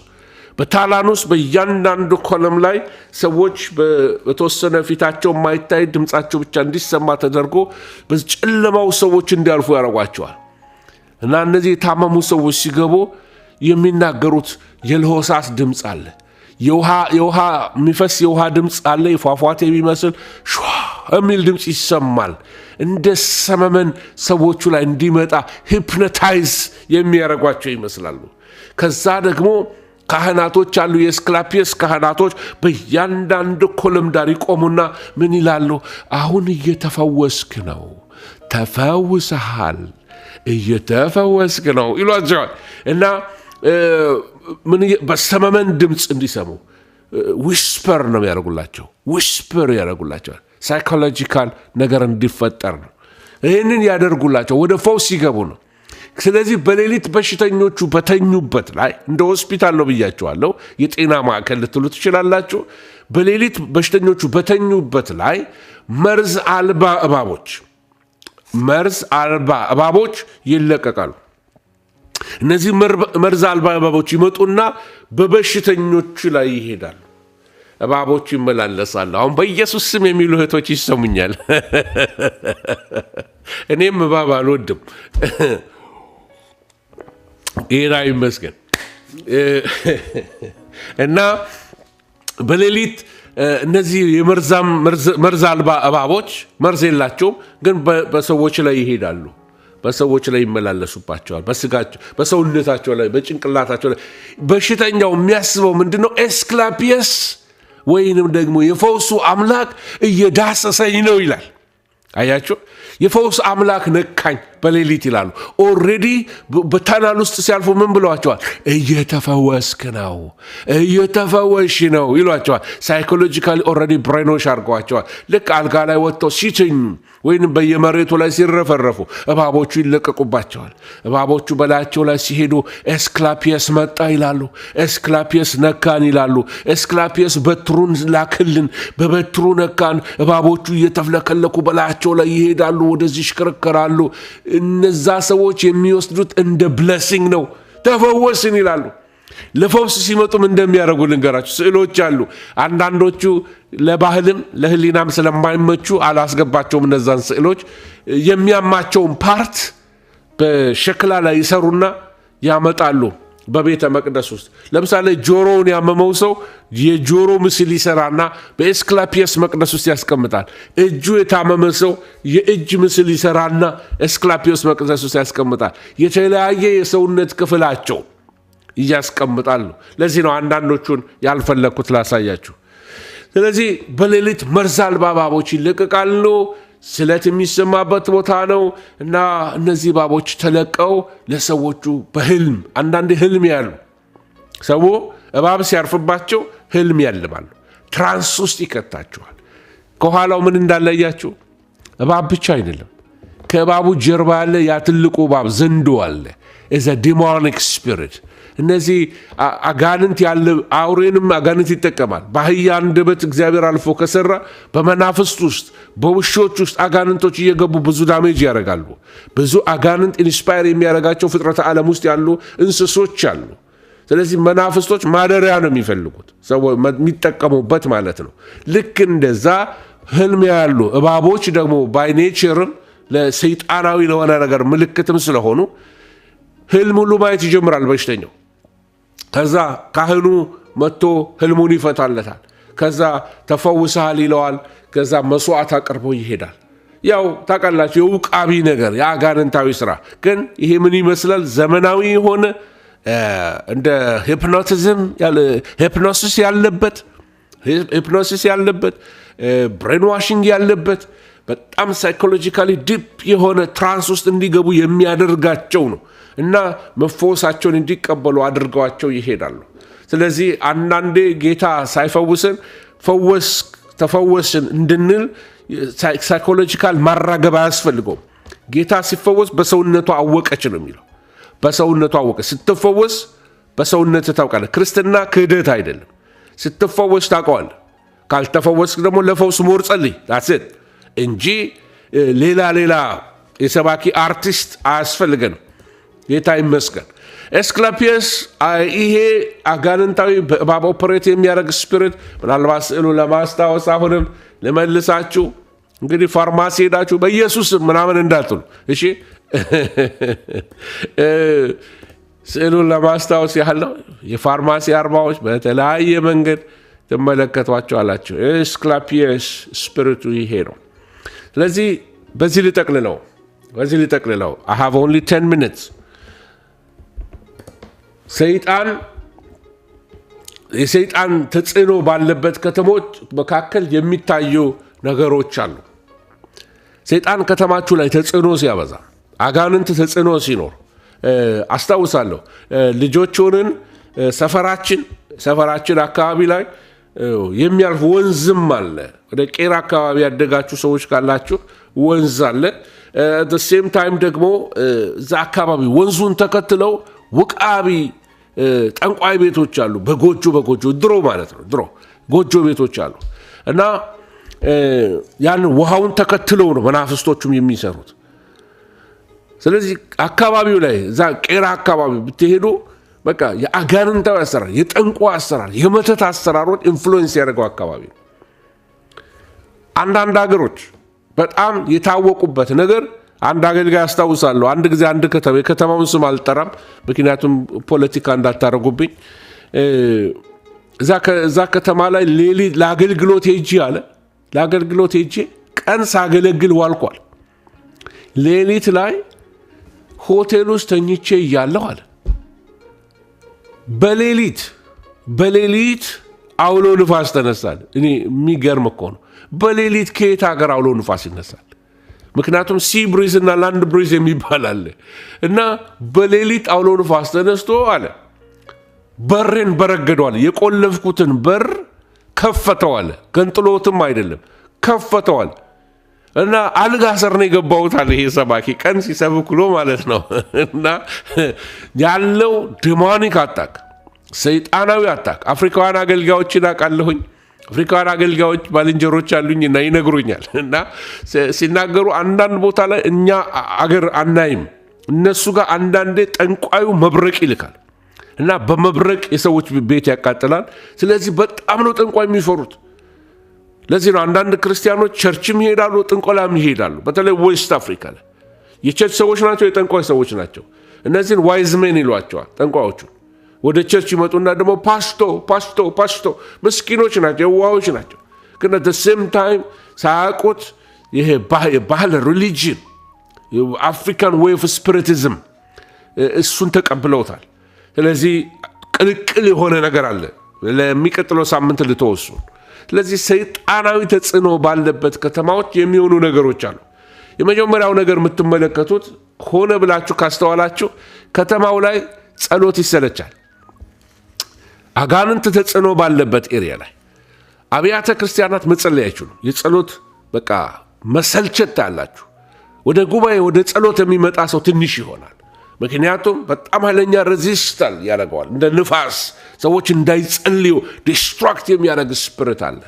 በታላን ውስጥ በእያንዳንዱ ኮለም ላይ ሰዎች በተወሰነ ፊታቸው የማይታይ ድምፃቸው ብቻ እንዲሰማ ተደርጎ በጨለማው ሰዎች እንዲያልፉ ያደርጓቸዋል። እና እነዚህ የታመሙ ሰዎች ሲገቡ የሚናገሩት የለሆሳስ ድምፅ አለ፣ የውሃ የሚፈስ የውሃ ድምፅ አለ፣ የፏፏቴ የሚመስል ሸዋ የሚል ድምፅ ይሰማል። እንደ ሰመመን ሰዎቹ ላይ እንዲመጣ ሂፕኖታይዝ የሚያደርጓቸው ይመስላሉ። ከዛ ደግሞ ካህናቶች አሉ፣ የኤስክላፒየስ ካህናቶች በእያንዳንዱ ኮለም ዳር ይቆሙና ምን ይላሉ? አሁን እየተፈወስክ ነው፣ ተፈውሰሃል፣ እየተፈወስክ ነው ይሏቸዋል። እና በሰመመን ድምፅ እንዲሰሙ ዊስፐር ነው ያደርጉላቸው፣ ዊስፐር ያደርጉላቸዋል። ሳይኮሎጂካል ነገር እንዲፈጠር ነው ይህንን ያደርጉላቸው፣ ወደ ፈውስ ሲገቡ ነው። ስለዚህ በሌሊት በሽተኞቹ በተኙበት ላይ እንደ ሆስፒታል ነው ብያቸዋለሁ፣ የጤና ማዕከል ልትሉ ትችላላችሁ። በሌሊት በሽተኞቹ በተኙበት ላይ መርዝ አልባ እባቦች ይለቀቃሉ። እነዚህ መርዝ አልባ እባቦች ይመጡና በበሽተኞቹ ላይ ይሄዳሉ። እባቦቹ ይመላለሳሉ። አሁን በኢየሱስ ስም የሚሉ እህቶች ይሰሙኛል። እኔም እባብ አልወድም። ጌታ ይመስገን። እና በሌሊት እነዚህ መርዝ አልባ እባቦች መርዝ የላቸውም፣ ግን በሰዎች ላይ ይሄዳሉ፣ በሰዎች ላይ ይመላለሱባቸዋል፣ በሰውነታቸው ላይ፣ በጭንቅላታቸው ላይ። በሽተኛው የሚያስበው ምንድነው? ኤስክላፒየስ ወይንም ደግሞ የፈውሱ አምላክ እየዳሰሰኝ ነው ይላል። አያችሁ፣ የፈውስ አምላክ ነካኝ በሌሊት ይላሉ። ኦልሬዲ በታናል ውስጥ ሲያልፉ ምን ብለዋቸዋል? እየተፈወስክ ነው፣ እየተፈወሽ ነው ይሏቸዋል። ሳይኮሎጂካሊ ኦልሬዲ ብሬኖሽ አድርገዋቸዋል። ልክ አልጋ ላይ ወጥተው ሲተኙ ወይም በየመሬቱ ላይ ሲረፈረፉ እባቦቹ ይለቀቁባቸዋል። እባቦቹ በላያቸው ላይ ሲሄዱ ኤስክላፒየስ መጣ ይላሉ፣ ኤስክላፒየስ ነካን ይላሉ። ኤስክላፒየስ በትሩን ላክልን፣ በበትሩ ነካን። እባቦቹ እየተፍለከለኩ በላያቸው ላይ ይሄዳሉ፣ ወደዚህ ይሽከረከራሉ። እነዛ ሰዎች የሚወስዱት እንደ ብለሲንግ ነው። ተፈወስን ይላሉ። ለፈውስ ሲመጡም እንደሚያደርጉ ልንገራችሁ። ስዕሎች አሉ። አንዳንዶቹ ለባህልም ለህሊናም ስለማይመቹ አላስገባቸውም። እነዛን ስዕሎች የሚያማቸውን ፓርት በሸክላ ላይ ይሰሩና ያመጣሉ በቤተ መቅደስ ውስጥ። ለምሳሌ ጆሮውን ያመመው ሰው የጆሮ ምስል ይሰራና በኤስክላፒየስ መቅደስ ውስጥ ያስቀምጣል። እጁ የታመመ ሰው የእጅ ምስል ይሰራና ኤስክላፒየስ መቅደስ ውስጥ ያስቀምጣል። የተለያየ የሰውነት ክፍላቸው እያስቀምጣሉ። ለዚህ ነው አንዳንዶቹን ያልፈለኩት ላሳያችሁ። ስለዚህ በሌሊት መርዝ አልባ እባቦች ይለቀቃሉ። ስለት የሚሰማበት ቦታ ነው እና እነዚህ እባቦች ተለቀው ለሰዎቹ በህልም አንዳንድ ህልም ያሉ ሰው እባብ ሲያርፍባቸው ህልም ያልማሉ። ትራንስ ውስጥ ይከታቸዋል። ከኋላው ምን እንዳለያችሁ እባብ ብቻ አይደለም፣ ከእባቡ ጀርባ ያለ ያ ትልቁ እባብ ዘንዶ አለ። is a demonic spirit። እነዚህ አጋንንት ያለ አውሬንም አጋንንት ይጠቀማል። በአህያ አንደበት እግዚአብሔር አልፎ ከሰራ በመናፍስት ውስጥ በውሾች ውስጥ አጋንንቶች እየገቡ ብዙ ዳሜጅ ያደርጋሉ። ብዙ አጋንንት ኢንስፓየር የሚያደርጋቸው ፍጥረተ ዓለም ውስጥ ያሉ እንስሶች አሉ። ስለዚህ መናፍስቶች ማደሪያ ነው የሚፈልጉት፣ ሰው የሚጠቀሙበት ማለት ነው። ልክ እንደዛ ህልም ያሉ እባቦች ደግሞ ባይ ኔቸርም ለሰይጣናዊ ለሆነ ነገር ምልክትም ስለሆኑ ህልም ሁሉ ማየት ይጀምራል በሽተኛው። ከዛ ካህኑ መጥቶ ህልሙን ይፈታለታል። ከዛ ተፈውሰሃል ይለዋል። ከዛ መስዋዕት አቅርቦ ይሄዳል። ያው ታውቃላችሁ የውቃቢ ነገር የአጋንንታዊ ስራ። ግን ይሄ ምን ይመስላል? ዘመናዊ የሆነ እንደ ሂፕኖሲስ ያለበት ብሬን ዋሽንግ ያለበት በጣም ሳይኮሎጂካሊ ዲፕ የሆነ ትራንስ ውስጥ እንዲገቡ የሚያደርጋቸው ነው እና መፈወሳቸውን እንዲቀበሉ አድርገዋቸው ይሄዳሉ። ስለዚህ አንዳንዴ ጌታ ሳይፈውስን ተፈወስን እንድንል ሳይኮሎጂካል ማራገብ አያስፈልገውም። ጌታ ሲፈወስ በሰውነቱ አወቀች ነው የሚለው። በሰውነቱ አወቀች። ስትፈወስ በሰውነት ታውቃለህ። ክርስትና ክህደት አይደለም። ስትፈወስ ታውቀዋለህ። ካልተፈወስክ ደግሞ ለፈውስ ሞር ጸልይ ዳስት እንጂ ሌላ የሰባኪ አርቲስት አያስፈልገንም። ጌታ ይመስገን። ኤስክላፒየስ ይሄ አጋንንታዊ በእባብ ኦፐሬት የሚያደርግ ስፒሪት ምናልባት ስዕሉን ለማስታወስ አሁንም ልመልሳችሁ። እንግዲህ ፋርማሲ ሄዳችሁ በኢየሱስ ምናምን እንዳትሉ እሺ። ስዕሉን ለማስታወስ ያህል ነው። የፋርማሲ አርማዎች በተለያየ መንገድ ትመለከቷቸዋላችሁ። ኤስክላፒየስ ስፒሪቱ ይሄ ነው። ስለዚህ በዚህ ልጠቅልለው I have only 10 minutes። የሰይጣን ተጽዕኖ ባለበት ከተሞች መካከል የሚታዩ ነገሮች አሉ። ሰይጣን ከተማችሁ ላይ ተጽዕኖ ሲያበዛ፣ አጋንንት ተጽዕኖ ሲኖር አስታውሳለሁ። ልጆች ሆነን ሰፈራችን አካባቢ ላይ የሚያልፍ ወንዝም አለ። ወደ ቄራ አካባቢ ያደጋችሁ ሰዎች ካላችሁ ወንዝ አለ። at the same time ደግሞ እዛ አካባቢ ወንዙን ተከትለው ውቃቢ ጠንቋይ ቤቶች አሉ። በጎጆ ድሮ ማለት ነው። ድሮ ጎጆ ቤቶች አሉ እና ያን ውሃውን ተከትለው ነው መናፍስቶቹም የሚሰሩት። ስለዚህ አካባቢው ላይ እዛ ቄራ አካባቢ ብትሄዱ በቃ የአጋንንታዊ አሰራር፣ የጠንቋይ አሰራር፣ የመተት አሰራሮች ኢንፍሉዌንስ ያደርገው አካባቢ ነው። አንዳንድ ሀገሮች በጣም የታወቁበት ነገር አንድ አገልጋይ አስታውሳለሁ። አንድ ጊዜ አንድ ከተማ የከተማውን ስም አልጠራም ምክንያቱም ፖለቲካ እንዳታረጉብኝ፣ እዛ ከተማ ላይ ሌሊት ለአገልግሎት ሄጄ ቀን ሳገለግል ዋልኳል። ሌሊት ላይ ሆቴል ውስጥ ተኝቼ እያለሁ አለ በሌሊት አውሎ ንፋስ ተነሳል። እኔ የሚገርም እኮ ነው። በሌሊት ከየት ሀገር አውሎ ንፋስ ይነሳል? ምክንያቱም ሲ ብሪዝ እና ላንድ ብሪዝ የሚባል አለ እና በሌሊት አውሎ ንፋስ ተነስቶ አለ በሬን በረገደዋል። የቆለፍኩትን በር ከፈተዋል። ገንጥሎትም አይደለም ከፈተዋል እና አልጋ ስር ነው የገባሁት አለ ይሄ ሰባኪ ቀን ሲሰብክ ብሎ ማለት ነው። እና ያለው ዲሞኒክ አታክ፣ ሰይጣናዊ አታክ አፍሪካውያን አገልጋዮችን አውቃለሁኝ። አፍሪካውያን አገልጋዮች ባልንጀሮች አሉኝ እና ይነግሩኛል። እና ሲናገሩ አንዳንድ ቦታ ላይ እኛ አገር አናይም፣ እነሱ ጋር አንዳንዴ ጠንቋዩ መብረቅ ይልካል እና በመብረቅ የሰዎች ቤት ያቃጥላል። ስለዚህ በጣም ነው ጠንቋይ የሚፈሩት። ለዚህ ነው አንዳንድ ክርስቲያኖች ቸርችም ይሄዳሉ፣ ጥንቆላም ይሄዳሉ። በተለይ ዌስት አፍሪካ ላይ የቸርች ሰዎች ናቸው፣ የጠንቋይ ሰዎች ናቸው። እነዚህን ዋይዝ ሜን ይሏቸዋል ጠንቋዮቹ። ወደ ቸርች ይመጡና ደግሞ ፓስቶ ምስኪኖች ናቸው፣ የዋሆች ናቸው። ግን at the same time ሳያውቁት ይሄ ባህል ሪሊጅን አፍሪካን ዌይ ኦፍ ስፒሪቲዝም እሱን ተቀብለውታል። ስለዚህ ቅልቅል የሆነ ነገር አለ። ለሚቀጥለው ሳምንት ልተወሱ። ስለዚህ ሰይጣናዊ ተጽዕኖ ባለበት ከተማዎች የሚሆኑ ነገሮች አሉ። የመጀመሪያው ነገር የምትመለከቱት ሆነ ብላችሁ ካስተዋላችሁ ከተማው ላይ ጸሎት ይሰለቻል። አጋንንት ተጽዕኖ ባለበት ኤሪያ ላይ አብያተ ክርስቲያናት መጸለይ አይችሉም። የጸሎት በቃ መሰልቸት አላችሁ። ወደ ጉባኤ ወደ ጸሎት የሚመጣ ሰው ትንሽ ይሆናል። ምክንያቱም በጣም ኃይለኛ ሬዚስታል ያደርገዋል። እንደ ንፋስ ሰዎች እንዳይጸልዩ ዲስትራክት የሚያደርግ ስፒሪት አለ።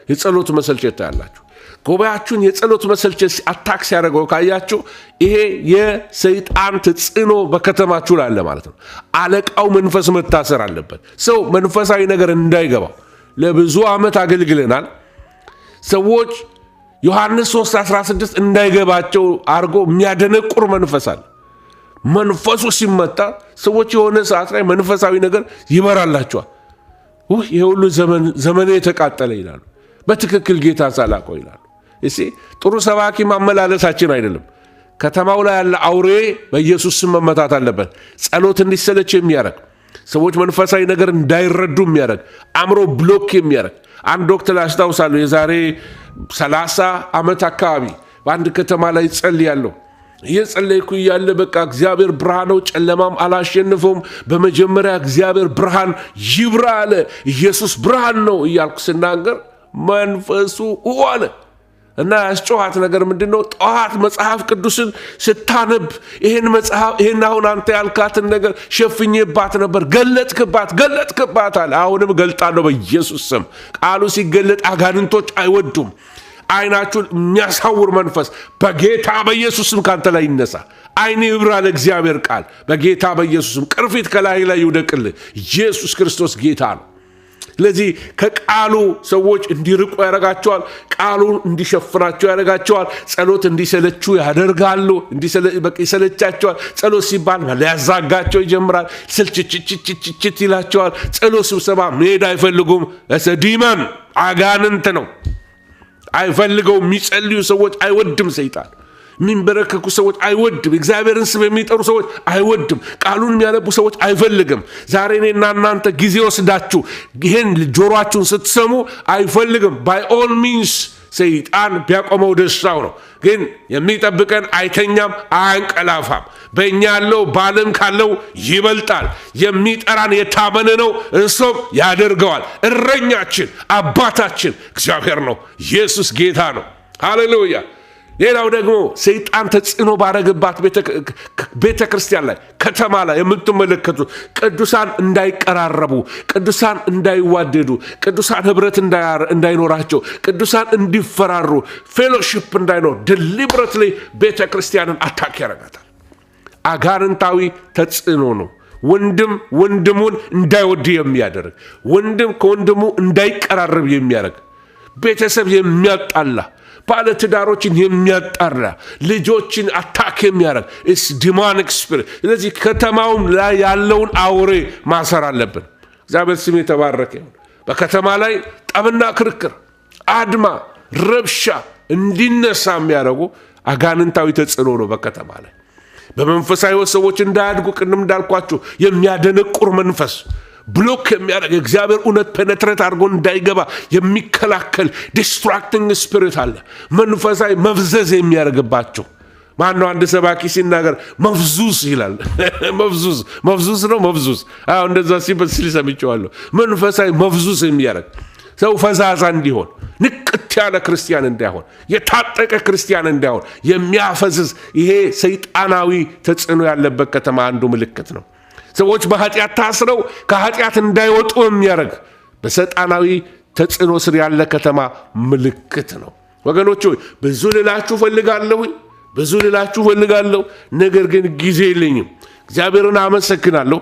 የጸሎት መሰልቸት ያላችሁ ጉባኤያችሁን የጸሎት መሰልቸት አታክ ሲያደርገው ካያችሁ ይሄ የሰይጣን ተጽዕኖ በከተማችሁ ላይ አለ ማለት ነው። አለቃው መንፈስ መታሰር አለበት። ሰው መንፈሳዊ ነገር እንዳይገባው ለብዙ ዓመት አገልግለናል። ሰዎች ዮሐንስ 3:16 እንዳይገባቸው አድርጎ የሚያደነቁር መንፈስ አለ። መንፈሱ ሲመታ ሰዎች የሆነ ሰዓት ላይ መንፈሳዊ ነገር ይበራላቸዋል። ይሄ ሁሉ ዘመኔ የተቃጠለ ይላሉ። በትክክል ጌታ ሳላቀው ይላሉ። እሺ ጥሩ ሰባኪ ማመላለሳችን አይደለም። ከተማው ላይ ያለ አውሬ በኢየሱስ ስም መመታት አለበት። ጸሎት እንዲሰለች የሚያደርግ ሰዎች መንፈሳዊ ነገር እንዳይረዱ የሚያደርግ አእምሮ ብሎክ የሚያደርግ አንድ ዶክተር አስታውሳለሁ የዛሬ 30 ዓመት አካባቢ በአንድ ከተማ ላይ ጸልያለሁ። እየጸለይኩ እያለ በቃ እግዚአብሔር ብርሃን ነው፣ ጨለማም አላሸንፈውም። በመጀመሪያ እግዚአብሔር ብርሃን ይብራ አለ። ኢየሱስ ብርሃን ነው እያልኩ ስናገር መንፈሱ አለ እና ያስጨዋት ነገር ምንድነው? ጠዋት መጽሐፍ ቅዱስን ስታነብ ይሄን አሁን አንተ ያልካትን ነገር ሸፍኜባት ነበር፣ ገለጥክባት አለ። አሁንም ገልጣለሁ በኢየሱስ ስም። ቃሉ ሲገለጥ አጋንንቶች አይወዱም። አይናችሁን የሚያሳውር መንፈስ በጌታ በኢየሱስም ካንተ ላይ ይነሳ። አይን ይብራ ለእግዚአብሔር ቃል በጌታ በኢየሱስም። ቅርፊት ከላይ ላይ ይውደቅልህ። ኢየሱስ ክርስቶስ ጌታ ነው። ስለዚህ ከቃሉ ሰዎች እንዲርቁ ያደርጋቸዋል። ቃሉን እንዲሸፍናቸው ያደርጋቸዋል። ጸሎት እንዲሰለቹ ያደርጋሉ። ይሰለቻቸዋል። ጸሎት ሲባል ሊያዛጋቸው ይጀምራል። ስልችችችችችት ይላቸዋል። ጸሎት ስብሰባ መሄድ አይፈልጉም። ዲመን አጋንንት ነው። አይፈልገው። የሚጸልዩ ሰዎች አይወድም ሰይጣን። የሚንበረከኩ ሰዎች አይወድም። እግዚአብሔርን ስም የሚጠሩ ሰዎች አይወድም። ቃሉን የሚያነቡ ሰዎች አይፈልግም። ዛሬ እኔና እናንተ ጊዜ ወስዳችሁ ይህን ጆሮአችሁን ስትሰሙ አይፈልግም። ባይ ኦል ሚንስ ሰይጣን ቢያቆመው ደስታው ነው። ግን የሚጠብቀን አይተኛም፣ አያንቀላፋም። በእኛ ያለው በዓለም ካለው ይበልጣል። የሚጠራን የታመነ ነው፣ እርሱም ያደርገዋል። እረኛችን አባታችን እግዚአብሔር ነው። ኢየሱስ ጌታ ነው። ሃሌሉያ። ሌላው ደግሞ ሰይጣን ተጽዕኖ ባረገባት ቤተ ክርስቲያን ላይ ከተማ ላይ የምትመለከቱ ቅዱሳን እንዳይቀራረቡ፣ ቅዱሳን እንዳይዋደዱ፣ ቅዱሳን ህብረት እንዳይኖራቸው፣ ቅዱሳን እንዲፈራሩ፣ ፌሎሺፕ እንዳይኖር ዲሊብሬትሊ ቤተ ክርስቲያንን አታክ ያረጋታል። አጋንንታዊ ተጽዕኖ ነው። ወንድም ወንድሙን እንዳይወድ የሚያደርግ፣ ወንድም ከወንድሙ እንዳይቀራረብ የሚያደርግ፣ ቤተሰብ የሚያጣላ፣ ባለትዳሮችን የሚያጣራ፣ ልጆችን አታክ የሚያደርግ ኢስ ዲማኒክ ስፒሪት። ስለዚህ ከተማውም ላይ ያለውን አውሬ ማሰር አለብን። እግዚአብሔር ስም የተባረከ ይሁን። በከተማ ላይ ጠብና ክርክር፣ አድማ፣ ረብሻ እንዲነሳ የሚያደርጉ አጋንንታዊ ተጽዕኖ ነው በከተማ ላይ። በመንፈሳዊ ሰዎች እንዳያድጉ ቅድም እንዳልኳችሁ የሚያደነቁር መንፈስ ብሎክ የሚያደርግ እግዚአብሔር እውነት ፔኔትሬት አድርጎ እንዳይገባ የሚከላከል ዲስትራክቲንግ ስፒሪት አለ። መንፈሳዊ መፍዘዝ የሚያደርግባቸው ማነው? አንድ ሰባኪ ሲናገር መፍዙዝ ይላል። መፍዙዝ ነው። መፍዙዝ እንደዛ ሲል ሰምቼዋለሁ። መንፈሳዊ መፍዙዝ የሚያደርግ ሰው ፈዛዛ እንዲሆን፣ ንቅት ያለ ክርስቲያን እንዳይሆን፣ የታጠቀ ክርስቲያን እንዳይሆን የሚያፈዝዝ ይሄ ሰይጣናዊ ተጽዕኖ ያለበት ከተማ አንዱ ምልክት ነው። ሰዎች በኃጢአት ታስረው ከኃጢአት እንዳይወጡ የሚያደርግ በሰይጣናዊ ተጽዕኖ ስር ያለ ከተማ ምልክት ነው። ወገኖች ሆይ ብዙ ልላችሁ ፈልጋለሁ፣ ነገር ግን ጊዜ የለኝም። እግዚአብሔርን አመሰግናለሁ።